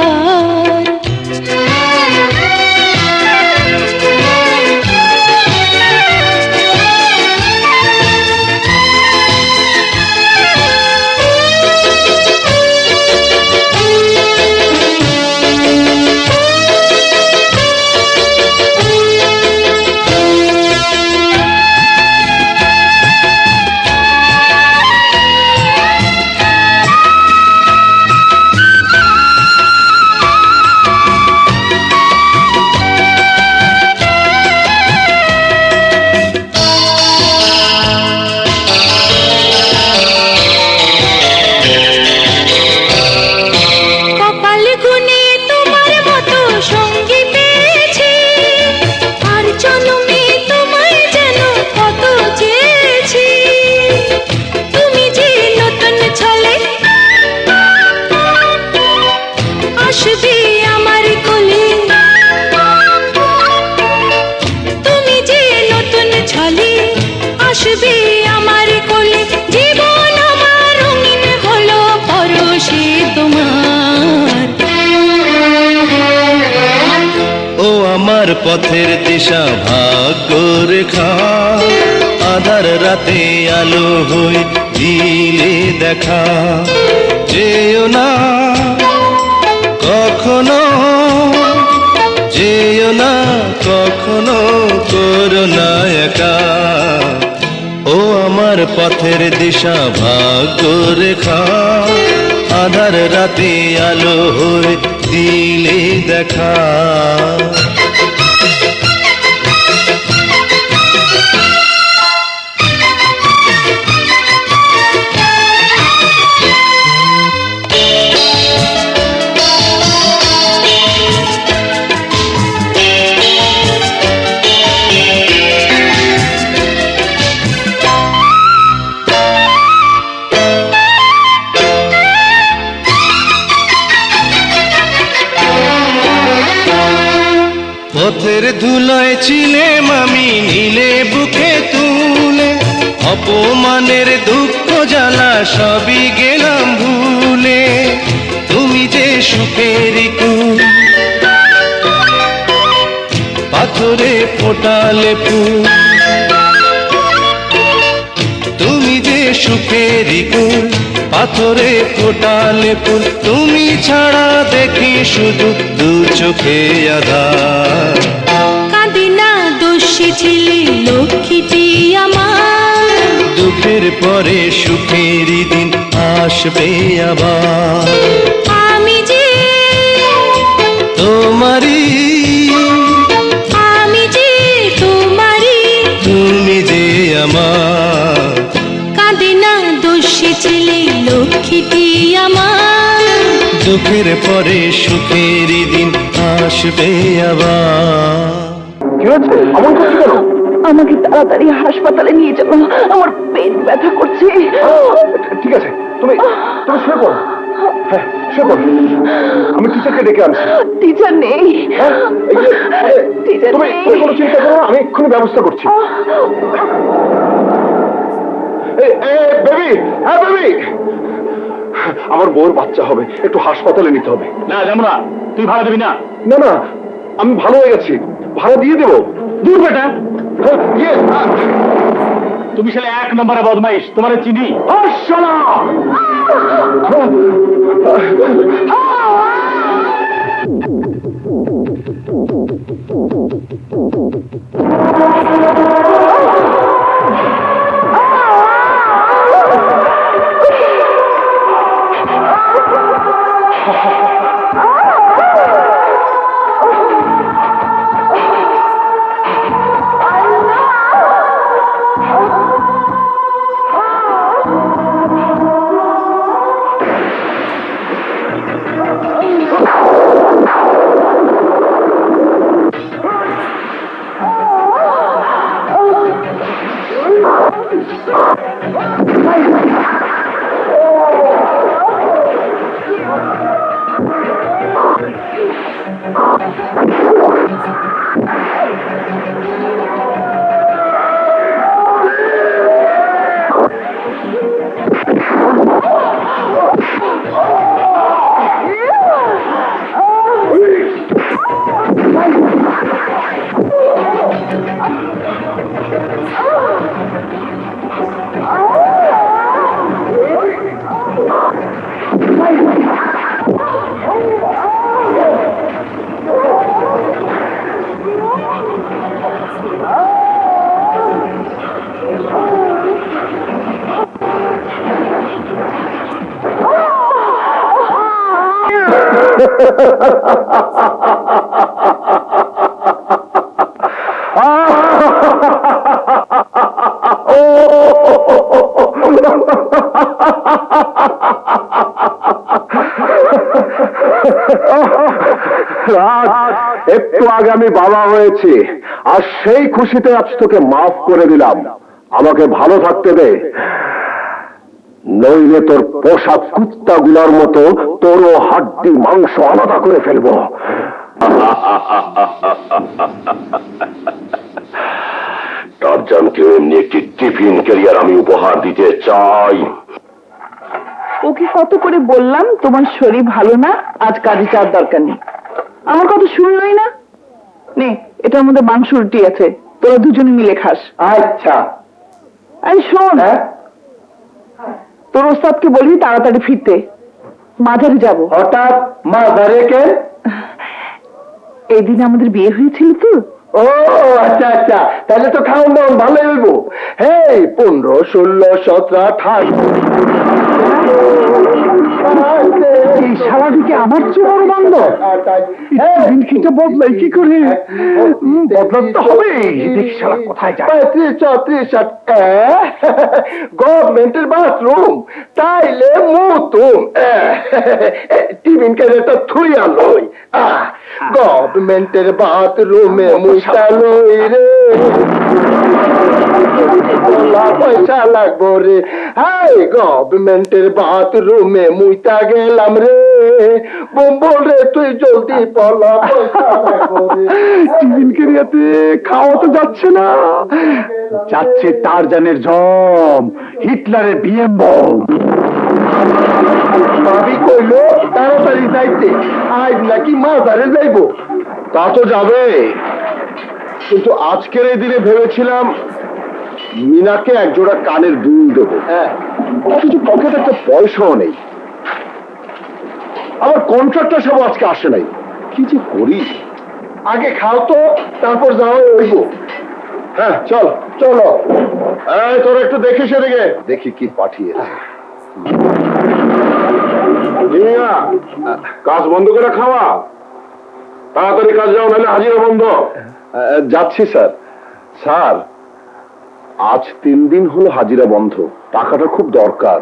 ও আমার পথের দিশা ভাগ্য রেখা আধার রাতে আলো হয়ে দিলে দেখা যেও না কখনো যেও না কখনো করো না একা ও আমার পথের দিশা ভাগ্য রেখা আধার রাতে আলো হয়ে দিলে দেখা পথের ধুলায় ছিলে মামি নীলে বুকে তুলে অপমানের দুঃখ জ্বালা সবই গেলাম ভুলে তুমি যে সুখের কুল পাথরে ফোটালে ফুল তুমি যে সুখের কুল পাথরে ফোটালে ফুল তুমি ছাড়া দেখি শুধু দু চোখে আধার কাঁদে না দোষী ছিলে লক্ষ্মীটি আমার দুঃখের পরে সুখের দিন আসবে আবার আমি যে তোমারই তুমি যে আমার কাঁদে না দোষী ছিলে লক্ষ্মীটি আমার দুঃখের পরে সুখের দিন আসবে আবার কি হচ্ছে এমন করছি কেন? আমাকে তাড়াতাড়ি হাসপাতালে নিয়ে যাবো, আমার পেট ব্যথা করছে। ঠিক আছে, তুমি তুমি শুয়ে পড়ো। হ্যাঁ, শুয়ে পড়ো। আমি টিচারকে ডেকে আনছি। টিচার নেই। হ্যাঁ, এই যে, টিচার তুমি নেই। তুমি কোনো চিন্তা করো না, আমি এক্ষুনি ব্যবস্থা করছি। বেবি, হ্যাঁ বেবি, আমার বউর বাচ্চা হবে, একটু হাসপাতালে নিতে হবে। না যাবো না, তুই ভাড়া দিবি না। না না, আমি ভালো হয়ে গেছি, ভাড়া দিয়ে দেবো। দূর বেটা, হ্যাঁ, ইয়ে, তুমি ছেলে এক নম্বরে বদমাইশ, তোমার চিনি। শালা! একটু আগে আমি বাবা হয়েছি, আর সেই খুশিতে আজ তোকে মাফ করে দিলাম। আমাকে ভালো থাকতে দে, নইলে তোর পোষা কুত্তাগুলোর মতো তোরও হাড্ডি মাংস আলাদা করে ফেলবো। টারজানকে এমনি একটি টিফিন ক্যারিয়ার আমি উপহার দিতে চাই। ওকে কত করে বললাম তোমার শরীর ভালো না, আজ কাজে যাওয়ার দরকার নেই। আমার কথা শুনলই না। এটার মধ্যে মাংস রুটি আছে, তোরা দুজনে মিলে খাস। আচ্ছা। এই শোন, হ্যাঁ, তোর ওস্তাদকে বলবি তাড়াতাড়ি ফিরতে, মাঝারে যাব। হঠাৎ মাঝারে কে? এই দিন আমাদের বিয়ে হয়েছিল তো। ও আচ্ছা আচ্ছা, তাহলে তো খাওয়ান দাওয়ান ভালোই হইব। হেই 15, 16, 17, 18 এই শালাটিকে আমার চেয়ে বড় বান্ধব। দিনটা বদলাই কি করে? বদলাতে হবে। দেখি শালা কোথায় যায়। 35, 34, 60 গভর্নমেন্টের বাথরুম, তাইলে মুতুম টিফিন ক্যারেটটা থুইয়া লই। গভর্নমেন্টের বাথরুমে মুইটা লই রে, পয়সা লাগবো রে। হাই গভর্নমেন্টের বাথরুমে মুইটা গেলাম রে, বল রে তুই জলদি পলা, পয়সা লাগবো রে। টিফিন কেরিয়াতে খাওয়া তো যাচ্ছে না, যাচ্ছে টারজানের জম, হিটলারের বিএম বম। ভাবি কইলো তাড়াতাড়ি যাইতে, আজ নাকি মাজারে যাইবো। তা তো যাবে, কিন্তু আজকের এই দিনে ভেবেছিলাম মিনাকে একজোড়া কানের দুল দেবো। হ্যাঁ, অথচ পকেটে একটা পয়সাও নেই। আমার কন্ট্রাক্টর সব আজকে আসে নাই, কি যে করি। আগে খাও তো, তারপর যাও হইব। হ্যাঁ চল। চলো। এই তোর একটু দেখে সেদিকে, দেখি কি পাঠিয়েছে। মিয়া, কাজ বন্ধ করে খাওয়া, তাড়াতাড়ি কাজ যাও, নাহলে হাজিরা বন্ধ। যাচ্ছি স্যার। স্যার, আজ 3 দিন হলো হাজিরা বন্ধ, টাকাটা খুব দরকার।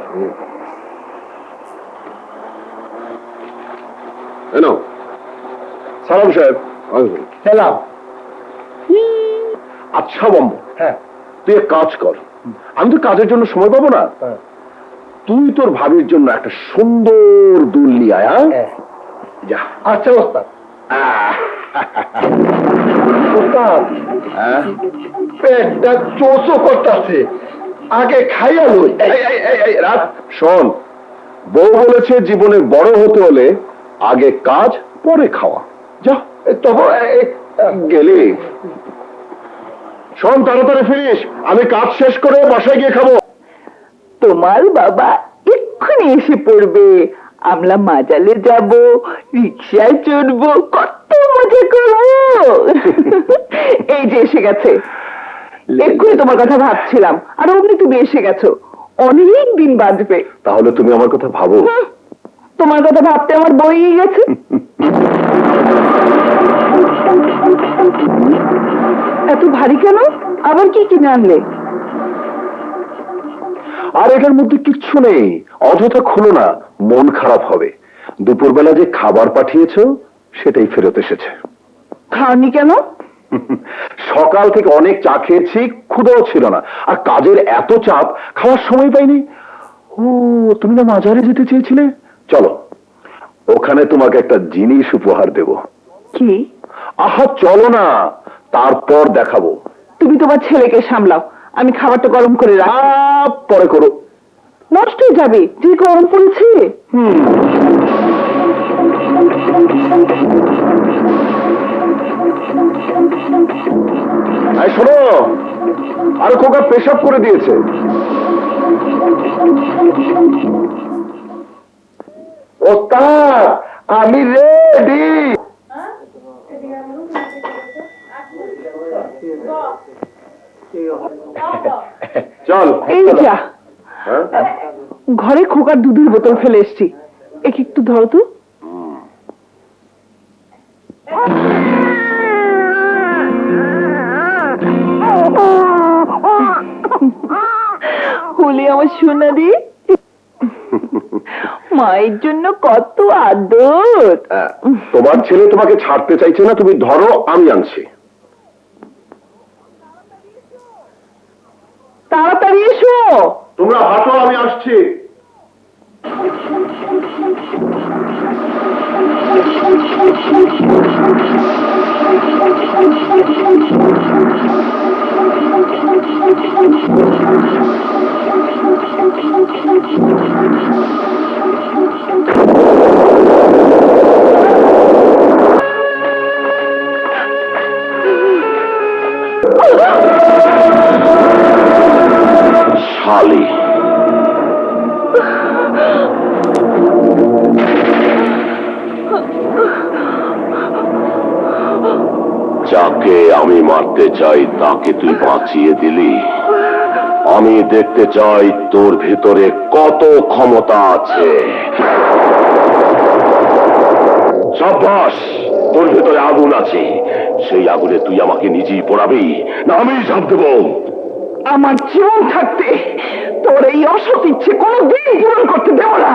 এনো সালাম সাহেব। হেলাম। আচ্ছা বম্ব, হ্যাঁ, তুই এক কাজ কর, আমি তো কাজের জন্য সময় পাবো না, তুই তোর ভাবির জন্য একটা সুন্দর দুল নিয়ে আয়। হ্যাঁ, যা। আচ্ছা ওস্তাদ। ওস্তাদ, পেটটা চোচো করতেছে, আগে খাইয়া লই। রাত শোন, বউ বলেছে জীবনে বড় হতে হলে আগে কাজ পরে খাওয়া। যা। তবে গেলি, শোন তাড়াতাড়ি ফিরিস, আমি কাজ শেষ করে বাসায় গিয়ে খাবো। তোমার বাবা এক্ষুনি এসে পড়বে, আমরা মাজালে যাব, রিক্সায় চড়বো, কত মজা করবো। এই যে এসে গেছে, এক্ষুনি তোমার কথা ভাবছিলাম, আর অমনি তুমি এসে গেছো। অনেক দিন বাঁচবে। তাহলে তুমি আমার কথা ভাবো। তোমার কথা ভাবতে আমার বই গেছে। এত ভারী কেন? আবার কি কিনে আনলে? আর এটার মধ্যে কিচ্ছু নেই, অযথা খুলো না, মন খারাপ হবে। দুপুরবেলা যে খাবার পাঠিয়েছো সেটাই ফেরত এসেছে। খাওনি কেন? সকাল থেকে অনেক চা খেয়েছি, ক্ষুধাও ছিল না, আর কাজের এত চাপ, খাওয়ার সময় পাইনি। ও, তুমি না মাজারে যেতে চেয়েছিলে, চলো ওখানে তোমাকে একটা জিনিস উপহার দেব। কি? আহা চলো না, তারপর দেখাবো। তুমি তোমার ছেলেকে সামলাও, আমি খাবারটা গরম করে রাখি। পরে করো। নষ্ট হয়ে যাবে, যে গরম পড়েছে। এই শোনো, আর খোকা পেশাব করে দিয়েছে। ওস্তাদ, আমি রেডি। চল। এই যা, হ্যাঁ? ঘরে খোকার দুধের বোতল ফেলে এসছি, একে একটু ধরো তো। হলে আমার সোনা দি, মায়ের জন্য কত আদর। তোমার ছেলে তোমাকে ছাড়তে চাইছে না, তুমি ধরো, আমি আনছি। তাড়াতাড়ি এসো। তোমরা হাঁটো, আমি আসছি। শালি, যাকে আমি মারতে চাই তাকে তুই বাঁচিয়ে দিলি। আমি দেখতে চাই তোর ভিতরে কত ক্ষমতা আছে। সাব্বাস, তোর ভিতরে আগুন আছে। সেই আগুনে তুই আমাকে নিজেই পোড়াবি না আমি ঝাঁপ দেব? আমার জীবন থাকতে তোর এই অসৎ ইচ্ছে কোনোদিন পূরণ করতে দেব না।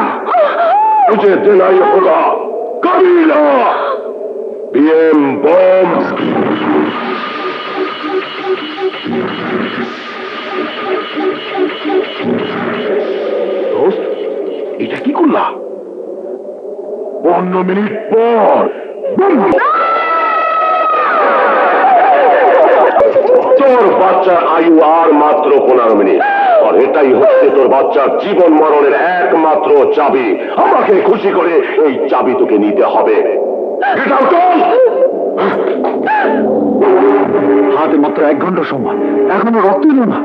मुझे देना ये होगा कबीला। बीएम बम। দোস্ত, এটা কি করলা? 15 মিনিট পর তোর বাচ্চার আয়ু আর মাত্র 15 মিনিট, আর এটাই হচ্ছে তোর বাচ্চার জীবন মরণের একমাত্র চাবি। আমাকে খুশি করে এই চাবি তোকে নিতে হবে। এটাও চল। হাতে মাত্র 1 ঘন্টা সময়, এখনো রক্ত এলো না।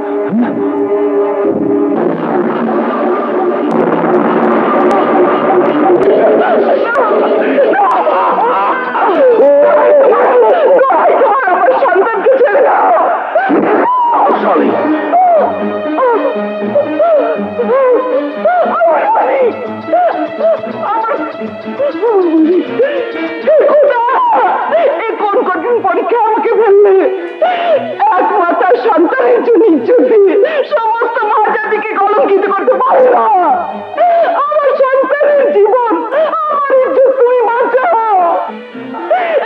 আমার সন্তানকে ছেড়ে দাও। শালি, কোন কঠিন পরীক্ষা আমাকে ফেললে? একমাত্র সন্তানের জন্য যদি সমস্ত মা জাতিকে কলঙ্কিত করতে পারে না। আমার সন্তানের জীবন, আমার ইজ্জত তুমি বাঁচাও।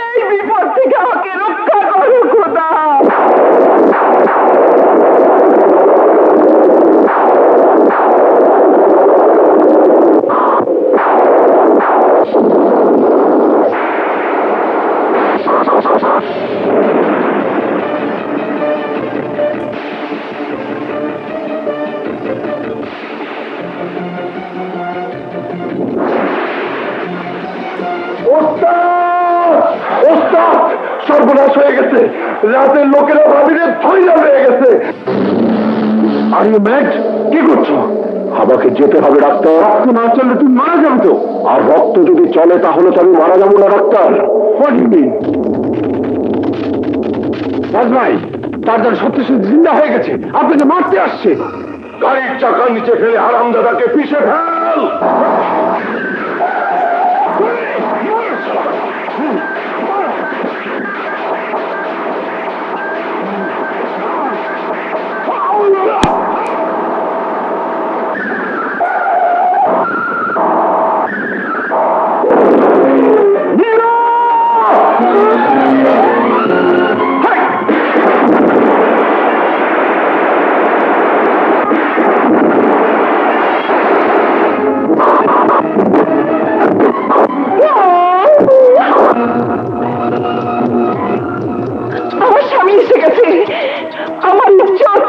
এই বিপদ থেকে আমাকে রক্ষা করো খোদা। সর্বনাশ হয়ে গেছে। রাতের লোকেরা ভাবিরে ধৈর্য হয়ে গেছে। Are you mad? কি করছো? আমাকে যেতে হবে ডাক্তার। রক্ত না চললে তুমি মারা যাবে তো। আর রক্ত যদি চলে তাহলে তো আমি মারা যাবো না ডাক্তার। ভাই, তার জন্য সত্যি সত্যি জিন্দা হয়ে গেছে, আপনাকে মারতে আসছে। গাড়ির চাকার নিচে ফেলে হারামজাদাকে পিষে ফেল। আমার স্বামী এসে গেছে। আমার ইজ্জত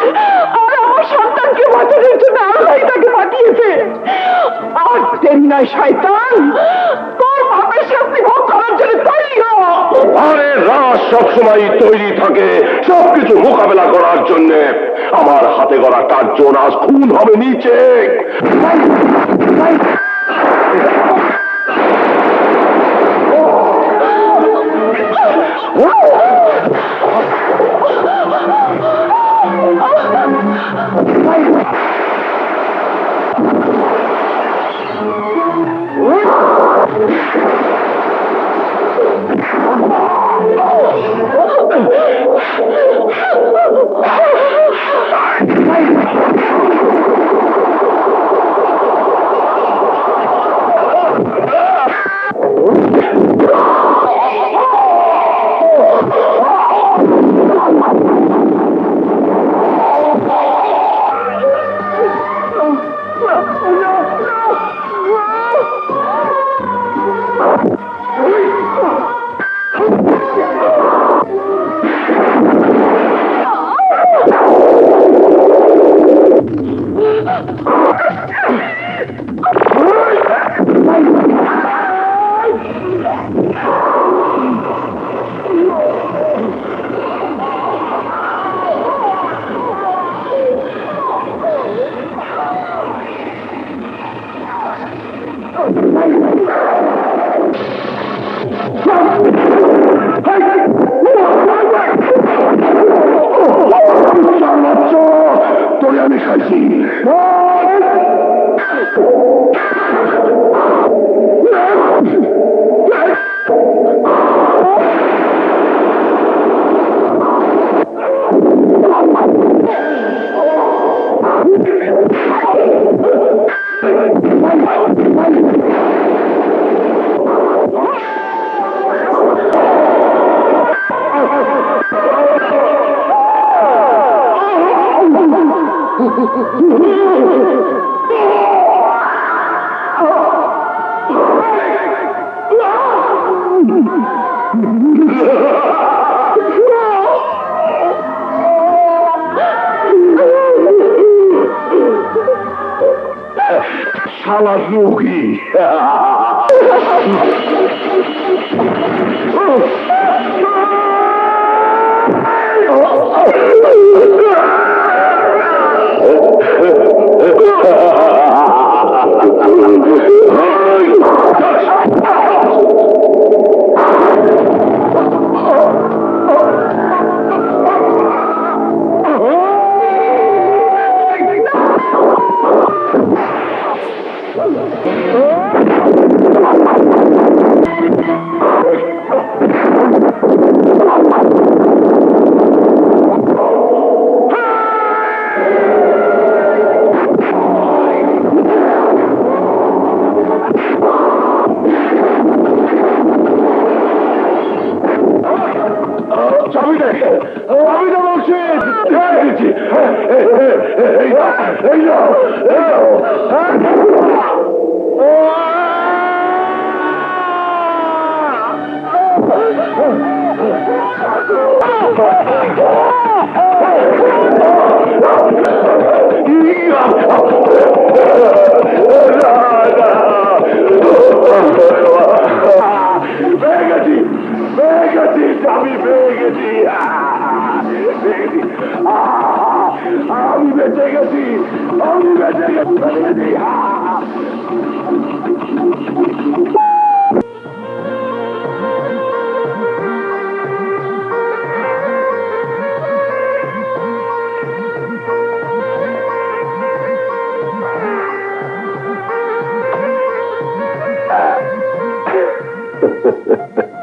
আর আমার সন্তানকে বাঁচানোর জন্য আল্লাহ তাকে পাঠিয়েছে। আর দেরি নয় শয়তান, তোর পাপের শাস্তি ভোগ করার জন্য তৈরি হ। আরে রাজ সবসময় তৈরি থাকে সবকিছু মোকাবেলা করার জন্য। আমার হাতে গড়া 4 জন আজ খুন হবে নিচে। শালা রোগী আমি বেঁচে গেছি আমি বেঁচে গেছি Ha ha ha.